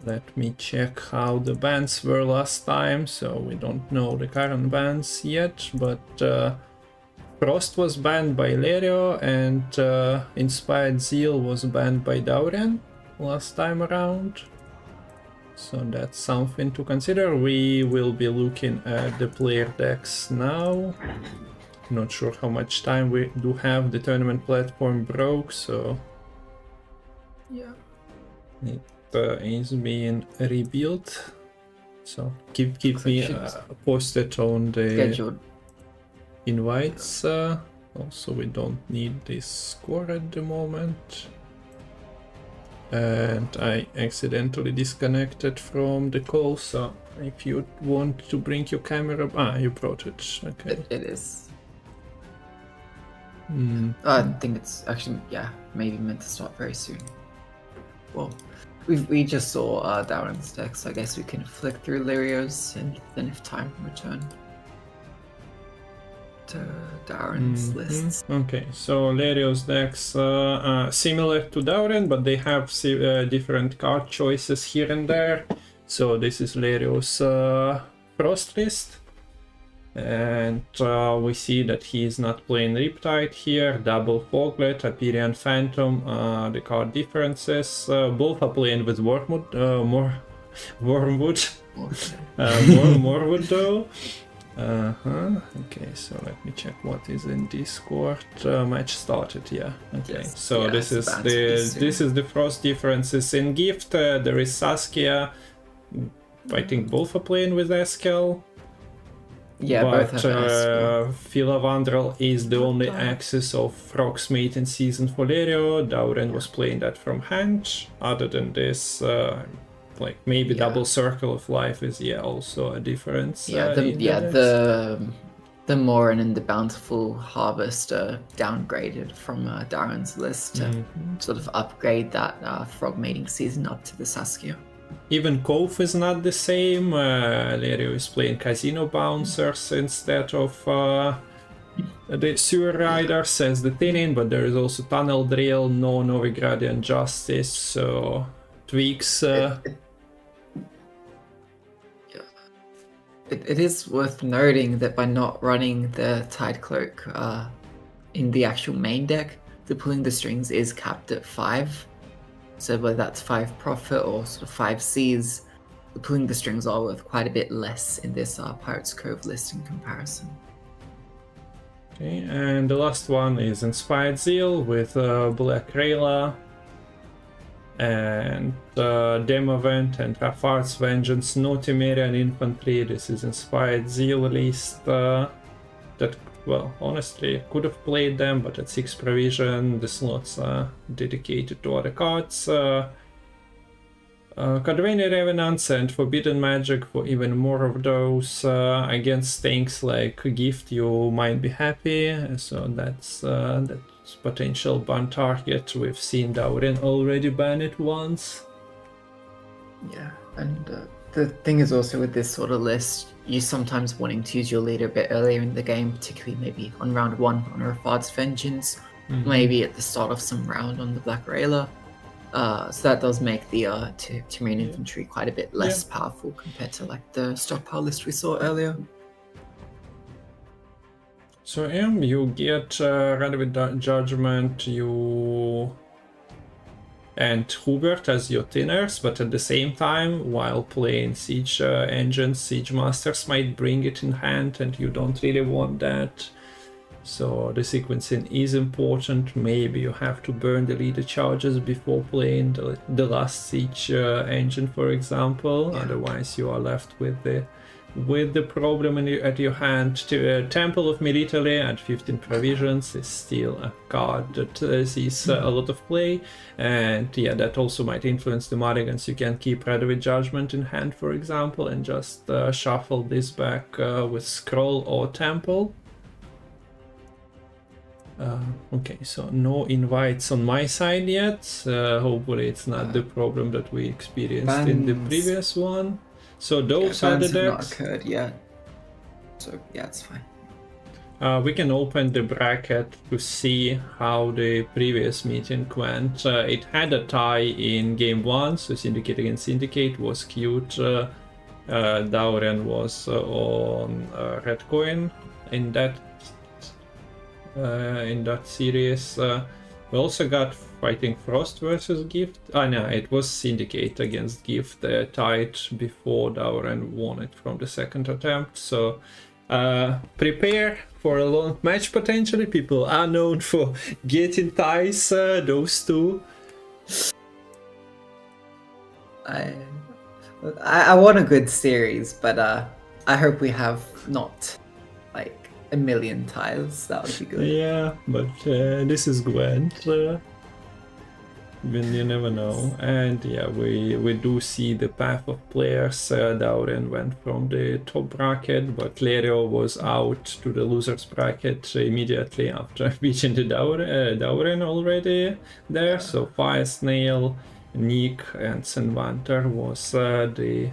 Let me check how the bans were last time. So we don't know the current bans yet, but Frost was banned by Lerio and Inspired Zeal was banned by Dauren last time around. So that's something to consider. We will be looking at the player decks now. Not sure how much time we do have. The tournament platform broke, so Yeah. it is being rebuilt. So keep me posted on the Scheduled. invites. Also, we don't need this score at the moment. And I accidentally disconnected from the call, so if you want to bring your camera... you brought it, okay. It is. I I think it's actually, maybe meant to start very soon. Well, we just saw Dauren's deck, so I guess we can flick through Lyrio's and then if time return to Dauren's lists. Okay, so Lerio's decks are similar to Dauren, but they have different card choices here and there. So this is Lerio's Frost list. And we see that he is not playing Riptide here, Double Foglet, Aperian Phantom, the card differences. Both are playing with Wormwood, Morwood though. Okay, so let me check what is in Discord. Match started, yeah. Okay, Yes, so yeah, this it's is about to be soon. this is the first differences in Gift. There is Saskia. I think both are playing with Eskel. Yeah, but both have Eskel. Philavandrel is the only access of Frogsmate in season for Lerio. Dauren was playing that from hand. Other than this, like maybe Double Circle of Life is also a difference. The Morin and the Bountiful Harvest are downgraded from Darren's list to sort of upgrade that frog mating season up to the Saskia. Even Cove is not the same. Lerio is playing Casino Bouncers instead of the Sewer Riders as the Tinin, but there is also Tunnel Drill, no Novigradian Justice, so tweaks. It is worth noting that by not running the Tide Cloak in the actual main deck, the Pulling the Strings is capped at 5. So whether that's 5 profit or sort of 5 Cs, the Pulling the Strings are worth quite a bit less in this Pirates Cove list in comparison. Okay, and the last one is Inspired Zeal with Black Rayla and Demavent and Rafart's Vengeance, no Temerian Infantry. This is Inspired Zeal list that, well, honestly, could have played them, but at 6 provision, the slots are dedicated to other cards. Cadreni Revenants and Forbidden Magic for even more of those. Against things like Gift, you might be happy, so that's potential ban target. We've seen Dauren already ban it once. Yeah, and the thing is also with this sort of list, you sometimes wanting to use your leader a bit earlier in the game, particularly maybe on round 1 on Rafard's Vengeance, maybe at the start of some round on the Black Rayla. So that does make the Temerian Infantry quite a bit less powerful compared to like the stockpile list we saw earlier. So you get Ready with Judgment, you and Hubert as your thinners, but at the same time, while playing Siege Engines, Siege Masters might bring it in hand, and you don't really want that. So the sequencing is important. Maybe you have to burn the leader charges before playing the last Siege Engine, for example. Otherwise, you are left with the problem at your hand. Temple of Military at 15 provisions is still a card that sees a lot of play, and that also might influence the mulligans. You can keep Ready with Judgment in hand, for example, and just shuffle this back with Scroll or Temple. Okay, so no invites on my side yet. Hopefully it's not the problem that we experienced in the previous one. So those are the decks. Have not occurred yet. So yeah, it's fine. We can open the bracket to see how the previous meeting went. It had a tie in game 1, so Syndicate against Syndicate was cute. Dauren was on red coin in that series. We also got Fighting Frost versus Gift. No, it was Syndicate against Gift, tied before Dauren won it from the second attempt. So prepare for a long match potentially. People are known for getting ties, those two. I want a good series, but I hope we have not like a million ties. That would be good. Yeah, but this is Gwent. You never know. And yeah, we do see the path of players. Dauren went from the top bracket, but Lerio was out to the losers bracket immediately after beating the Dauren already there. So Fire Snail, Nick, and Senvanter was the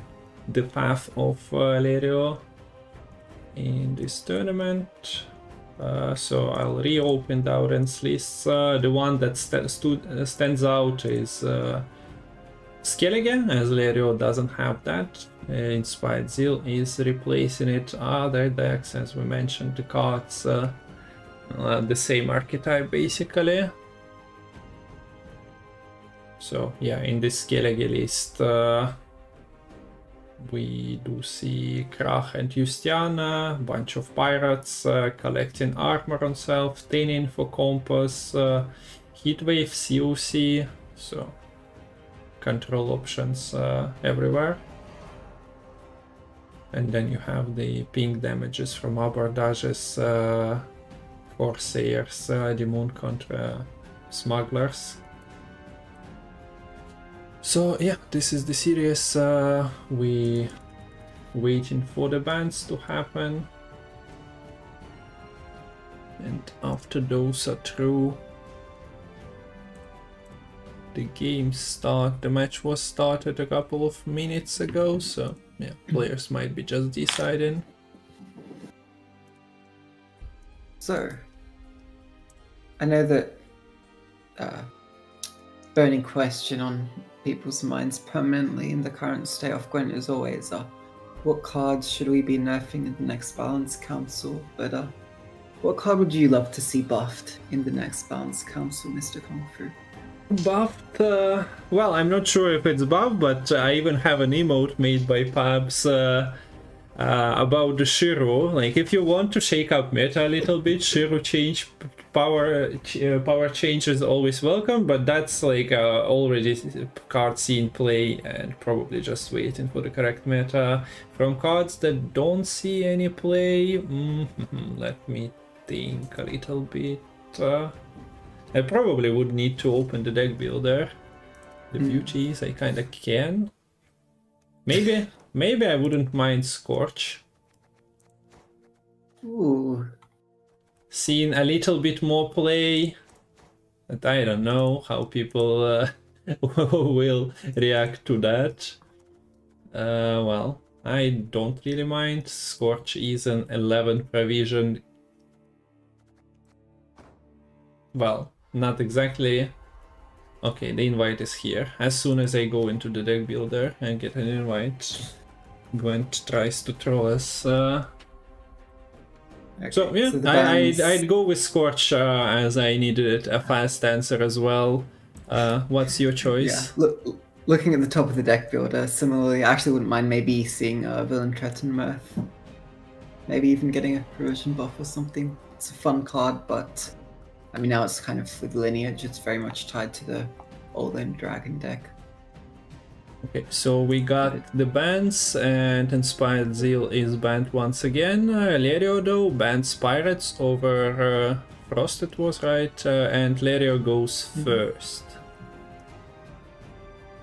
path of Lerio in this tournament. So I'll reopen Dauren's lists. The one that stands out is Skellige, as Lerio doesn't have that. Inspired Zeal is replacing it. Other decks, as we mentioned, the cards, the same archetype basically. So yeah, in this Skellige list, we do see Krach and Justiana, bunch of pirates collecting armor on self, 10 info compass, heatwave, COC, so control options everywhere. And then you have the ping damages from abordages, Corsairs, Demon contra smugglers. So yeah, this is the series. We waiting for the bans to happen, and after those are through, the game start. The match was started a couple of minutes ago, so yeah, players might be just deciding. So, I know that burning question on people's minds permanently in the current state of Gwent is always what cards should we be nerfing in the next Balance Council? But what card would you love to see buffed in the next Balance Council, Mr. Kungfu? Buffed? Well, I'm not sure if it's buffed, but I even have an emote made by Pabs about the Shiro. Like, if you want to shake up meta a little bit, Shiro change power change is always welcome, but that's like already card seen play and probably just waiting for the correct meta. From cards that don't see any play, let me think a little bit. I probably would need to open the deck builder. The beauty is I kinda can. Maybe I wouldn't mind Scorch. Ooh. Seen a little bit more play, but I don't know how people will react to that. Well, I don't really mind. Scorch is an 11 provision. Well, not exactly. Okay, the invite is here. As soon as I go into the deck builder and get an invite, Gwent tries to throw us. Okay, So yeah, so the bans- I'd go with Scorch as I needed a fast answer as well. What's your choice? Yeah, looking at the top of the deck builder, similarly, I actually wouldn't mind maybe seeing Villain Cretin Mirth. Maybe even getting a provision buff or something. It's a fun card, but I mean now it's kind of with lineage, it's very much tied to the Olin Dragon deck. Okay, so we got the bans, and Inspired Zeal is banned once again. Lerio though bans Pirates over Frost, it was right, and Lerio goes first.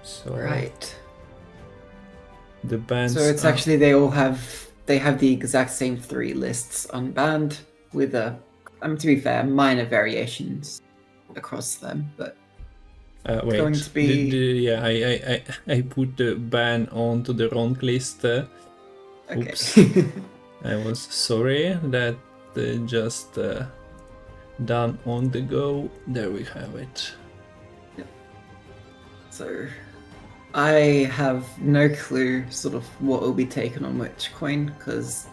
So Right. the bans. So it's actually they have the exact same 3 lists unbanned with to be fair, minor variations across them, but wait, going to be- yeah, I put the ban onto the wrong list. okay. Oops. I was sorry. That just done on the go. There we have it. So I have no clue sort of what will be taken on which coin, because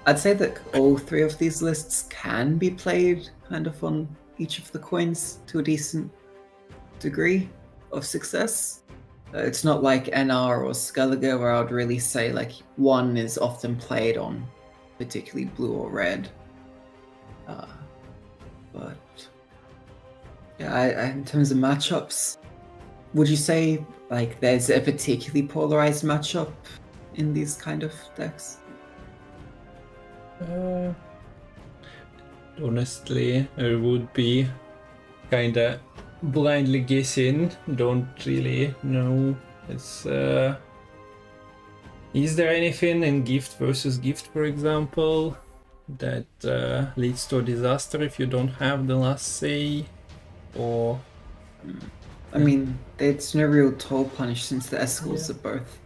I'd say that all 3 of these lists can be played kind of on each of the coins to a decent degree of success. It's not like NR or Skellige where I'd really say like one is often played on particularly blue or red. But yeah, in terms of matchups, would you say like there's a particularly polarized matchup in these kind of decks? Honestly, I would be kinda blindly guessing. Don't really know. It's is there anything in gift versus gift, for example, that leads to a disaster if you don't have the last say? Or I mean, it's no real toll punish since the Escals are both.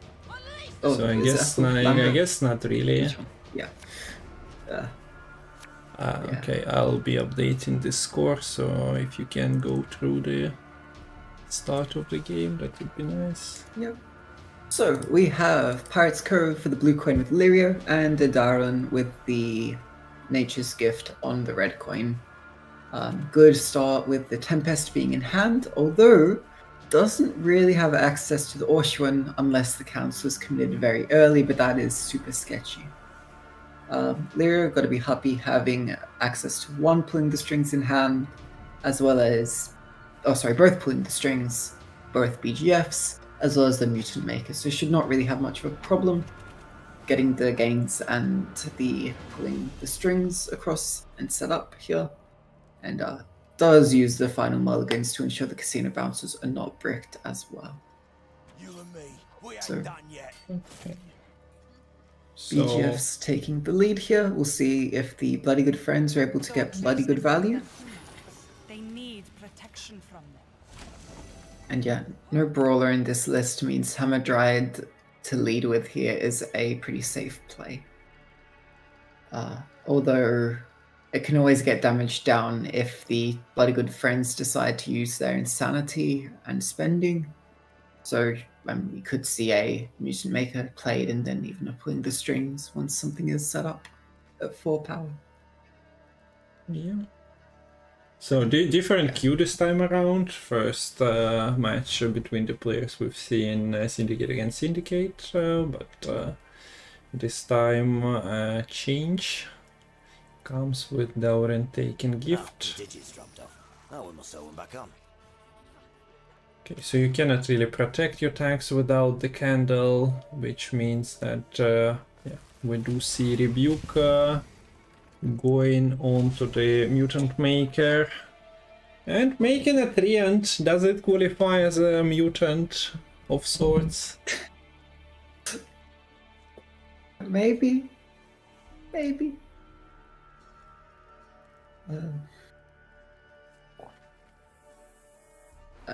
Oh, so I is guess Escal I Lambert? guess not really. Which one? Yeah. Okay, I'll be updating the score, so if you can go through the start of the game, that would be nice. Yep. So we have Pirates Cove for the blue coin with Lirio and Darren with the Nature's Gift on the red coin. Good start with the Tempest being in hand, although doesn't really have access to the Orshuan unless the council was committed very early, but that is super sketchy. Lyra got to be happy having access to one pulling the strings in hand, as well as, both pulling the strings, both BGFs, as well as the mutant maker. So should not really have much of a problem getting the gains and the pulling the strings across and set up here, and does use the final mulligans to ensure the casino bouncers are not bricked as well. You and me, we ain't So- done yet. Okay. So, BGF's taking the lead here. We'll see if the Bloody Good Friends are able to get bloody good value. They need protection from them. And yeah, no brawler in this list means Hamadryad to lead with here is a pretty safe play. Although it can always get damaged down if the Bloody Good Friends decide to use their insanity and spending. So we could see a mutant maker played and then even a pulling the strings once something is set up at 4 power. yeah. So different queue this time around. First match between the players we've seen Syndicate against Syndicate, but this time change comes with Dauren taking The gift. digits dropped off. Oh, we must sew them back on. Okay, so you cannot really protect your tags without the candle, which means that yeah, we do see Rebuke going on to the mutant maker and making a treant. Does it qualify as a mutant of sorts? Maybe.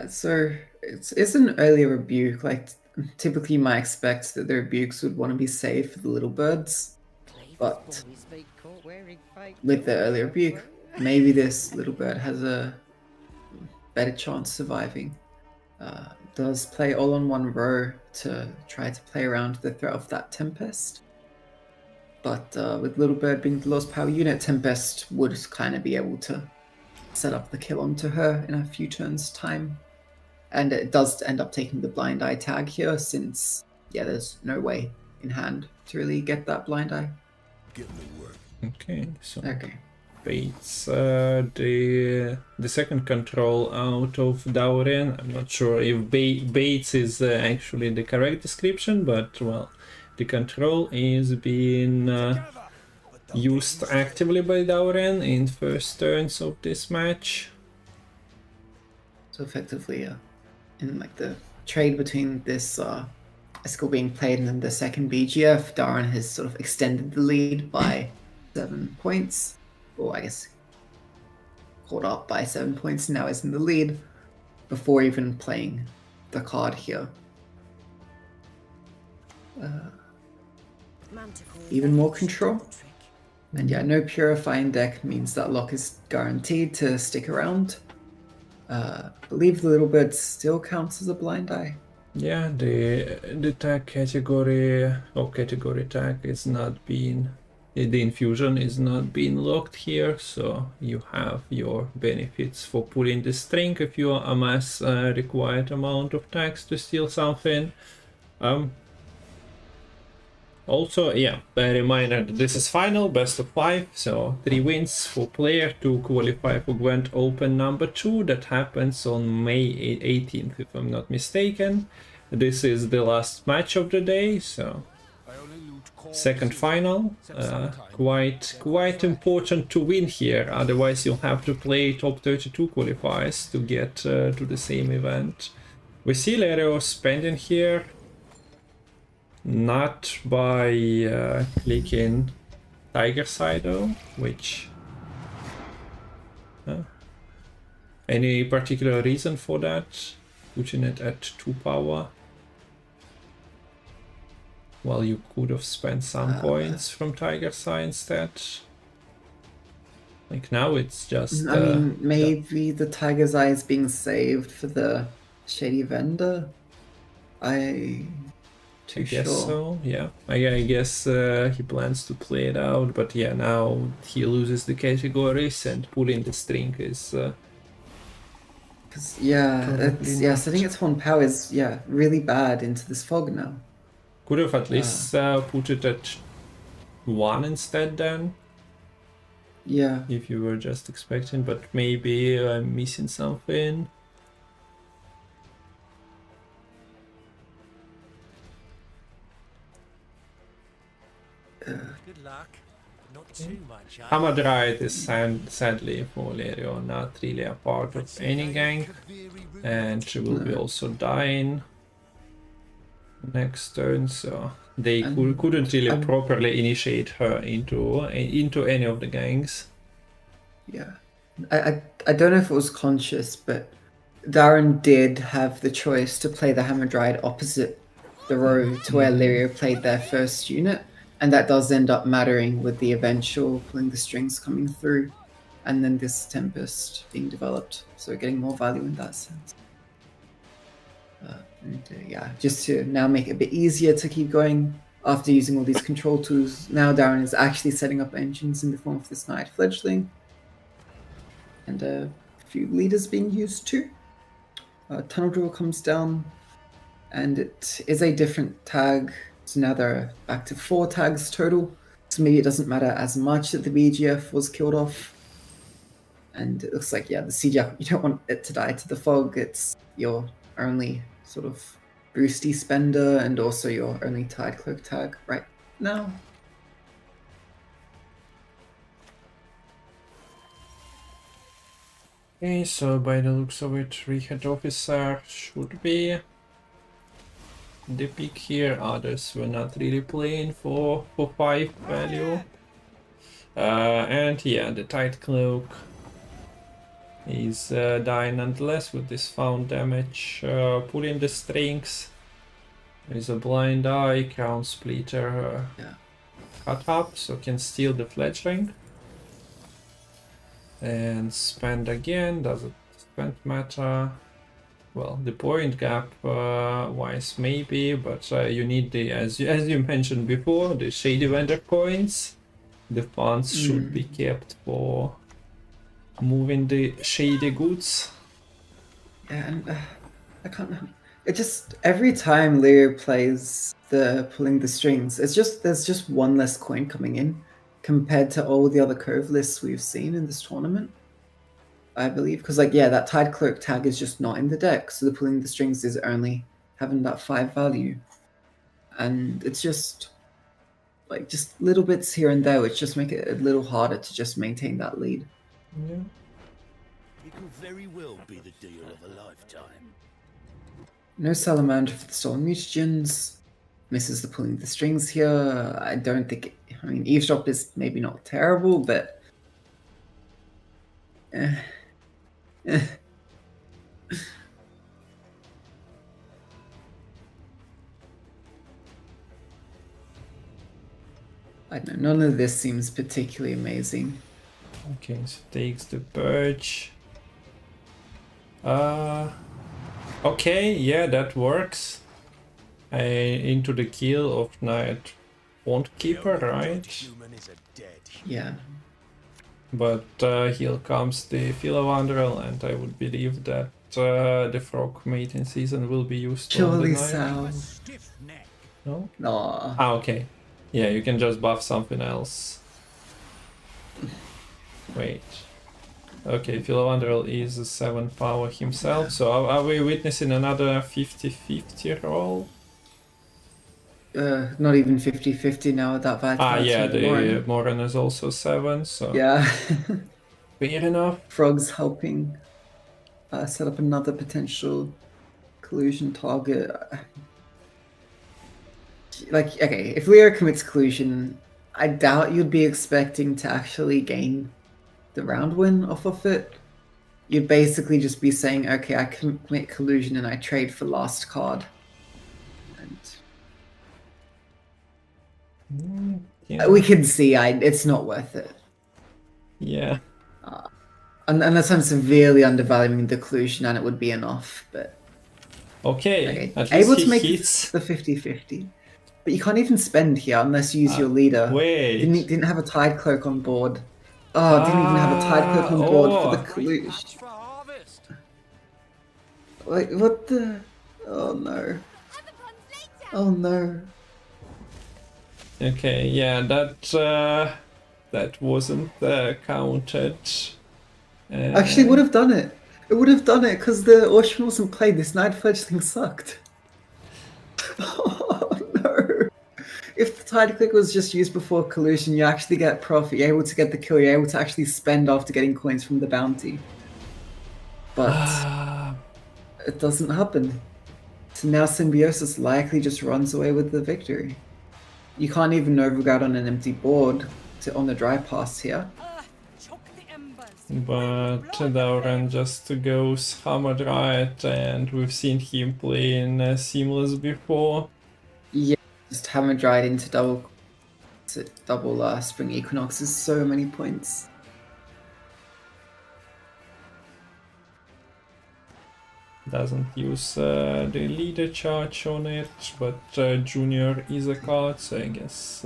So it's an early rebuke. Like typically, you might expect that the rebukes would want to be safe for the little birds, but with the early rebuke, maybe this little bird has a better chance surviving. Does play all on one row to try to play around the threat of that Tempest. But with Little Bird being the lowest power unit, Tempest would kind of be able to set up the kill onto her in a few turns' time. And it does end up taking the blind eye tag here, since, yeah, there's no way in hand to really get that blind eye. Get me work. Okay, so Okay. Bates the second control out of Dauren. I'm not sure if Bates is actually the correct description, but well, the control is being used actively by Dauren in first turns of this match. So effectively, in like the trade between this Eskel being played and then the second BGF, Darren has sort of extended the lead by 7 points. Or I guess caught up by 7 points and now is in the lead before even playing the card here. Even more control. And yeah, no purifying deck means that lock is guaranteed to stick around. Believe the little bird still counts as a blind eye. Yeah, the tag category or category tag is not being, the infusion is not being locked here, so you have your benefits for pulling the string if you amass a required amount of tags to steal something. Also, yeah, a reminder that this is final, best of 5, so 3 wins for player to qualify for Gwent Open number 2. That happens on May 18th, if I'm not mistaken. This is the last match of the day, so second final. Quite important to win here, otherwise you'll have to play top 32 qualifiers to get to the same event. We see Lero spending here. Not by clicking Tiger Side though, which... any particular reason for that? Putting it at 2 power? Well, you could have spent some coins from Tiger Side instead. Like now it's just... I mean, maybe the Tiger's Eye is being saved for the Shady Vendor? I guess so, yeah. I guess he plans to play it out, but yeah, now he loses the categories and pulling the string is Because yeah, setting its horn power is really bad into this fog now. Could have at least put it at 1 instead then, Yeah. if you were just expecting, but maybe I'm missing something. Good luck. Not too much. Hamadryad is sadly for Lerio not really a part of any gang, and she will be also dying next turn, so they couldn't really properly initiate her into any of the gangs. Yeah. I don't know if it was conscious, but Darren did have the choice to play the Hamadryad opposite the row to where Lirio played their first unit, and that does end up mattering with the eventual pulling the strings coming through, and then this Tempest being developed, so getting more value in that sense. Yeah, just to now make it a bit easier to keep going after using all these control tools, now Darren is actually setting up engines in the form of this Knight Fledgling, and a few leaders being used too. Tunnel Drill comes down, and it is a different tag, so now they're back to 4 tags total, so maybe it doesn't matter as much that the BGF was killed off. And it looks like, yeah, the CGF, you don't want it to die to the fog, it's your only sort of boosty spender and also your only Tide Cloak tag right now. Okay, so by the looks of it, Rehead Officer should be the pick here. Others were not really playing for 5 value. And yeah, the Tide Cloak is dying nonetheless with this found damage. Pulling the strings. There's a blind eye, Crown Splitter cut up, so can steal the fledgling. And spend again, doesn't spend matter. Well, the point gap wise maybe, but you need the, as you mentioned before, the Shady Vendor coins. The funds should be kept for moving the shady goods. Yeah, and I can't. It just every time Leo plays the pulling the strings, there's just one less coin coming in compared to all the other Cove lists we've seen in this tournament, I believe. Because like, yeah, that Tide Cloak tag is just not in the deck, so the pulling the strings is only having that 5 value, and it's just like just little bits here and there which just make it a little harder to just maintain that lead. Yeah. It could very well be the deal of a lifetime. No Salamander for the Stolen Mutagens. Misses the pulling the strings here. I don't think. I mean, Eavesdrop is maybe not terrible, but. I don't know. None of this seems particularly amazing. Okay, so takes the Purge. Okay, yeah, that works. Into the kill of Knight Wand Keeper, right? Human is a dead Yeah. But here comes the Philowanderal, and I would believe that the Frog Mating season will be used on the Purely Knight. sound. stiff neck. No? No. Ah, okay. Yeah, you can just buff something else. Wait. Okay, Philowanderal is a 7 power himself, so are we witnessing another 50-50 roll? Not even 50-50 now with that Vitality. Yeah, the Moran is also 7, so Yeah. fair enough. Frog's helping set up another potential collusion target. Like, okay, if Leo commits collusion, I doubt you'd be expecting to actually gain the round win off of it. You'd basically just be saying, okay, I commit collusion and I trade for last card. And Yeah. we can see it's not worth it. Yeah. Unless I'm severely undervaluing the collusion, and it would be enough, but Okay, at able least to make he hits. the 50-50. But you can't even spend here unless you use your leader. Wait. Didn't have a Tide Cloak on board. Oh, didn't even have a Tide Cloak on board for the collusion. For harvest. Like, what the? Oh no. Oh no. Okay, yeah, that wasn't counted. Actually, it would have done it. It would have done it because the Ocean wasn't played. This Night Fledgling sucked. Oh no. If the tide click was just used before collusion, you actually get profit. You're able to get the kill. You're able to actually spend after getting coins from the bounty. But it doesn't happen. So now Symbiosis likely just runs away with the victory. You can't even overguard on an empty board on the dry pass here. Choke the embers. But Dauren just goes hammered right, and we've seen him play in Seamless before. Yeah, just haven't dried into double Spring Equinox is so many points. Doesn't use the leader charge on it, but Junior is a card, so I guess.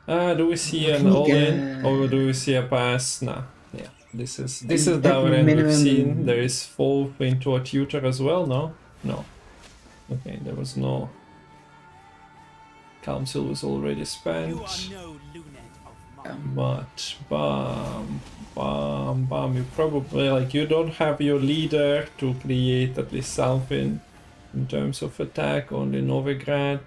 Do we see an all-in or do we see a pass? Nah, yeah. This is Dauren we've seen. There is fall into a tutor as well. No, no. Okay, there was no. Council was already spent. You are no lunet of mine. But bam, you probably like you don't have your leader to create at least something in terms of attack. Only Novigrad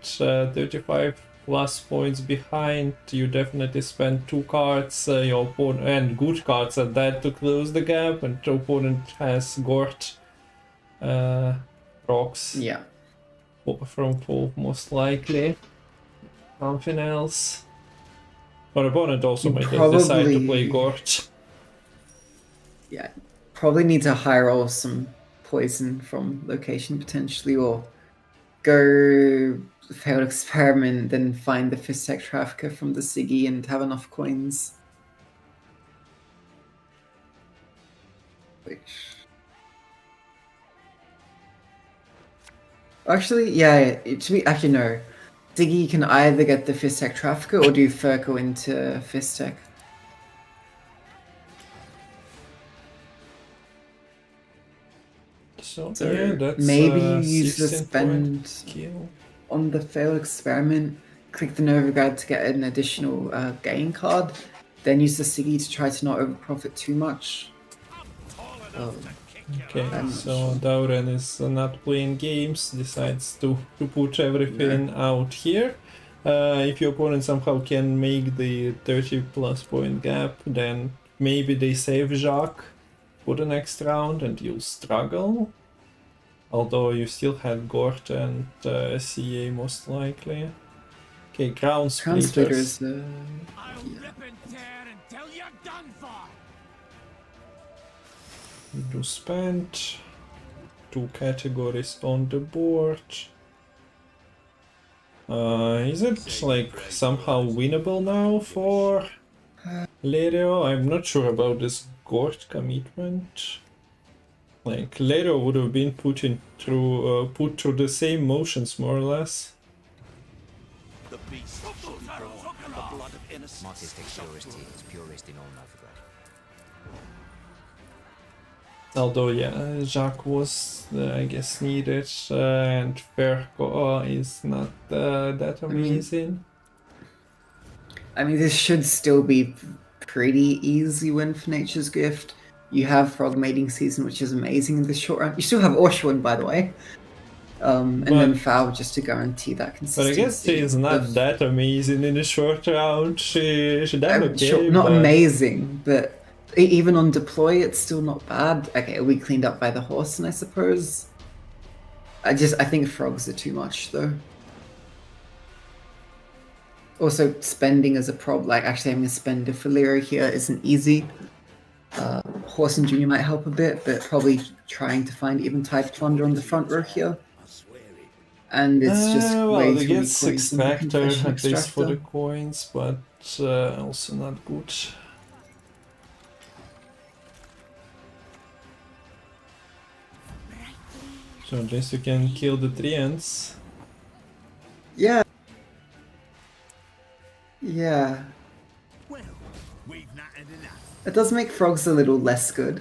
35 plus points behind. You definitely spend 2 cards, your opponent, and good cards at that, to close the gap, and your opponent has Gort rocks. Yeah. From full most likely. Something else. Our opponent also might decide to play Gort. Yeah, probably need to high roll some poison from location potentially, or go failed experiment, then find the Fistek Trafficker from the Siggy and have enough coins. Which... Actually, yeah, actually no. Siggy can either get the Fistek Trafficker or do Furco into Fistek. So So yeah, that's maybe you use the 16 spend skill. on the failed experiment, click the Nova Guide to get an additional gain card, then use the Siggy to try to not overprofit too much. Okay, so Dauren is not playing games, decides to put everything out here. If your opponent somehow can make the 30 plus point gap, then maybe they save Jacques for the next round and you'll struggle. Although you still had Gort and CA most likely. Okay, Crown Splitters. I'll rip and tear until you're done for. You do spend 2 categories on the board. Is it like somehow winnable now for Lerio? I'm not sure about this Gort commitment. Like Lerio would have been put through the same motions more or less. The beast shall be born, the blood of innocence. Artistic purity is purest in all Novigrad. Although yeah, Jacques was I guess needed, and Ferko is not that amazing. I mean, this should still be pretty easy win for Nature's Gift. You have Frog Mating Season, which is amazing in this short round. You still have Oshwin, by the way. And then Foul just to guarantee that consistency. But I guess she's not that amazing in a short round. She done okay, sure, not but... amazing, but even on deploy, it's still not bad. Okay, we cleaned up by the Horse, I suppose. I think frogs are too much, though. Also, spending is a problem. Like, actually having a spender for Lyra here isn't easy. Horse and Junior might help a bit, but probably trying to find Eventide Plunder on the front row here. And it's just way they too get many 6 coins in the factor Confession at least for the Extractor. coins, but also not good. So at least you can kill the Treants. Yeah. Yeah. Well, we've nattered enough. It does make frogs a little less good.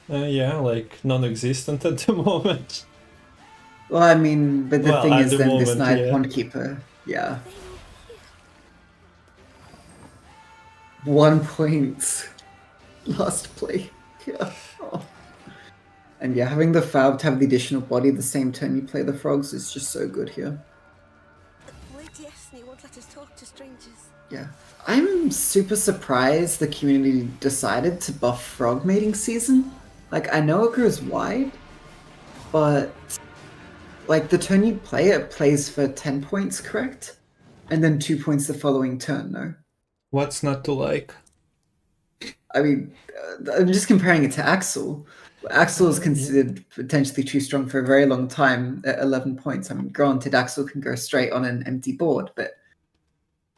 Yeah, like non-existent at the moment. Well, I mean, but the Well, thing at is, the then this moment, night yeah. Pond Keeper, yeah. 1 point last play. Yeah. Oh. And yeah, having the Fab to have the additional body the same turn you play the frogs is just so good here. Wait, yes, and he won't let us talk to strangers. Yeah. I'm super surprised the community decided to buff frog mating season. Like, I know it goes wide, but like the turn you play it plays for 10 points, correct? And then 2 points the following turn, no? What's not to like? I mean, I'm just comparing it to Axel. Axel is considered potentially too strong for a very long time at 11 points. I mean, granted, Axel can go straight on an empty board, but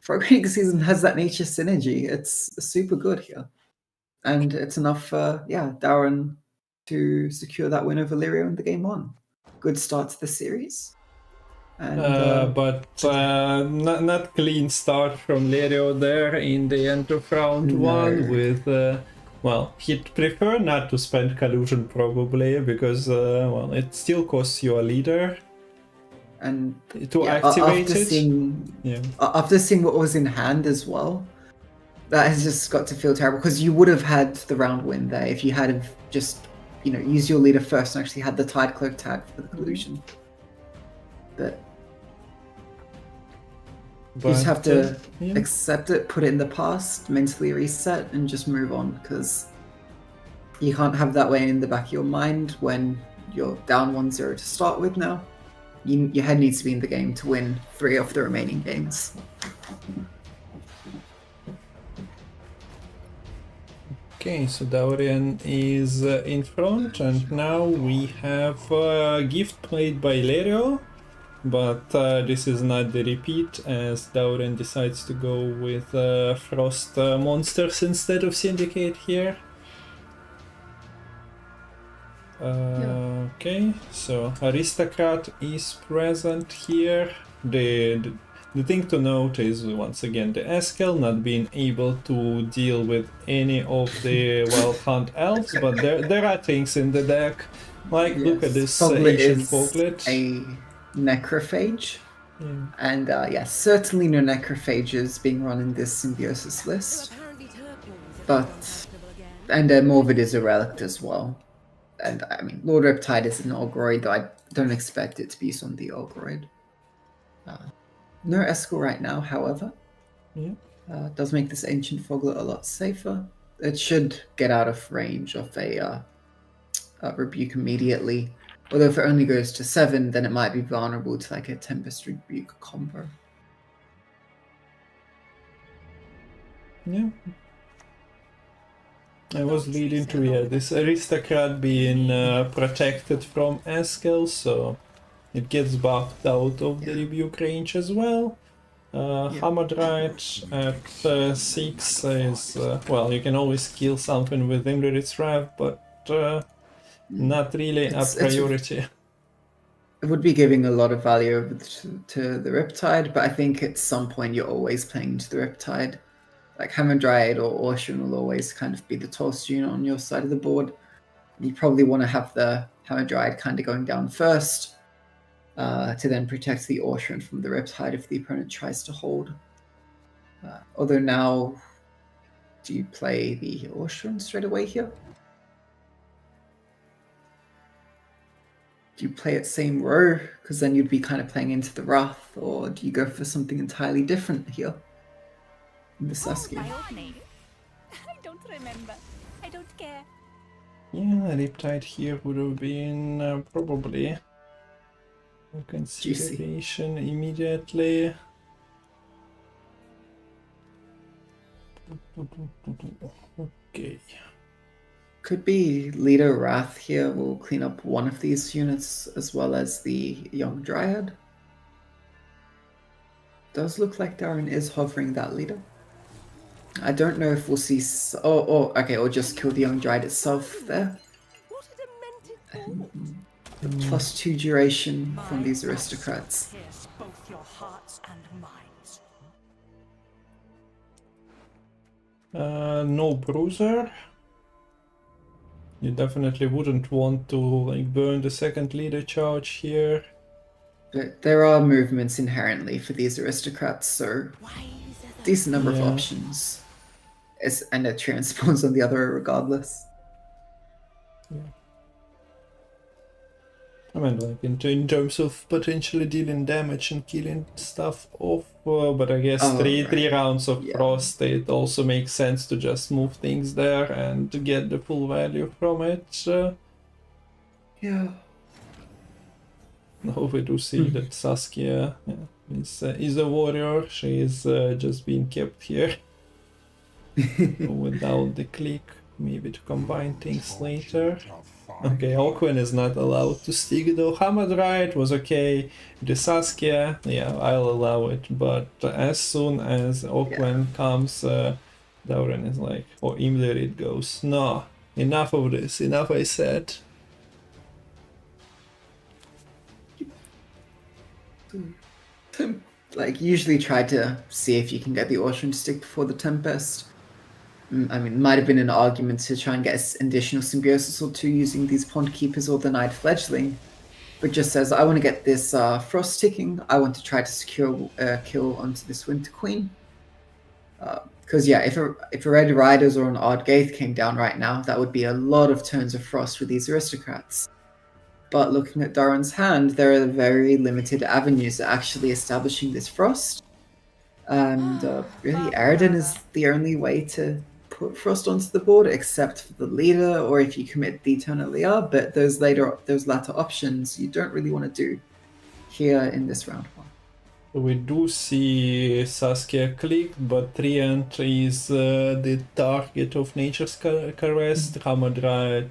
Frog Mating Season has that nature synergy. It's super good here. And it's enough for, yeah, Darren to secure that win over Lirio in the game 1. Good start to the series. And, but not clean start from Lirio there in the end of round 1 with, well, he'd prefer not to spend collusion probably because, well, it still costs you a leader. And to activate after seeing what was in hand as well, that has just got to feel terrible because you would have had the round win there if you had just, you know, used your leader first and actually had the Tide Cloak tag for the collusion. But you just have to accept it, put it in the past, mentally reset, and just move on, because you can't have that way in the back of your mind when you're down 1-0 to start with now. Your head needs to be in the game to win 3 of the remaining games. Okay, so Daurian is in front, and now we have a gift played by Lirio. But this is not the repeat, as Daurian decides to go with Frost Monsters instead of Syndicate here. Okay, so Aristocrat is present here. The thing to note is, once again, the Eskel not being able to deal with any of the Wild Hunt Elves, but there are things in the deck. Like, look at this Ancient Foglet. A necrophage, and yes, certainly no necrophages being run in this symbiosis list, but more of it is a relic as well. And I mean, Lord Riptide is an Ogroid, though I don't expect it to be used on the Ogroid. No Eskel right now, however. Does make this Ancient Foglet a lot safer. It should get out of range of a Rebuke immediately. Although if it only goes to 7, then it might be vulnerable to like a Tempest Rebuke combo. Yeah. I was leading to this Aristocrat being protected from Eskel, so it gets buffed out of the Rebuke range as well. Hamadryte at 6 is, well, you can always kill something with Imlerith's Wrath, but not really a priority. It would be giving a lot of value over to the Riptide, but I think at some point you're always playing into the Riptide. Like Hamadryte or Ocean will always kind of be the toss unit on your side of the board. You probably want to have the Hamadryte kind of going down first to then protect the Ocean from the Riptide if the opponent tries to hold. Although now, do you play the Ocean straight away here? Do you play it same row? Because then you'd be kind of playing into the Wrath, or do you go for something entirely different here? In the Saskia. I don't remember. I don't care. Yeah, Riptide here would have been probably a consideration immediately. Okay. Could be Leader Wrath here will clean up one of these units as well as the Young Dryad. Does look like Darren is hovering that leader. I don't know if we'll see... okay, or just kill the Young Dryad itself there. The +2 duration from these aristocrats. Both your hearts and minds. No Bruiser. You definitely wouldn't want to like burn the second leader charge here. But there are movements inherently for these aristocrats, so decent number of options. And a Treant spawns on the other regardless. I mean, like in terms of potentially dealing damage and killing stuff off, but I guess three rounds of frost, it also makes sense to just move things there and get the full value from it. Yeah. Now we do see that Saskia is a warrior. She is just being kept here without the click. Maybe to combine things later. Okay, Open is not allowed to stick though. Hamadryad was okay. The Saskia, yeah, I'll allow it. But as soon as Open comes, Dauren is like, or Imler it goes. No, enough of this, enough I said. Like, usually try to see if you can get the Austrian stick before the Tempest. I mean, might have been an argument to try and get an additional symbiosis or two using these Pond Keepers or the Night Fledgling, but just says, I want to get this Frost ticking, I want to try to secure a kill onto this Winter Queen. Because yeah, if a Red Riders or an Odd Gaith came down right now, that would be a lot of turns of Frost with these aristocrats. But looking at Doran's hand, there are very limited avenues at actually establishing this Frost. And really, Aradin is the only way to put Frost onto the board, except for the leader, or if you commit the Eternal, but those latter options you don't really want to do here in this round one. We do see Saskia click, but Treant is the target of Nature's Caress. Hamadryad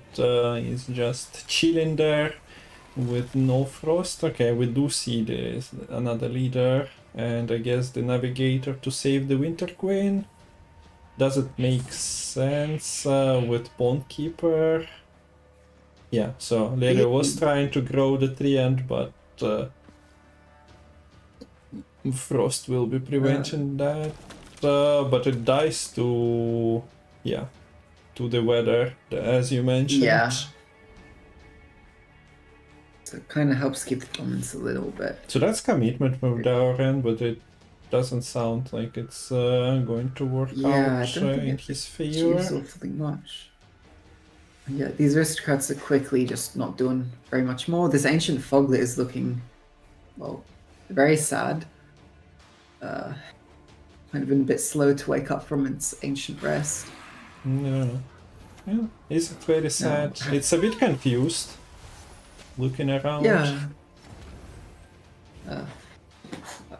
is just chilling there with no Frost. Okay, we do see there's another leader, and I guess the Navigator to save the Winter Queen. Does it make sense with Pond Keeper? Yeah, so Lere was trying to grow the Treant, but Frost will be preventing that. But it dies to, to the weather, as you mentioned. Yeah. So it kind of helps keep the balance a little bit. So that's commitment from Dauren, but it doesn't sound like it's going to work out in his favor. Awfully much. Yeah, these aristocrats are quickly just not doing very much more. This ancient foglet is looking, well, very sad. Kind of been a bit slow to wake up from its ancient rest. No. Yeah, it's very sad. No. It's a bit confused. Looking around. Yeah.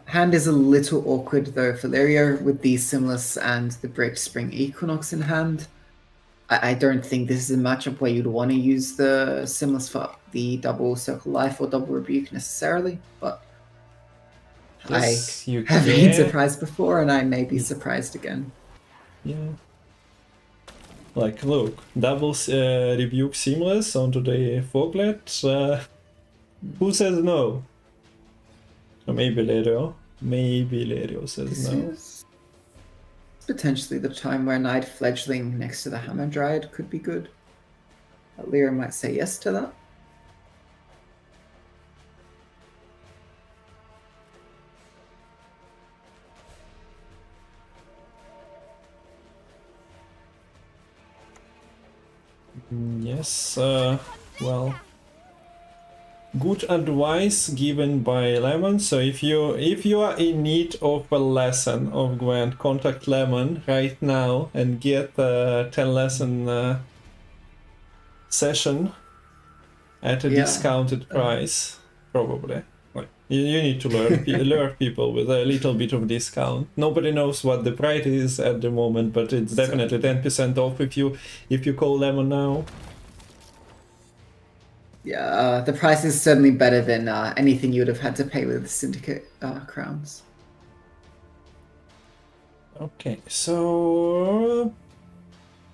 Hand is a little awkward though for Lyria with the Simless and the Break Spring Equinox in hand. I don't think this is a matchup where you'd want to use the Simless for the double Circle Life or double Rebuke necessarily, but yes, I have been surprised before and I may be surprised again. Yeah. Like, look, double Rebuke Seamless onto the Foglet. Who says no? Or maybe Lerio. Maybe Lerio says this no. Is potentially the time where Night Fledgling next to the Hamadryad could be good. Lerio might say yes to that. Yes, well, good advice given by Lemon. So if you are in need of a lesson of Gwent, contact Lemon right now and get a 10 lesson session at a discounted price, probably. Like, you need to lure people with a little bit of discount. Nobody knows what the price is at the moment, but it's definitely 10% off if you call Lemon now. Yeah, the price is certainly better than anything you would have had to pay with Syndicate crowns. Okay, so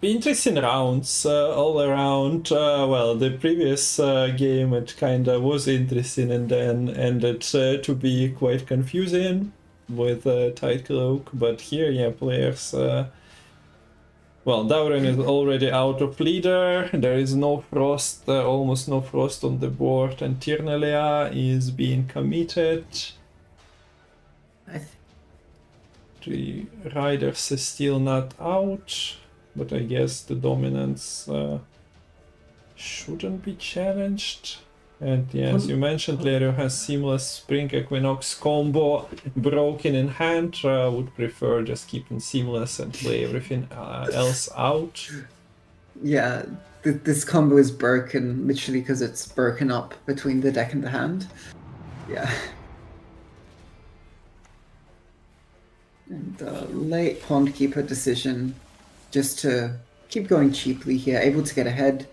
interesting rounds all around. Well, the previous game it kinda was interesting and then ended to be quite confusing with Tight Cloak, but here, yeah, players Well, Dauren is already out of leader. There is no frost, almost no frost on the board, and Tirnalia is being committed. The riders are still not out, but I guess the dominance shouldn't be challenged. And yeah, as you mentioned, Lerio has seamless Spring Equinox combo broken in hand. Would prefer just keeping seamless and play everything else out. Yeah, this combo is broken literally because it's broken up between the deck and the hand. Yeah. And late Pond Keeper decision just to keep going cheaply here, able to get ahead.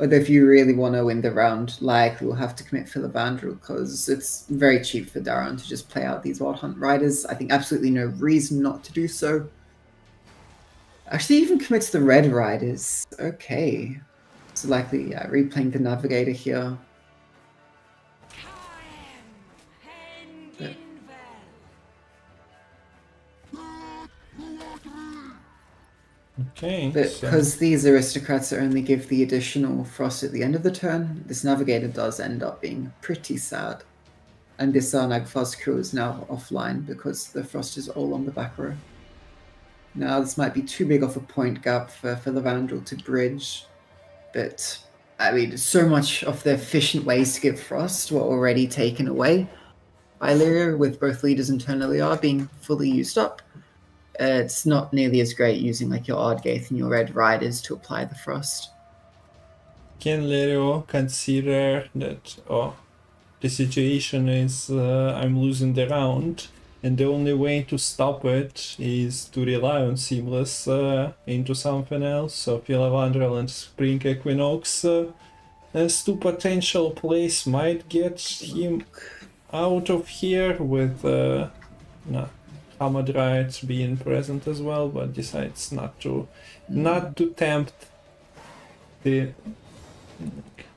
Although if you really want to win the round, likely we'll have to commit Philavandrel because it's very cheap for Daron to just play out these Wild Hunt Riders. I think absolutely no reason not to do so. Actually even commits the Red Riders. Okay. So likely replaying the Navigator here. But Okay. because these aristocrats only give the additional frost at the end of the turn, this navigator does end up being pretty sad. And this Nagfar's crew is now offline because the frost is all on the back row. Now this might be too big of a point gap for Philavandrel to bridge, but I mean, so much of the efficient ways to give frost were already taken away by Lyria, with both leaders and Tirnalia being fully used up. It's not nearly as great using like your Ardgaith and your Red Riders to apply the frost. Can Lerio consider that the situation is I'm losing the round, and the only way to stop it is to rely on seamless into something else? So Philavandrel and Spring Equinox as two potential plays might get him out of here with Hamadryad being present as well, but decides not to tempt the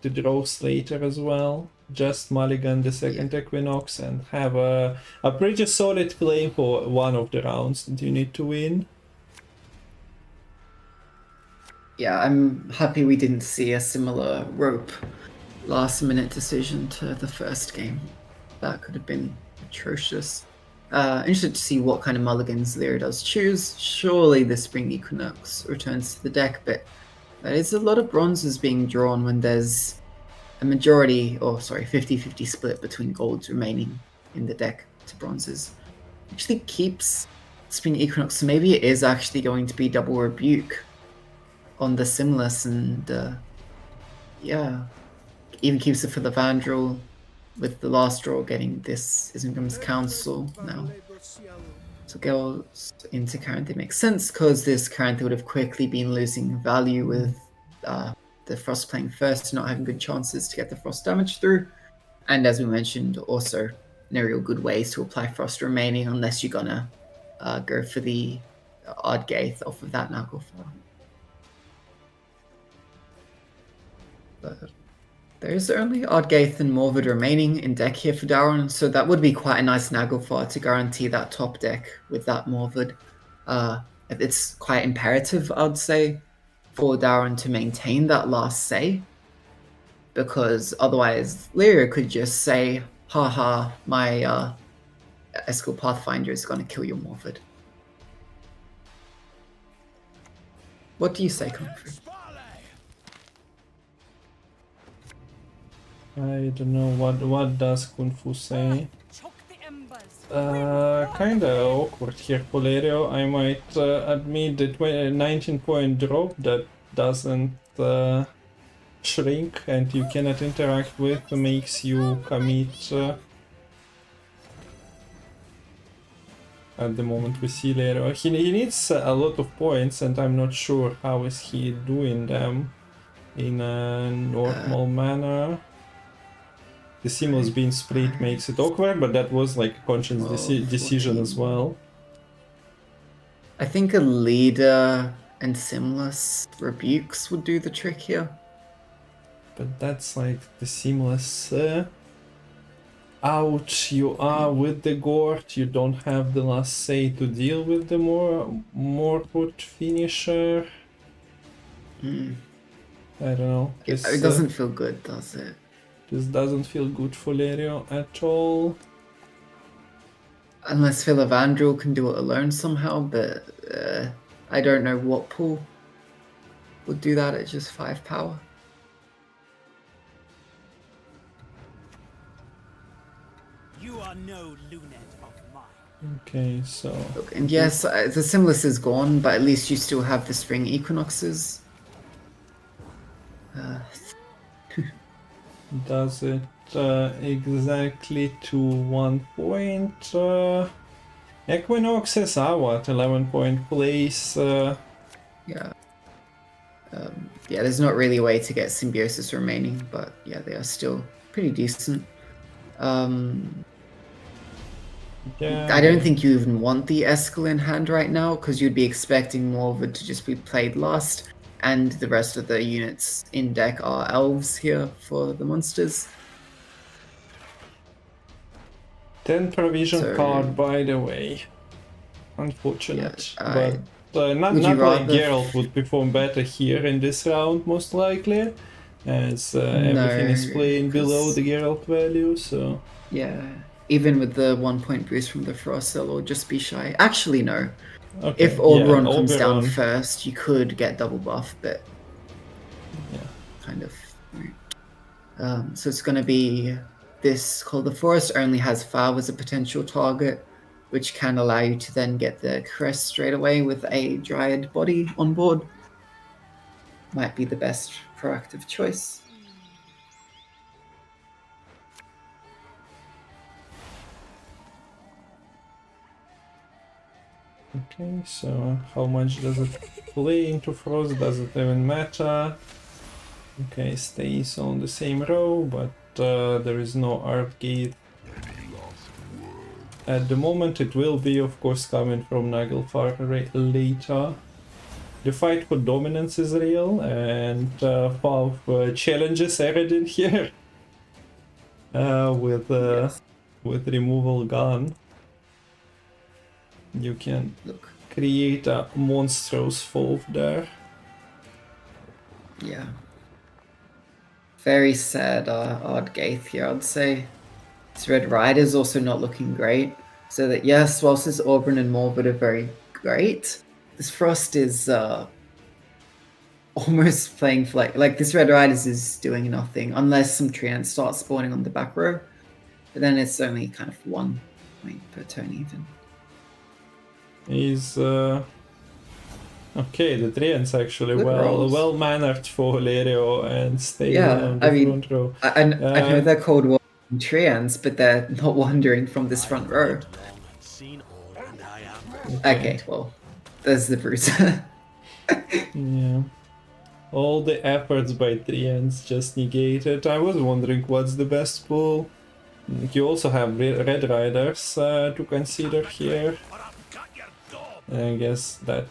draws later as well. Just mulligan the second Equinox and have a pretty solid play for one of the rounds that you need to win. Yeah, I'm happy we didn't see a similar rope last minute decision to the first game. That could have been atrocious. Interested to see what kind of mulligans Lyria does choose. Surely the Spring Equinox returns to the deck, but there is a lot of bronzes being drawn when there's a majority, or sorry, 50-50 split between golds remaining in the deck to bronzes. Actually keeps Spring Equinox, so maybe it is actually going to be double rebuke on the Simless, and yeah, even keeps it for the Vandrel, with the last draw getting this Isengrim's Council now. So goes into Caranthe makes sense, because this Caranthe would have quickly been losing value with the Frost playing first, not having good chances to get the Frost damage through. And as we mentioned, also no real good ways to apply Frost remaining unless you're gonna go for the Ardgaith off of that Naglfar. But there's only Ardgaith and Morvid remaining in deck here for Daron, so that would be quite a nice Naglfar to guarantee that top deck with that Morvid. It's quite imperative, I'd say, for Daron to maintain that last say, because otherwise Lyria could just say, haha, my Eskel Pathfinder is going to kill your Morvid. What do you say, Kungfu? I don't know what does Kungfu say. Kinda awkward here for Lerio. I might admit that 19-point drop that doesn't shrink and you cannot interact with makes you commit. At the moment we see Lerio. He needs a lot of points, and I'm not sure how is he doing them in a normal manner. The Simul's being split makes it awkward, but that was like a conscious decision as well. I think a leader and Simless rebukes would do the trick here. But that's like the Seamless. Ouch, you are with the Gord, you don't have the last say to deal with the more put finisher. I don't know. It doesn't feel good, does it? This doesn't feel good for Lerio at all. Unless Philavandrel can do it alone somehow, but I don't know what pool would do that at just 5 power. You are no lunet of mine. Okay, so Look, and yes, the Symbolist is gone, but at least you still have the Spring Equinoxes. does it exactly to 1 point? Equinoxes are what, 11-point place? Yeah. Yeah, there's not really a way to get Symbiosis remaining, but yeah, they are still pretty decent. Yeah. I don't think you even want the Eskel in hand right now, because you'd be expecting more of it to just be played last, and the rest of the units in deck are elves here for the monsters. 10 provision So- card, by the way. Unfortunate. Yeah, but not would you like rather- Geralt would perform better here in this round, most likely. As everything is playing below 'cause- the Geralt value, so... Yeah, even with the 1-point boost from the Frost, they'll just be shy. Actually, no. Okay, If Oberon yeah, comes down Oberon. first, you could get double buff, but Yeah. kind of. So it's going to be this called the Forest only has Foul as a potential target, which can allow you to then get the Crest straight away with a Dryad body on board. Might be the best proactive choice. Okay, so how much does it play into Frost? Does it even matter? Okay, stays on the same row, but there is no art gate. At the moment it will be, of course, coming from Naglfar later. The fight for dominance is real, and 5 challenges added in here. With removal gun. You can Look, create a monstrous foe there. yeah. Very sad Ardgaith here, I'd say. This Red Rider's also not looking great. So that, yes, whilst this Auburn and Morbid are very great, this Frost is almost playing for like this Red Riders is doing nothing unless some Treants start spawning on the back row. But then it's only kind of 1 point per turn even. Is okay, the Treants actually Good rolls. well mannered for Lerio and stay Yeah, on the I mean, front row. I know they're called Treants, but they're not wandering from this front row. Seen all, and I am. Okay, well, there's the Bruiser. Yeah. All the efforts by Treants just negated. I was wondering what's the best pull. You also have Red Riders to consider here. I guess that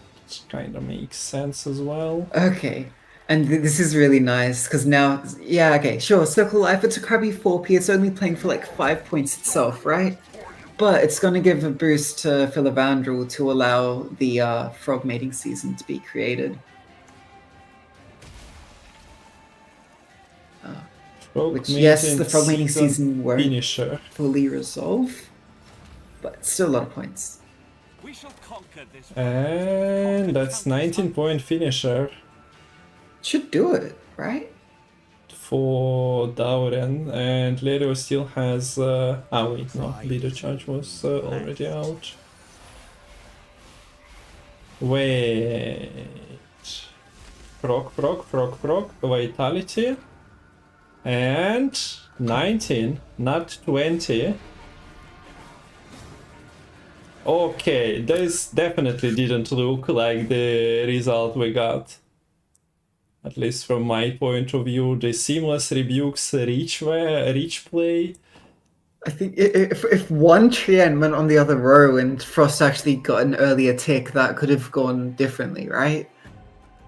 kind of makes sense as well. Okay, and this is really nice because now, yeah, okay, sure. Circle Life, it's a crappy 4P. It's only playing for like 5 points itself, right? But it's going to give a boost to Philavandrel to allow the Frog Mating Season to be created. Which, yes, the Frog Mating Season won't finisher. fully resolve, but it's still a lot of points. We shall conquer this. And that's 19-point finisher Should do it, right? for Dauren, and Lerio still has wait, no, Leader Charge was already out. Wait. Proc, Vitality. And 19, not 20. Okay, this definitely didn't look like the result we got. At least from my point of view, the Seamless Rebukes reach play. I think if one Treant went on the other row and Frost actually got an earlier tick, that could have gone differently, right?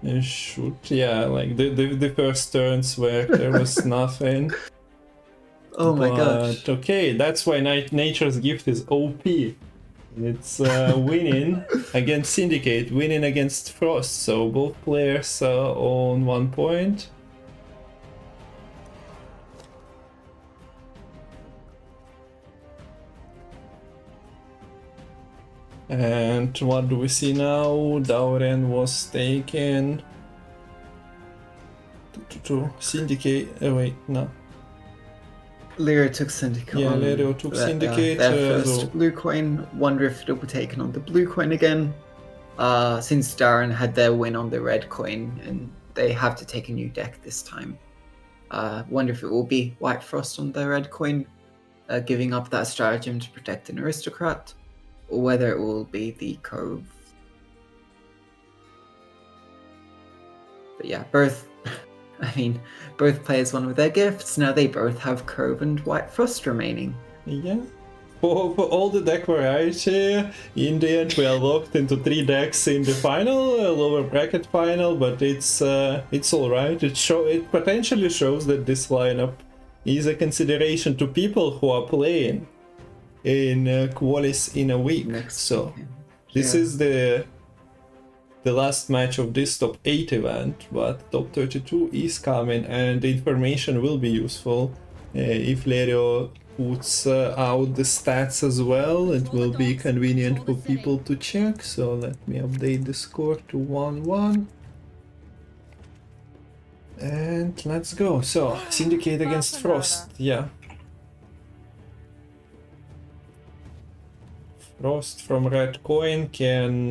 It should, yeah, like the first turns where there was nothing. Oh my gosh. Okay, that's why Nature's Gift is OP. It's winning against Syndicate, winning against Frost, so both players on 1 point. And what do we see now? Dauren was taken to Syndicate. Wait, no. Lyra took Syndicate. Yeah, on Lyra took Syndicate. Their first blue coin. Wonder if it'll be taken on the blue coin again. Since Darren had their win on the red coin, and they have to take a new deck this time. Wonder if it will be White Frost on the red coin, giving up that stratagem to protect an aristocrat, or whether it will be the Cove. But yeah, both. I mean, both players won with their gifts. Now they both have Cove and White Frost remaining. Yeah. For all the deck variety, in the end we are locked into 3 decks in the final, lower bracket final, but it's alright. It potentially shows that this lineup is a consideration to people who are playing in qualis in a week. So this is the last match of this top 8 event, but top 32 is coming, and the information will be useful. If Lerio puts out the stats as well, it will be convenient for people to check. So let me update the score to 1-1. And let's go. So, Syndicate against Frost, yeah. Frost from red coin can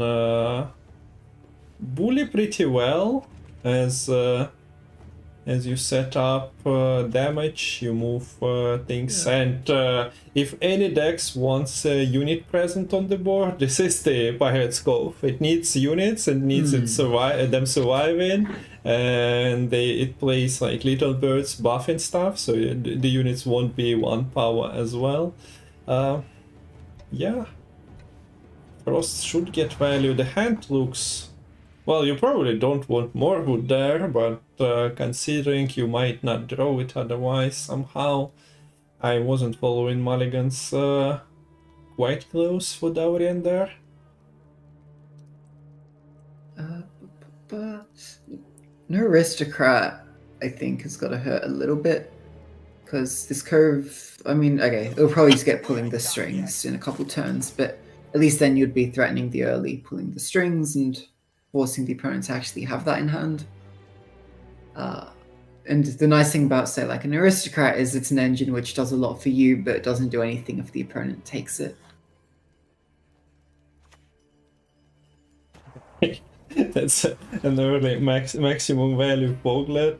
bully pretty well as you set up damage, you move things, and if any dex wants a unit present on the board, this is the Pirate's Cove. It needs units and needs them surviving, and it plays like little birds buff and stuff, so the units won't be 1 power as well. Yeah, Frost should get value. The hand looks... Well, you probably don't want more wood there, but considering you might not draw it otherwise somehow, I wasn't following mulligans quite close for Daurian there. But no aristocrat, I think, has got to hurt a little bit, because this Cove, I mean, okay, it'll probably just get pulling the strings in a couple turns, but at least then you'd be threatening the early pulling the strings and forcing the opponent to actually have that in hand. And the nice thing about, say, like an aristocrat is it's an engine which does a lot for you, but it doesn't do anything if the opponent takes it. That's an early maximum value Foglet.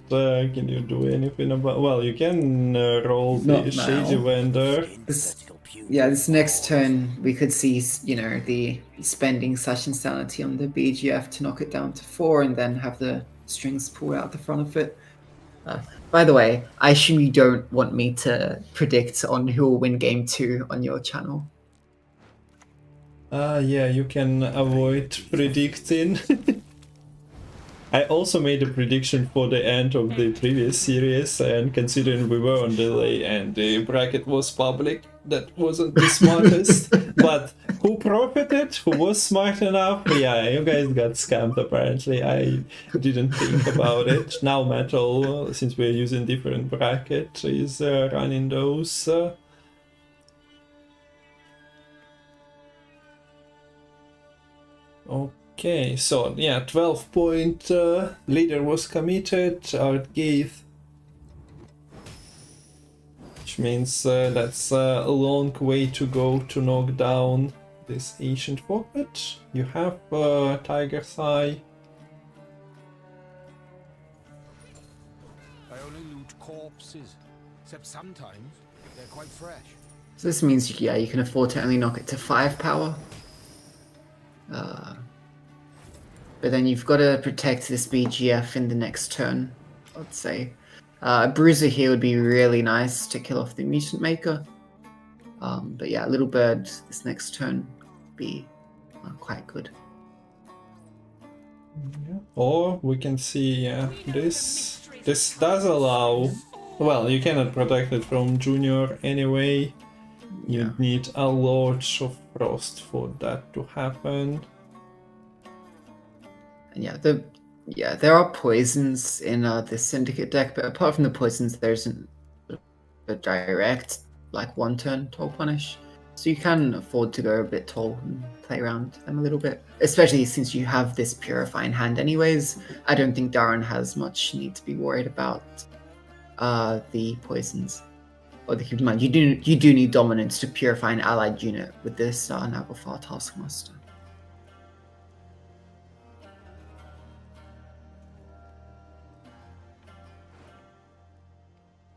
Can you do anything about... Well, you can roll the Shady Vendor. This next turn we could see, you know, the spending such insanity on the BGF to knock it down to 4 and then have the strings pulled out the front of it. By the way, I assume you don't want me to predict on who will win game 2 on your channel. Yeah, you can avoid predicting. I also made a prediction for the end of the previous series, and considering we were on delay and the bracket was public, that wasn't the smartest. But who profited? Who was smart enough? Yeah, you guys got scammed apparently. I didn't think about it. Now Metal, since we're using different bracket, is running those. Okay, so yeah, 12-point leader was committed, Art gave, which means that's a long way to go to knock down this ancient format. You have Tiger's Eye. I only loot corpses, except sometimes they're quite fresh. So this means, yeah, you can afford to only knock it to 5 power. But then you've got to protect this BGF in the next turn, I'd say. A Bruiser here would be really nice to kill off the Mutant Maker. But yeah, Little Bird this next turn would be quite good. Yeah. Or we can see, yeah, this does allow... Well, you cannot protect it from Junior anyway. You need a lot of frost for that to happen. And yeah, there are poisons in this syndicate deck, but apart from the poisons, there isn't a direct like one turn toll punish. So you can afford to go a bit tall and play around them a little bit, especially since you have this Purify in hand anyways. I don't think Darren has much need to be worried about the poisons. Or keep in mind, you do need Dominance to purify an allied unit with this Naglfar Taskmaster.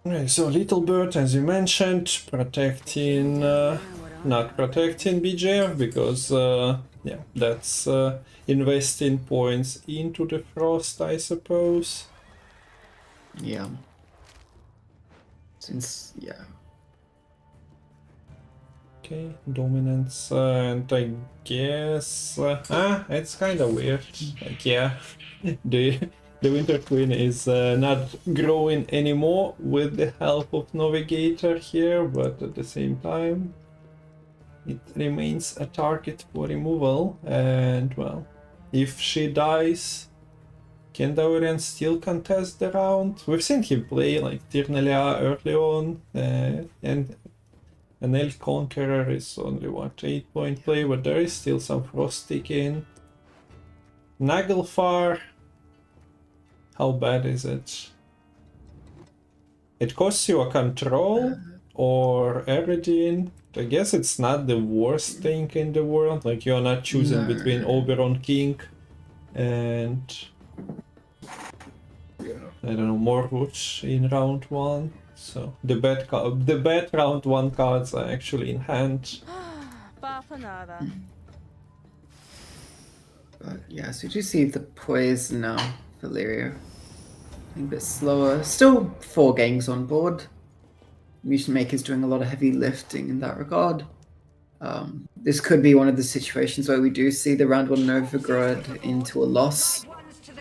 Okay, so Little Bird, as you mentioned, protecting, not protecting BJF because, yeah, that's investing points into the Frost, I suppose. Yeah. Since, yeah. Okay, Dominance, and I guess, it's kind of weird. Like, yeah, the Winter Queen is not growing anymore with the help of Navigator here, but at the same time it remains a target for removal, and well, if she dies, can Daurian still contest the round? We've seen him play like Tirnelia early on, and an Elf Conqueror is only what, 8-point play, but there is still some Frost ticking. Naglfar, how bad is it? It costs you a control or Eridine. I guess it's not the worst thing in the world. Like, you're not choosing between Oberon King and I don't know, Morwood in round 1. So the bad round 1 cards are actually in hand. But yeah, so you do see the poison now, Valyria. A bit slower. Still 4 gangs on board. Mutant Maker's doing a lot of heavy lifting in that regard. This could be one of the situations where we do see the round 1 Novigrad into a loss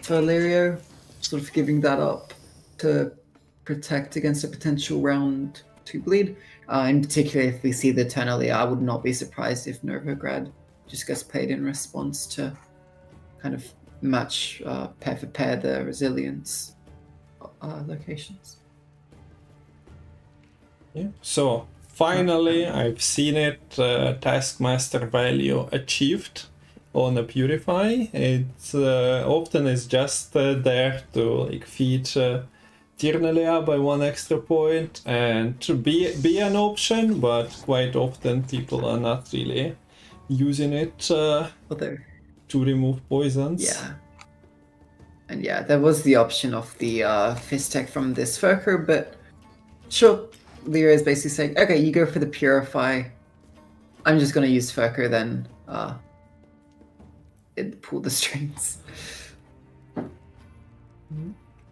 for Valyria, sort of giving that up to protect against a potential round 2 bleed. In particular, if we see the Eternally, I would not be surprised if Novigrad just gets played in response to kind of match pair for pair the resilience locations. Yeah. So finally, I've seen it. Taskmaster value achieved on a Purify. It often is just there to like feed Tirnelia by 1 extra point and to be an option, but quite often people are not really using it to remove poisons. Yeah. And yeah, there was the option of the Fist Tech from this Furker, but sure, Lyra is basically saying, okay, you go for the Purify. I'm just going to use Furker then pull the strings.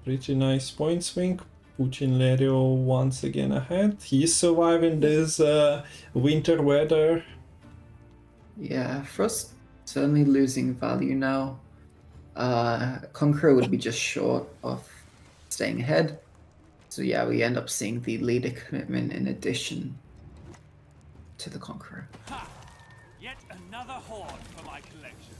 Pretty nice point swing. Putin Lerio once again ahead. He's surviving this winter weather. Yeah, Frost certainly losing value now. Conqueror would be just short of staying ahead. So yeah, we end up seeing the leader commitment in addition to the Conqueror. Ha! Yet another horde for my collection.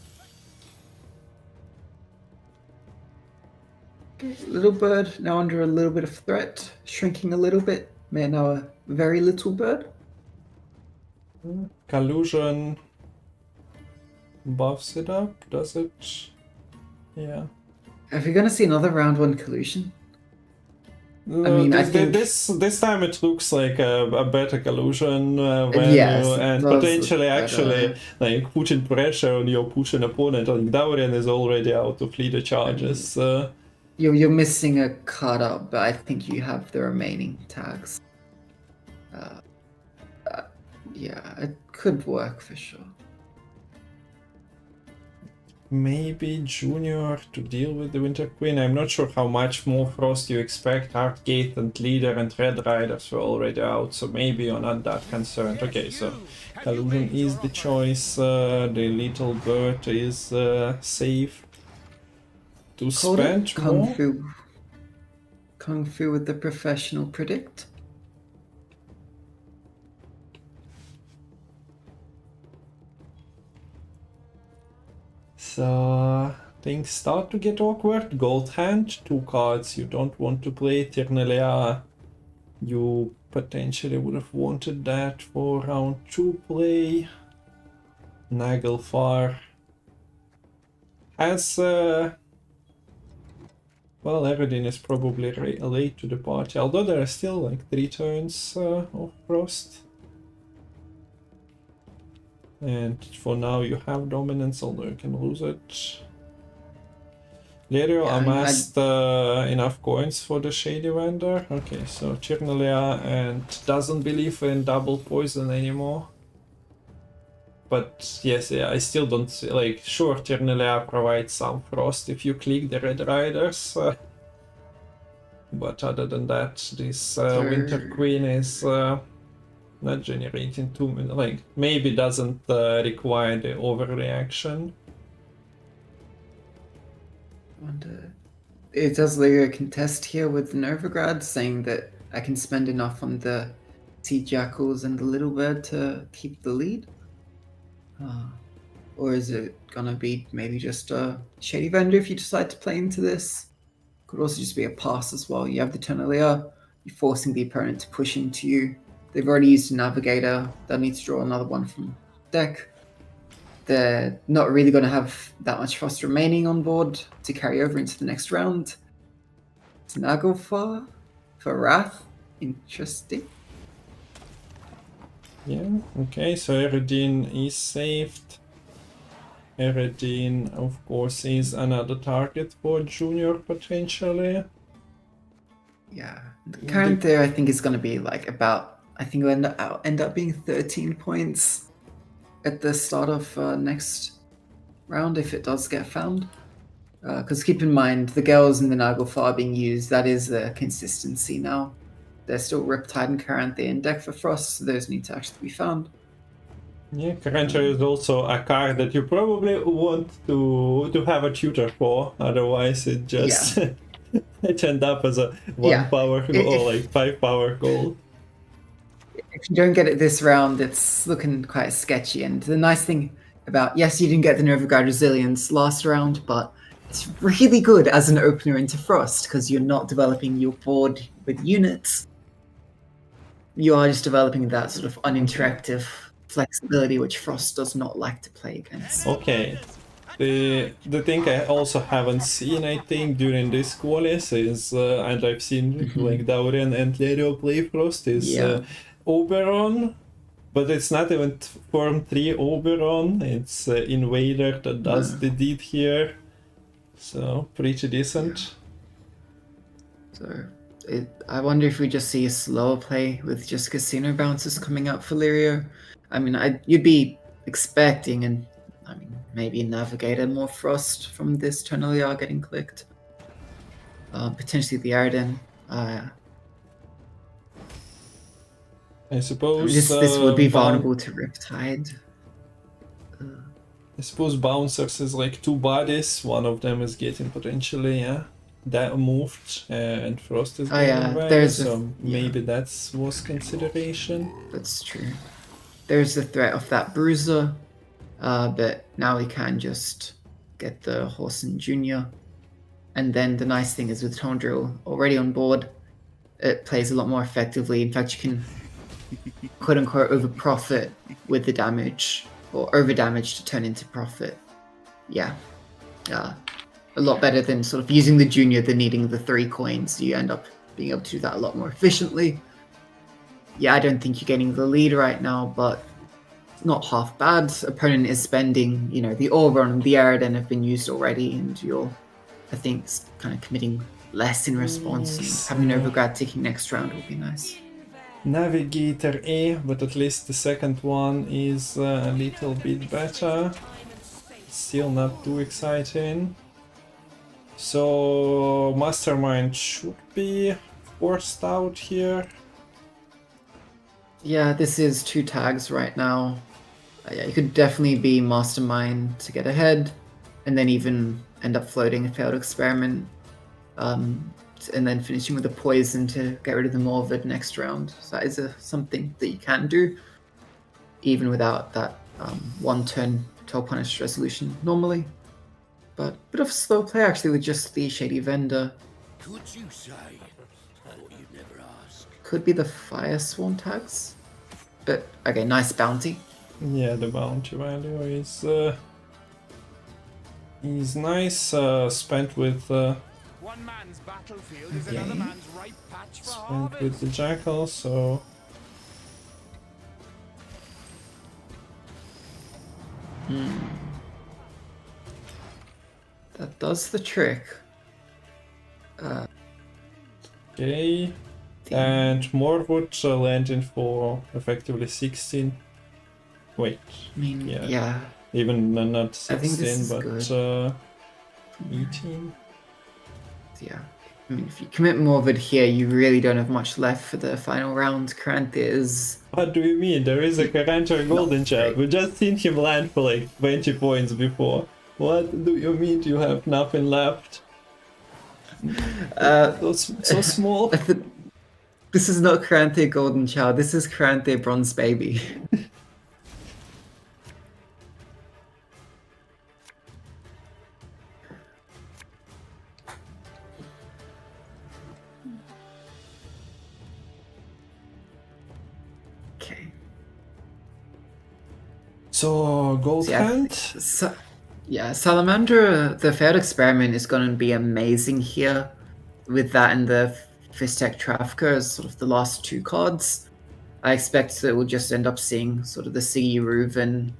Little bird now under a little bit of threat, shrinking a little bit. Man, now a very little bird. Collusion buffs it up, does it? Yeah. Are we gonna see another round 1 collusion? I mean, I think this time it looks like a better collusion value, yes, and potentially actually like putting pressure on your pushing opponent. I think Daurian is already out of leader charges. You're missing a card up, but I think you have the remaining tags. Yeah, it could work for sure. Maybe Junior to deal with the Winter Queen. I'm not sure how much more Frost you expect. Heartgate and Leader and Red Riders were already out, so maybe you're not that concerned. Okay, so Collusion is the choice. The Little Bird is safe to spend more. Kung Fu with the professional predict. So things start to get awkward. Gold hand, 2 cards you don't want to play. Ternalia, you potentially would have wanted that for round 2 play. Nagelfar has well, Eredin is probably late to the party, although there are still like 3 turns of Frost. And for now you have dominance, although you can lose it. Lerio amassed enough coins for the Shady Vendor. Okay, so Chirnalia and doesn't believe in double poison anymore. But yes, yeah, I still don't see, like, sure, Chirnalia provides some frost if you click the Red Riders. But other than that, this Winter Queen is not generating too many, like, maybe doesn't require the overreaction. And it does Lyria contest here with the Novigrad, saying that I can spend enough on the Sea Jackals and the Little Bird to keep the lead? Or is it gonna be maybe just a Shady Vendor if you decide to play into this? Could also just be a pass as well. You have the Ternalia, you're forcing the opponent to push into you. They've already used a Navigator, they'll need to draw another one from deck. They're not really going to have that much frost remaining on board to carry over into the next round. It's Nagelfar for Wrath. Interesting. Yeah, okay, so Eredin is saved. Eredin, of course, is another target for Junior potentially. Yeah, the current there I think is going to be like about, I think it'll end up being 13 points at the start of next round if it does get found. Because keep in mind, the girls in the Nagelfar are being used, that is the consistency now. They're still Riptide and currently in deck for Frost, so those need to actually be found. Yeah, Karancha is also a card that you probably want to have a tutor for, otherwise it just it end up as a 1 power or like 5 power goal. If you don't get it this round, it's looking quite sketchy. And the nice thing about, yes, you didn't get the Novigrad Resilience last round, but it's really good as an opener into Frost because you're not developing your board with units. You are just developing that sort of uninteractive flexibility which Frost does not like to play against. Okay. The thing I also haven't seen, I think, during this qualis is, and I've seen like Daurian and Lerio play Frost, is Oberon, but it's not even Form 3 Oberon, it's Invader that does the deed here, so pretty decent. So I wonder if we just see a slower play with just Casino Bounces coming up for Lirio. I mean, you'd be expecting, and I mean, maybe Navigator more Frost from this Ternalia getting clicked. Potentially the Arden. I suppose this would be vulnerable to Riptide. I suppose Bouncers is like 2 bodies, one of them is getting potentially, that moved, and Frost is getting away, so maybe that was consideration. That's true. There's the threat of that Bruiser, but now we can just get the Horson Jr. And then the nice thing is with Tone Drill already on board, it plays a lot more effectively. In fact, you can quote-unquote over-profit with the damage, or over-damage to turn into profit. Yeah. A lot better than sort of using the Junior, than needing the 3 coins. You end up being able to do that a lot more efficiently. Yeah, I don't think you're getting the lead right now, but it's not half bad. Opponent is spending, you know, the Auron and the Aradin have been used already, and you're, I think, kind of committing less in response. And having Novigrad taking next round would be nice. Navigator A, but at least the second one is a little bit better. Still not too exciting. So Mastermind should be forced out here. Yeah, this is 2 tags right now. Yeah, you could definitely be Mastermind to get ahead, and then even end up floating a failed experiment, and then finishing with a poison to get rid of the Morvid next round. So that is something that you can do, even without that 1 turn 12 punish resolution normally. But a bit of slow play actually with just the Shady Vendor. Could you say? Thought you'd never ask. Could be the Fire Swarm tags. But, okay, nice bounty. Yeah, the bounty value is nice, spent with One man's battlefield is another man's ripe patch for spent with harvest. the Jackal, so That does the trick. okay. And Morwood landing for effectively 16. Wait, I mean, yeah. yeah. even not I think this 16, is but good. 18. Yeah. I mean, if you commit Morvid here, you really don't have much left for the final round. Kranthe is... What do you mean? There is a Karantar Golden Child. We just seen him land for like 20 points before. What do you mean you have nothing left? So small. This is not Kranthe Golden Child, this is Kranthe Bronze Baby. Okay. So, Gold Yeah. Hunt? Yeah, Salamander, the failed experiment is going to be amazing here with that and the Fistek Trafficker as sort of the last two cards. I expect that we'll just end up seeing sort of the Siggy Reuven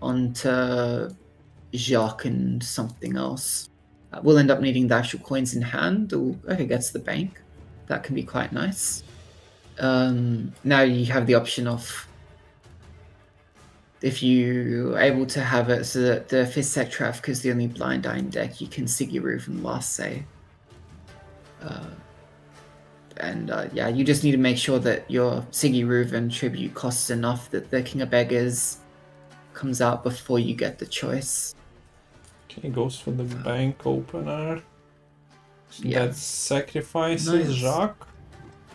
onto Jacques and something else. We'll end up needing the actual coins in hand. Ooh, okay, gets the bank. That can be quite nice. Now you have the option of, if you're able to have it so that the Fistek Trafficker is the only blind eye in deck, you can Siggy Reuven last say. Yeah, you just need to make sure that your Siggy Reuven tribute costs enough that the King of Beggars comes out before you get the choice. Okay, goes for the bank opener. Yeah. That sacrifices Nice. Jacques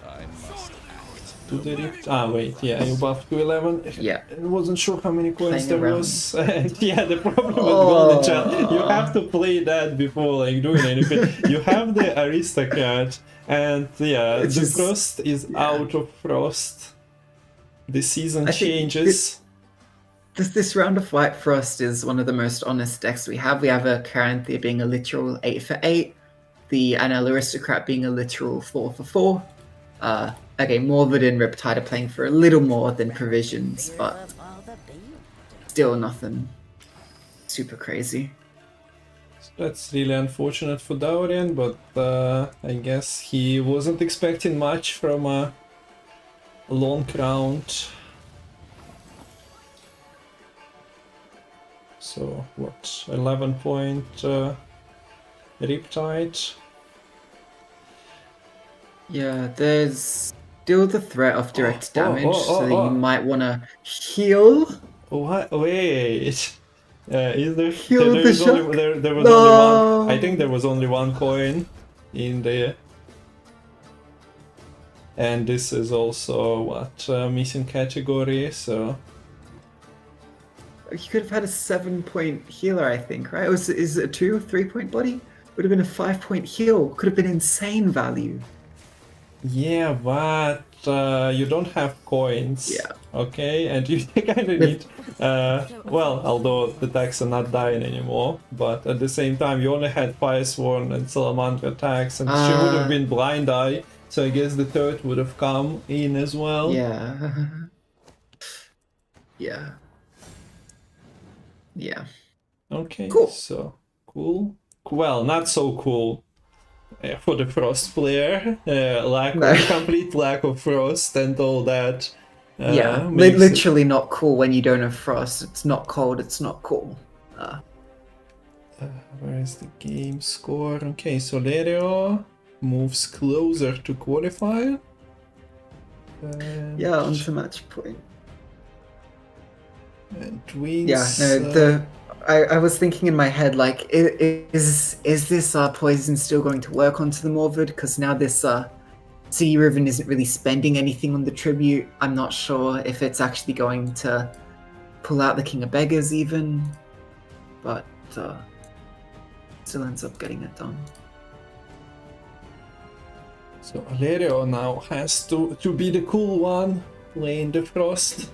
I must act. to the rift. Ah, wait, yeah, you buffed to 11. Yeah. I wasn't sure how many coins Playing there around. was. Yeah, the problem with Oh. Golden Child, you have to play that before like doing anything. You have the Aristocrat, and yeah, It's the just- Frost is yeah. out of Frost. The season I think changes. This round of White Frost is one of the most honest decks we have. We have a Caranthea being a literal 8 for 8, the Anel Aristocrat being a literal 4 for 4. Okay, Morvid and Riptide are playing for a little more than Provisions, but still nothing super crazy. That's really unfortunate for Daurian, but I guess he wasn't expecting much from a long round. So, what, 11 point Riptide? Yeah, there's still the threat of direct damage, so oh. you might want to heal. What? Wait. Is there? Heal there the is only, shock? there was No. only one. I think there was only one coin in there. And this is also what missing category. So You could have had a 7-point healer, I think, right? Is it a 2 or 3-point body? Would have been a 5-point heal. Could have been insane value. yeah, but you don't have coins. Yeah. Okay, and you kind of need. Well, although the attacks are not dying anymore, but at the same time you only had Firesworn and Salamander attacks, and she would have been Blind Eye. So I guess the third would have come in as well. Yeah. Yeah. Yeah. Okay, Cool. so cool. Well, not so cool for the Frost player. Complete lack of Frost and all that. Yeah. makes it- Literally not cool when you don't have frost. It's not cold, it's not cool. Where is the game score? Okay, so Lerio moves closer to qualify. And, Yeah, onto match point. and wins. Yeah, no, I was thinking in my head, like, is this poison still going to work onto the Morvid? Because now this Siggy Reuven isn't really spending anything on the tribute. I'm not sure if it's actually going to pull out the King of Beggars even. But still ends up getting it done. So Valerio now has to be the cool one, playing the Frost.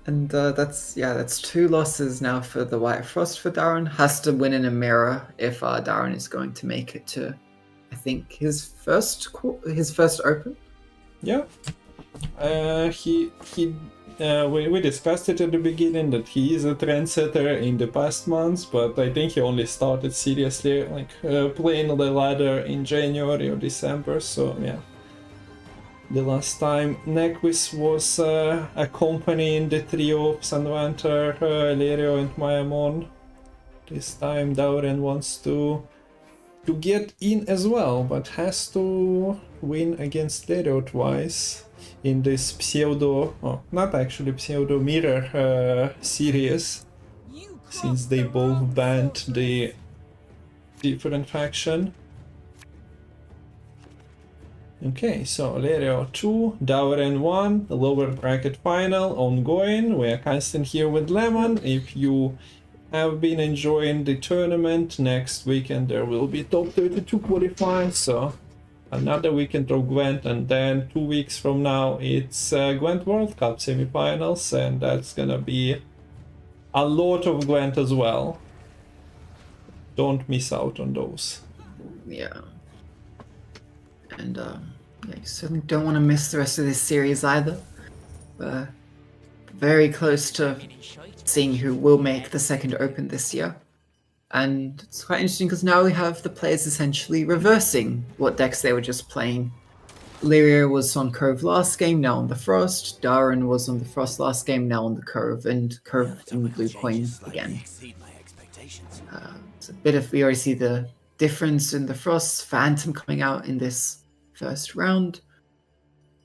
And that's 2 losses now for the White Frost for Darren. Has to win in a mirror if Darren is going to make it to, I think, his first Open. Yeah. We discussed it at the beginning that he is a trendsetter in the past months, but I think he only started seriously playing the ladder in January or December. So yeah. The last time Nequist was accompanying the trio of Sanvanter, Lerio and Mayamon. This time Dauren wants to get in as well, but has to win against Lerio twice in this not actually pseudo mirror series, since they both banned the different faction. Okay, so Lerio 2, Dauren 1, the lower bracket final ongoing. We are constant here with Lemon. If you have been enjoying the tournament, next weekend there will be top 32 qualifiers, so another weekend of Gwent, and then 2 weeks from now it's Gwent World Cup semifinals, and that's gonna be a lot of Gwent as well. Don't miss out on those. Yeah. And you certainly don't want to miss the rest of this series either. Very close to seeing who will make the second Open this year. And it's quite interesting because now we have the players essentially reversing what decks they were just playing. Lyria was on Cove last game, now on the Frost. Darren was on the Frost last game, now on the Cove, and Cove in the Blue Coin again. It's a bit of, we already see the difference in the Frost. Phantom coming out in this first round.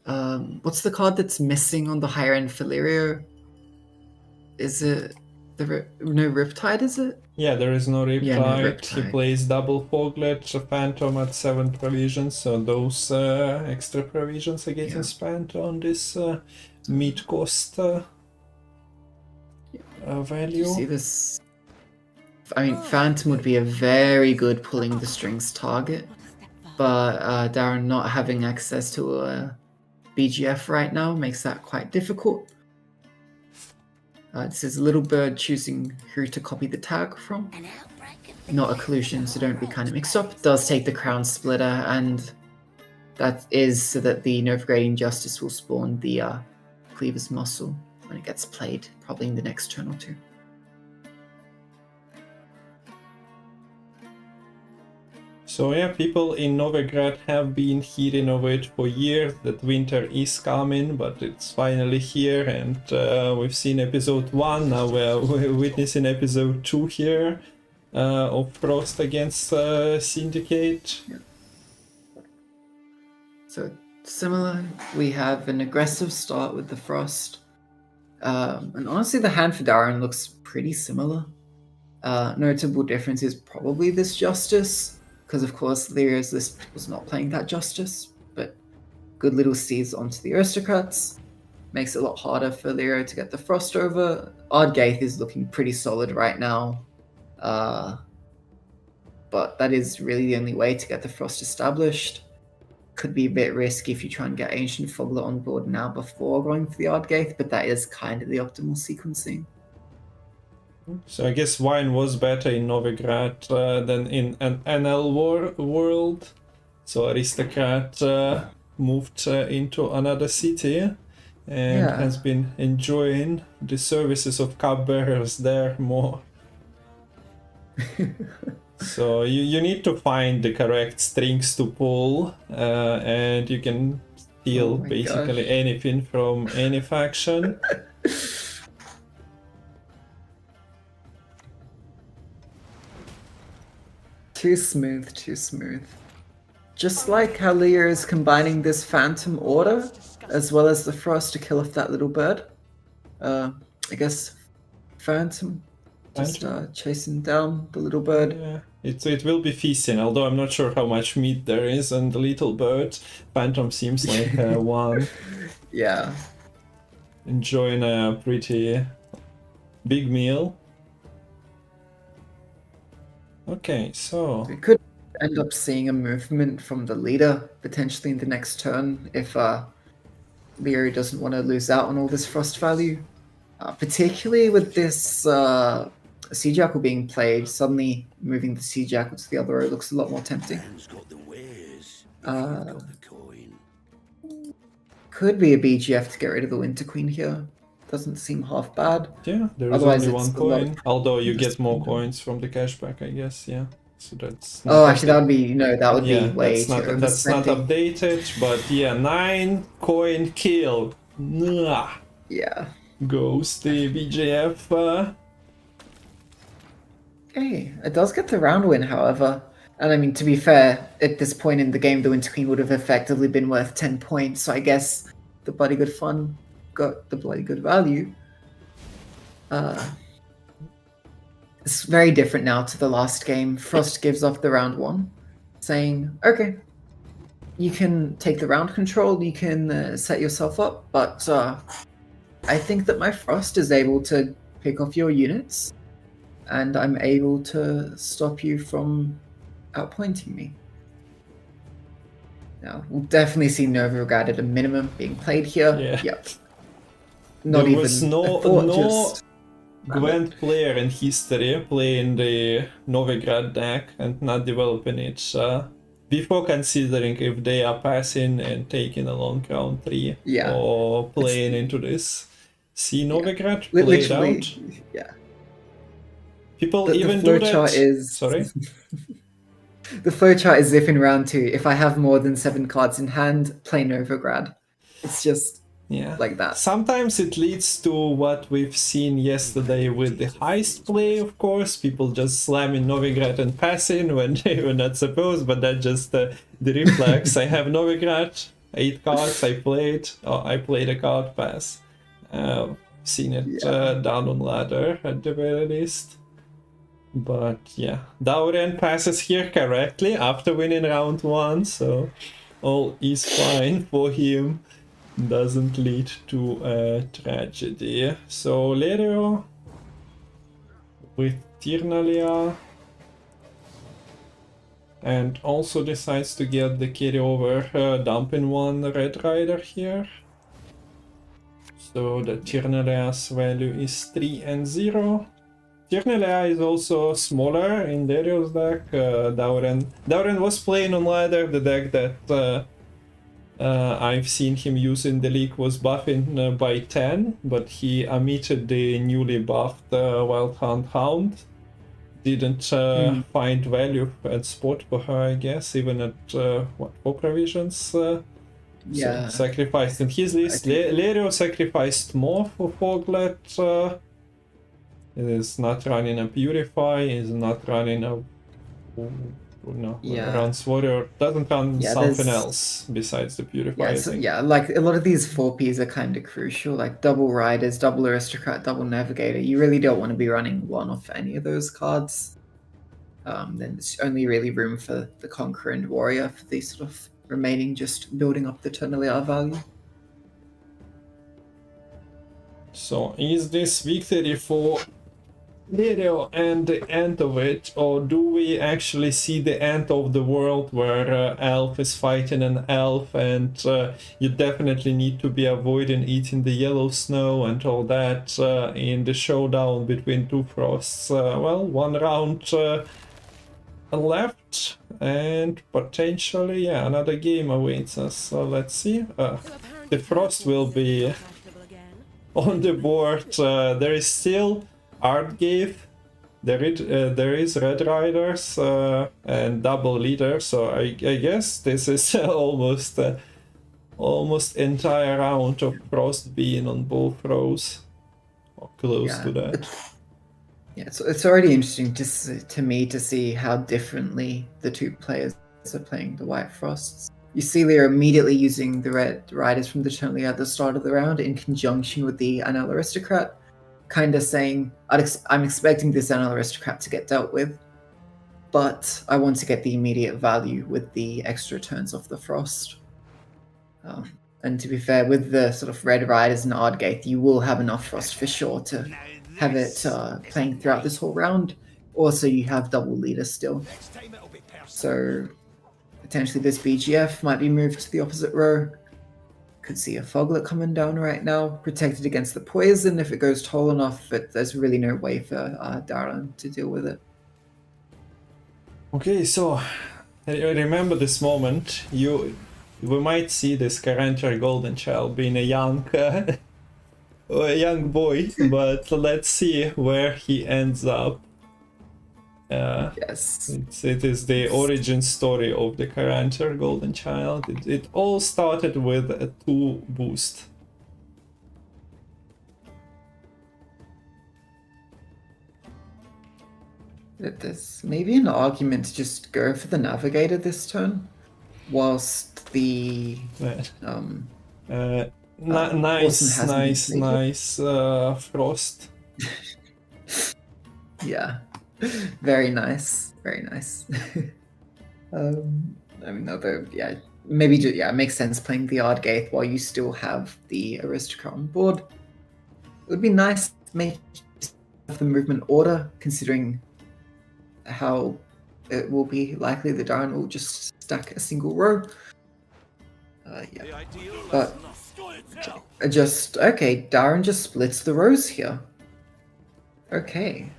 What's the card that's missing on the higher end for Lyria? Is it no Riptide, is it? Yeah, there is no Riptide. Yeah, no Riptide. He plays double Foglet, a Phantom at 7 provisions, so those extra provisions are getting spent on this mid-cost value. You see this? I mean, Phantom would be a very good pulling the strings target, but Darren not having access to a BGF right now makes that quite difficult. This is a Little Bird choosing who to copy the tag from. Not a collusion, so don't be kind of mixed up. Does take the Crown Splitter, and that is so that the Novigradian Justice will spawn the Cleaver's Muscle when it gets played, probably in the next turn or two. So yeah, people in Novigrad have been hearing of it for years, that winter is coming, but it's finally here, and we've seen episode 1, now we're witnessing episode 2 here of Frost against Syndicate. Yeah. So similar, we have an aggressive start with the Frost, and honestly the hand for Darren looks pretty similar. Notable difference is probably this Justice, because of course Lyria's list was not playing that Justice, but good little seeds onto the Aristocrats. Makes it a lot harder for Lyria to get the Frost over. Ardgaith is looking pretty solid right now, but that is really the only way to get the Frost established. Could be a bit risky if you try and get Ancient Fogler on board now before going for the Ardgaith, but that is kind of the optimal sequencing. So I guess Wine was better in Novigrad than in an NL world. So Aristocrat moved into another city and has been enjoying the services of cupbearers there more. So you need to find the correct strings to pull, and you can steal basically anything from any faction. Too smooth, too smooth. Just like how Lyria is combining this Phantom order, as well as the Frost to kill off that Little Bird. I guess Phantom just chasing down the Little Bird. Yeah, it will be feasting, although I'm not sure how much meat there is on the Little Bird. Phantom seems like one. Yeah. Enjoying a pretty big meal. Okay, so We could end up seeing a movement from the leader potentially in the next turn if Leo doesn't want to lose out on all this frost value. Particularly with this Sea Jackal being played, suddenly moving the Sea Jackal to the other row looks a lot more tempting. Could be a BGF to get rid of the Winter Queen here. Doesn't seem half bad. yeah, there is Otherwise, only it's one a lot coin. of- Although you get more coins from the cashback, I guess. Yeah, so that's. Oh, actually, that would be that would yeah, be way that's too that's not overspending. updated, but yeah, 9 coin kill. Nah. Yeah. Goes the BJF. Okay, it does get the round win, however. And I mean, to be fair, at this point in the game, the Winter Queen would have effectively been worth 10 points, so I guess the Bloody Good Fun got the Bloody Good value. It's very different now to the last game. Frost gives off the round 1, saying, okay, you can take the round control, you can set yourself up, but I think that my Frost is able to pick off your units, and I'm able to stop you from outpointing me. Now, we'll definitely see Nova Regard at a minimum being played here. Yeah. Yep. Not there even was a no thought, just Gwent player in history playing the Novigrad deck and not developing it before considering if they are passing and taking a long round 3 Yeah. or playing into this. See Novigrad Li- played literally, out. yeah. People The even flow do that. chart is Sorry. the flowchart is if in round 2, if I have more than 7 cards in hand, play Novigrad. It's just Yeah. like that. Sometimes it leads to what we've seen yesterday with the heist play, of course. People just slamming Novigrad and passing when they were not supposed, but that's just the reflex. I have Novigrad, 8 cards, I played a card pass. Seen it down on ladder at the very least. But yeah, Daurian passes here correctly after winning round 1, so all is fine for him. Doesn't lead to a tragedy. So Lerio with Tirnalia and also decides to get the carryover, dumping 1 Red Rider here. So the Tirnalia's value is 3 and 0. Tirnalia is also smaller in Dario's deck. Dauren was playing on ladder, the deck that I've seen him use in the league was buffing by 10, but he omitted the newly buffed Wild Hunt Hound. Didn't find value at spot for her, I guess, even at 4 provisions. Yeah. So sacrificed in his list. Lerio sacrificed more for Foglet. It is not running a Purify, is not running a runs Warrior, doesn't run something else besides the Purify. Like a lot of these 4Ps are kind of crucial, like double Riders, double Aristocrat, double Navigator. You really don't want to be running one off any of those cards. Then there's only really room for the Conqueror and Warrior for these sort of remaining, just building up the Tirnalia value. So is this victory for Lerio and the end of it, or do we actually see the end of the world where elf is fighting an elf and you definitely need to be avoiding eating the yellow snow and all that in the showdown between two frosts? Well, 1 round left and potentially another game awaits us, so let's see. The frost will be on the board. There is still Artgave, there is Red Riders and double leader, so I guess this is almost entire round of frost being on both rows, or close to that. Yeah, it's already interesting to me to see how differently the two players are playing the White Frosts. You see they're immediately using the Red Riders from the Tirnalia at the start of the round in conjunction with the Anel Aristocrat, kind of saying, I'm expecting this Anel Aristocrat to get dealt with, but I want to get the immediate value with the extra turns off the Frost. And to be fair, with the sort of Red Riders and Ardgate, you will have enough Frost for sure to have it playing throughout this whole round. Also, you have double leader still. Next time it'll be personal. So potentially this BGF might be moved to the opposite row. Could see a Foglet coming down right now, protected against the poison if it goes tall enough, but there's really no way for Darren to deal with it. Okay, so remember this moment. We might see this character Golden Child being a young boy, but let's see where he ends up. Yes. It is the origin story of the character Golden Child. It all started with a 2 boost. There's maybe an argument to just go for the Navigator this turn, whilst the nice Frost. Yeah, very nice, very nice. I mean, although, yeah, maybe it makes sense playing the Ardgaith while you still have the Aristocrat on board. It would be nice to make the movement order, considering how it will be likely that Darren will just stack a single row. Yeah, but okay, Darren just splits the rows here. Okay.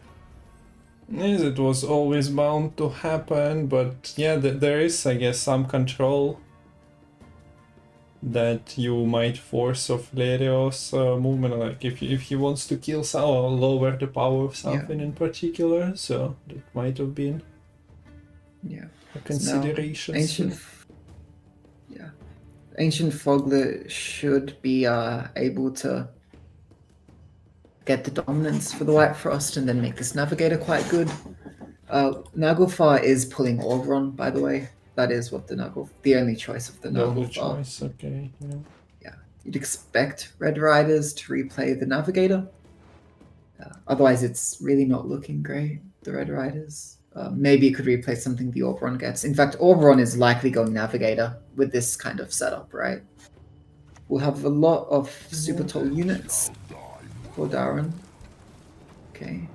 Yes, it was always bound to happen, but yeah, there is, I guess, some control that you might force of Lerios movement, like if he wants to kill someone or lower the power of something in particular, so that might have been a consideration. Ancient Foglet should be able to get the dominance for the White Frost and then make this Navigator quite good. Naglfar is pulling Oberon, by the way. That is what the only choice of the Naglfar. Okay, yeah. You'd expect Red Riders to replay the Navigator. Otherwise, it's really not looking great, the Red Riders. Maybe it could replace something the Oberon gets. In fact, Oberon is likely going Navigator with this kind of setup, right? We'll have a lot of super tall units for Darren. Okay.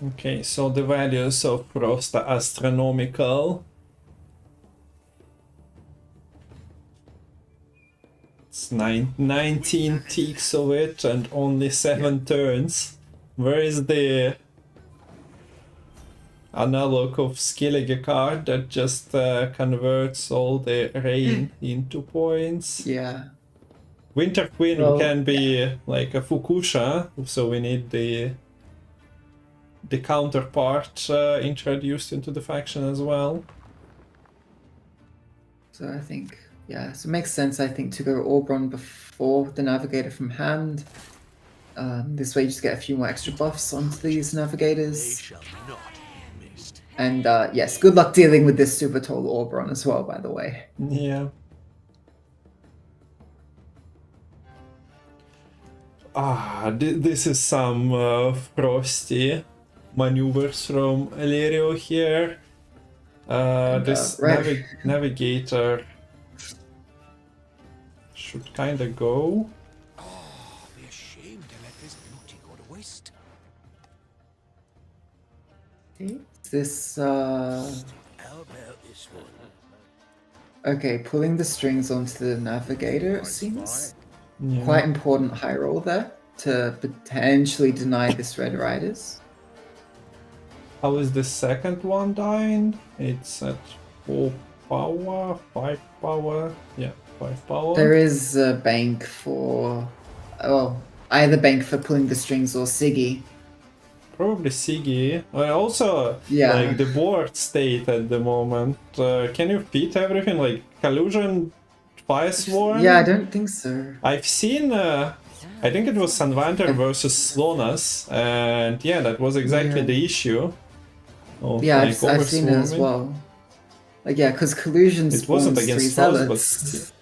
Okay, so the values of Frost are astronomical. It's 19 ticks of it and only 7 turns. Where is the analog of Skellige card that just converts all the rain into points? Yeah. Winter Queen can be like a Fukusha, so we need the counterpart introduced into the faction as well. So I think, so it makes sense, I think, to go Oberon before the Navigator from hand. This way you just get a few more extra buffs onto these Navigators. And yes, good luck dealing with this super tall Oberon as well, by the way. Yeah. This is some frosty maneuvers from Lerio here. This Navigator should kinda go. Be ashamed to let this beauty go to waste. This okay, pulling the strings onto the Navigator, it seems. Quite important high roll there to potentially deny this Red Riders. How is the second one dying? It's at 4 power, 5 power. Yeah, 5 power. There is a bank for, either bank for pulling the strings or Siggy. Probably Siggy. Also, like the board state at the moment. Can you repeat everything? Like Collusion, Fire Swarm? Yeah, I don't think so. I've seen, I think it was Sanvander versus Slonas, and yeah, that was exactly the issue. I've seen it as well. Like, because Collusion spawns 3 Zealots.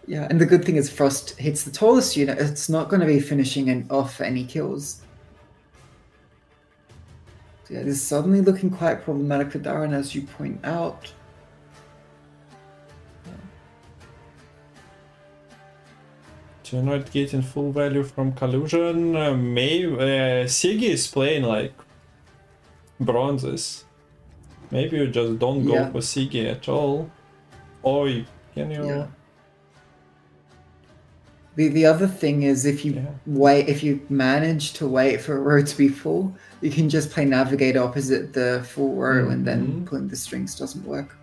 Yeah, and the good thing is Frost hits the tallest unit. It's not going to be finishing off any kills. So yeah, this is suddenly looking quite problematic for Darren, as you point out. To not getting full value from collusion, maybe Sigi is playing like bronzes. Maybe you just don't go Yeah. for Sigi at all. Or can you? Yeah. The other thing is if you if you manage to wait for a row to be full, you can just play Navigator opposite the full row and then pulling the strings doesn't work.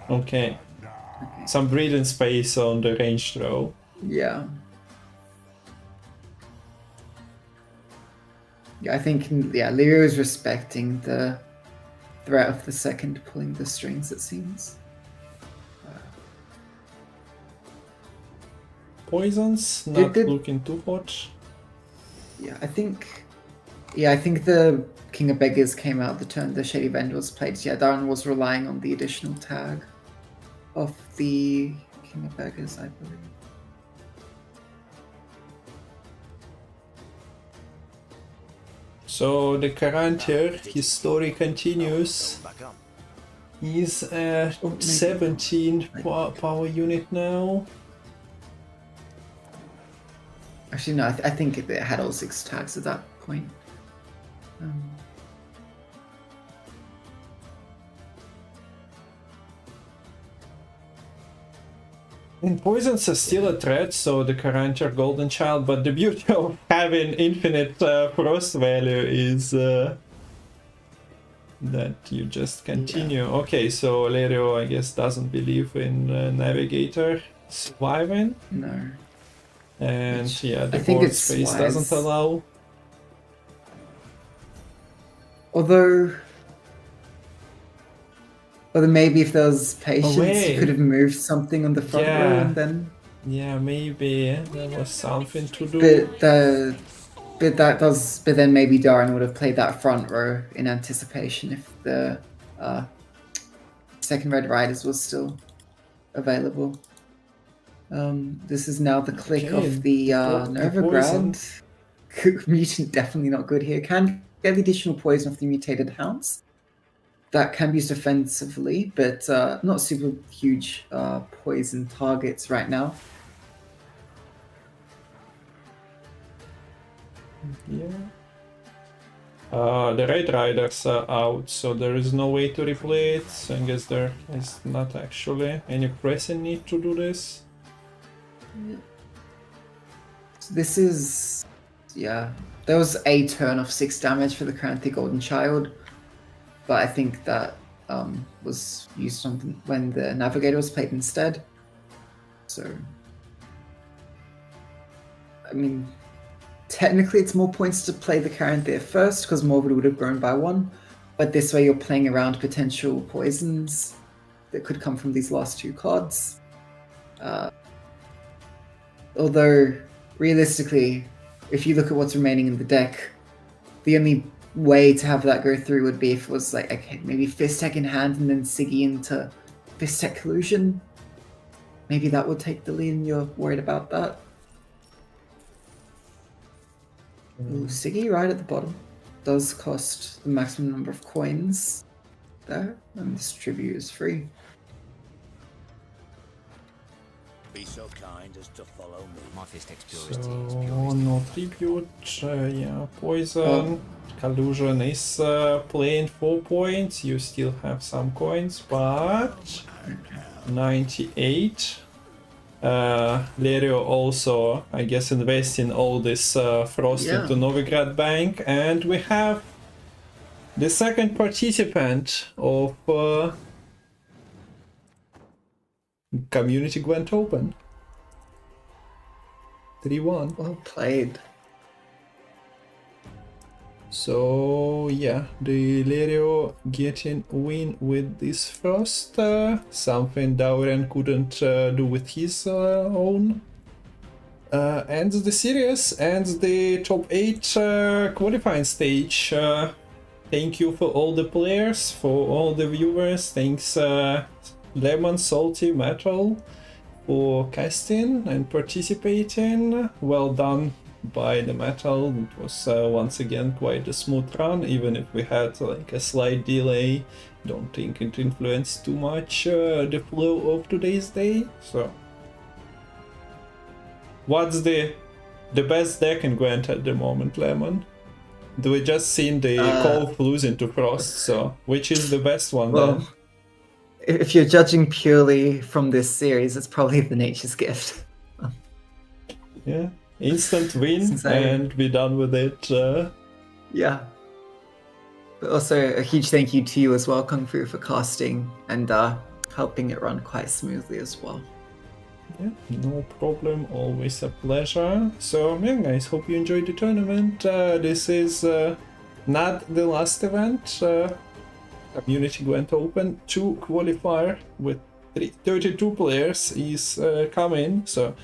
Okay. Some breathing space on the range throw. Yeah. Yeah, I think Lirio is respecting the threat of the second pulling the strings, it seems. Poisons, not looking too hot. Yeah, I think the King of Beggars came out the turn the Shady Vendor was played. Yeah, Darren was relying on the additional tag of the King of Beggars, I believe. So the current here, his story continues. He's at 17 power unit now. Actually, no, I think it had all 6 tags at that point. And poisons are still a threat, so the current your golden child, but the beauty of having infinite frost value is that you just continue. Yeah. Okay, so Lerio, I guess, doesn't believe in Navigator surviving. No. And yeah, the board space doesn't allow. Although maybe if there was patience, you could have moved something on the front row and then. Yeah, maybe there was something to do. But then maybe Darren would have played that front row in anticipation if the second Red Riders was still available. This is now the click of the Novigrad. Mutant definitely not good here. Can get the additional poison of the mutated hounds. That can be used offensively, but not super huge poison targets right now. Yeah. The Red Riders are out, so there is no way to replay it. So I guess there is not actually any pressing need to do this. So this is, yeah, there was a turn of 6 damage for the Kranthi Golden Child, but I think that was used on when the Navigator was played instead. So, I mean, technically it's more points to play the Kranthi first because Morbid would have grown by 1, but this way you're playing around potential poisons that could come from these last 2 cards. Although, realistically, if you look at what's remaining in the deck, the only way to have that go through would be if it was like, okay, maybe Fist Tech in hand and then Siggy into Fist Tech Collusion. Maybe that would take the lead and you're worried about that. Ooh, Siggy right at the bottom. Does cost the maximum number of coins there, and this tribute is free. Be so kind as to follow me. My Fist Tech's purity So, is purity. no tribute, yeah, poison. Collusion is playing 4 points, you still have some coins, but 98. Lerio also, I guess, investing all this frost into Novigrad Bank, and we have the second participant of Community Gwent Open. 3-1. Well played. So yeah, the Lerio getting win with this first, something Dauren couldn't do with his own. Ends the series, ends the top 8 qualifying stage. Thank you for all the players, for all the viewers. Thanks Lemon, Salty, Metal for casting and participating. Well done by the Metal. It was once again quite a smooth run, even if we had like a slight delay. Don't think it influenced too much the flow of today's day. So what's the best deck in Gwent at the moment, Lemon? We just seen the Cove lose into Frost, so which is the best one then? Well, if you're judging purely from this series, it's probably the Nature's Gift. Yeah, instant win Since and be done with it. Yeah. But also a huge thank you to you as well, Kung Fu, for casting and helping it run quite smoothly as well. Yeah, no problem, always a pleasure. So yeah guys, hope you enjoyed the tournament. This is not the last event. Community Gwent Open 2 qualifier with 32 players is coming, so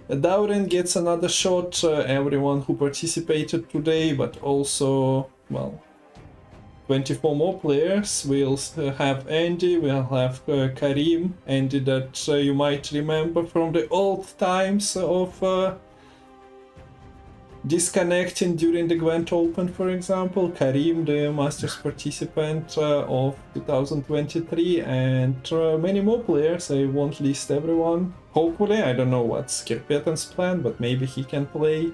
Dauren gets another shot, everyone who participated today, but also, well, 24 more players. We'll have Andy, we'll have Karim, Andy that you might remember from the old times of disconnecting during the Gwent Open, for example. Karim, the Masters participant of 2023, and many more players. I won't list everyone. Hopefully, I don't know what's Kirpetan's plan, but maybe he can play,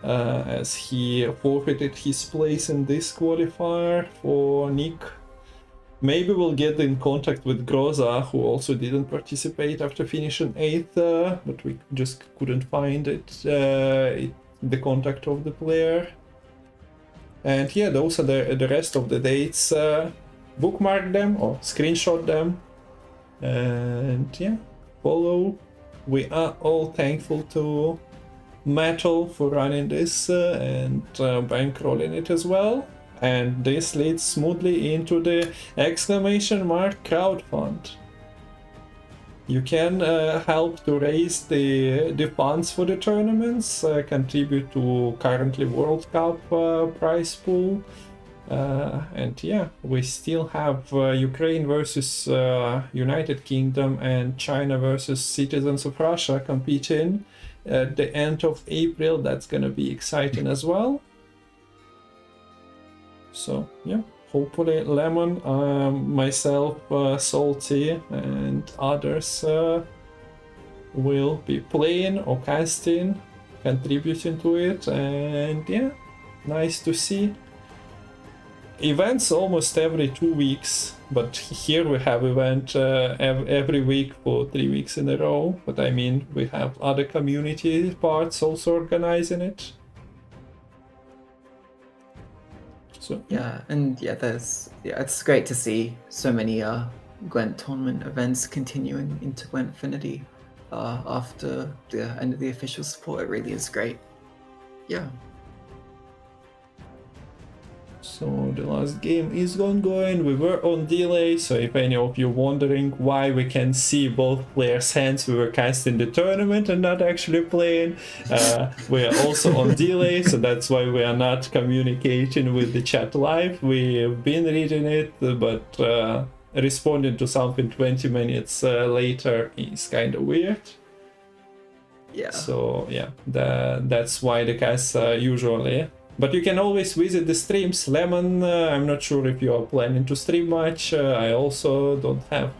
as he forfeited his place in this qualifier for Nick. Maybe we'll get in contact with Groza, who also didn't participate after finishing 8th, but we just couldn't find it. The contact of the player. And yeah, those are the rest of the dates. Bookmark them or screenshot them, and yeah, follow. We are all thankful to Metal for running this and bankrolling it as well. And this leads smoothly into the exclamation mark crowdfund. You can help to raise the funds for the tournaments, contribute to currently World Cup prize pool, and yeah, we still have Ukraine versus United Kingdom and China versus Citizens of Russia competing at the end of April. That's gonna be exciting as well. So yeah. Hopefully Lemon, myself, Salty, and others will be playing or casting, contributing to it, and yeah, nice to see. Events almost every 2 weeks, but here we have event every week for 3 weeks in a row. But I mean, we have other community parts also organizing it. So yeah, and yeah, it's great to see so many Gwent tournament events continuing into Gwentfinity after the end of the official support. It really is great. Yeah. So the last game is ongoing. We were on delay, so if any of you wondering why we can see both players' hands, we were casting the tournament and not actually playing. We are also on delay, so that's why we are not communicating with the chat live. We've been reading it, but responding to something 20 minutes later is kind of weird. Yeah. So yeah, that's why the casts usually. But you can always visit the streams. Lemon, I'm not sure if you are planning to stream much. I also don't have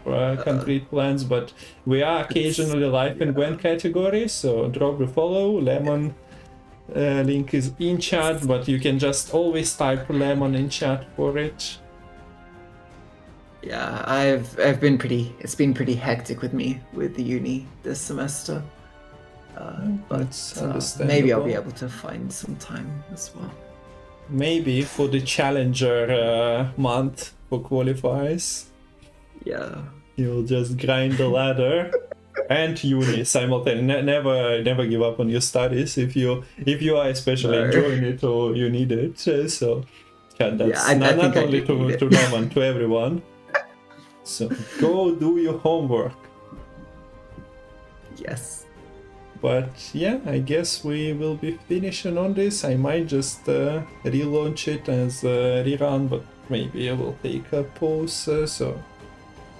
concrete plans, but we are occasionally live in Gwent category, so drop a follow. Lemon link is in chat, but you can just always type Lemon in chat for it. Yeah, I've been it's been pretty hectic with me with the uni this semester. But maybe I'll be able to find some time as well. Maybe for the Challenger month for qualifiers. Yeah. You'll just grind the ladder and uni simultaneously. Never give up on your studies if you are especially enjoying it or you need it. So yeah, that's not only to Roman, to everyone. So go do your homework. Yes. But yeah, I guess we will be finishing on this. I might just relaunch it as a rerun, but maybe I will take a pause. So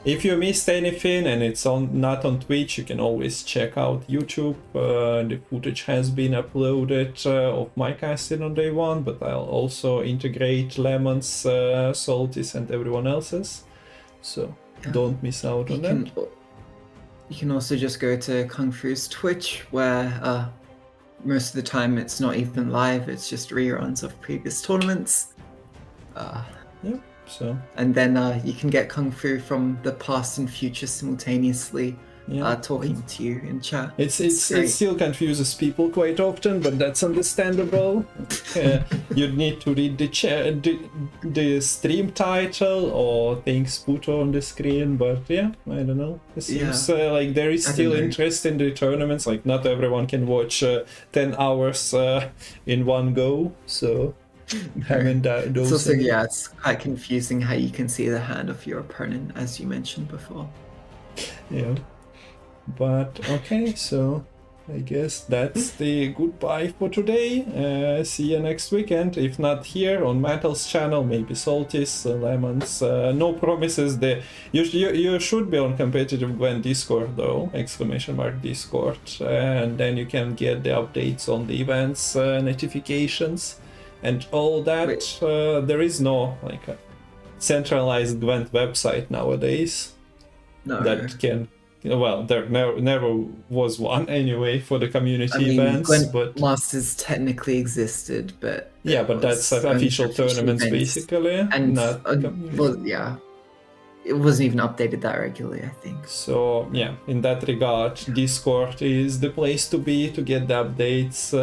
if you missed anything and it's not on Twitch, you can always check out YouTube. The footage has been uploaded of my casting on day 1, but I'll also integrate Lemon's, Salty's, and everyone else's. So don't miss out on that. You can also just go to Kung Fu's Twitch, where most of the time it's not even live, it's just reruns of previous tournaments. Yep. So And then you can get Kung Fu from the past and future simultaneously talking to you in chat. it great. still confuses people quite often, but that's understandable. You'd need to read the stream title or things put on the screen, but yeah, I don't know. It seems like there is still interest in the tournaments. Like not everyone can watch 10 hours in one go, so having that those. It's also it's quite confusing how you can see the hand of your opponent, as you mentioned before. Yeah. But okay, so I guess that's the goodbye for today. See you next weekend. If not here on Metal's channel, maybe Saltis, Lemons. No promises there. You should be on competitive Gwent Discord though, ! Discord, and then you can get the updates on the events, notifications, and all that. There is no like a centralized Gwent website nowadays that can. Well, there never was one anyway for the community events, Gwent but Masters technically existed, but yeah, but that's official tournaments basically, and not it wasn't even updated that regularly, I think. So yeah, in that regard, Discord is the place to be to get the updates.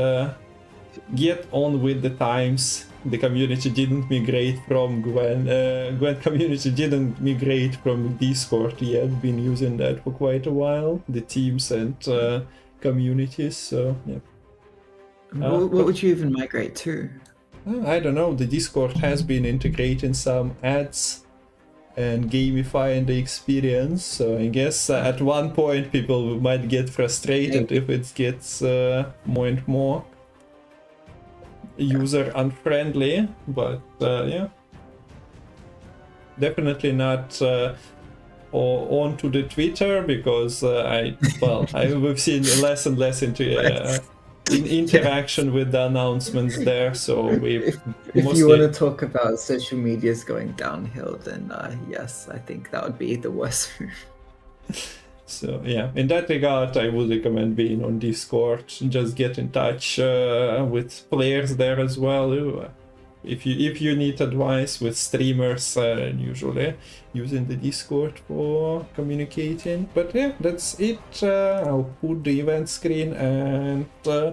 Get on with the times. The community didn't migrate from Gwent community didn't migrate from Discord yet. Been using that for quite a while. The teams and communities. So yeah. What would you even migrate to? I don't know. The Discord has been integrating some ads and gamifying the experience. So I guess at one point people might get frustrated if it gets more and more user unfriendly, but yeah, definitely not on to the Twitter, because we've seen less and less into interaction with the announcements there. So if you want to talk about social medias going downhill, then yes, I think that would be the worst move. So yeah, in that regard, I would recommend being on Discord. Just get in touch with players there as well. If you need advice with streamers, usually using the Discord for communicating. But yeah, that's it. I'll put the event screen, and yeah,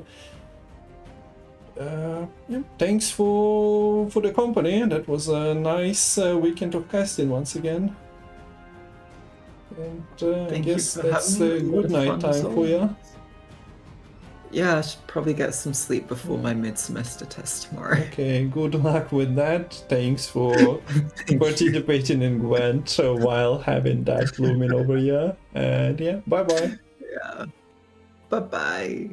thanks for the company. That was a nice weekend of casting once again. And I guess that's a good night time for you. Yeah, I should probably get some sleep before my mid-semester test tomorrow. Okay, good luck with that. Thanks for participating in Gwent while having that looming over you. And yeah, bye-bye. Yeah. Bye-bye.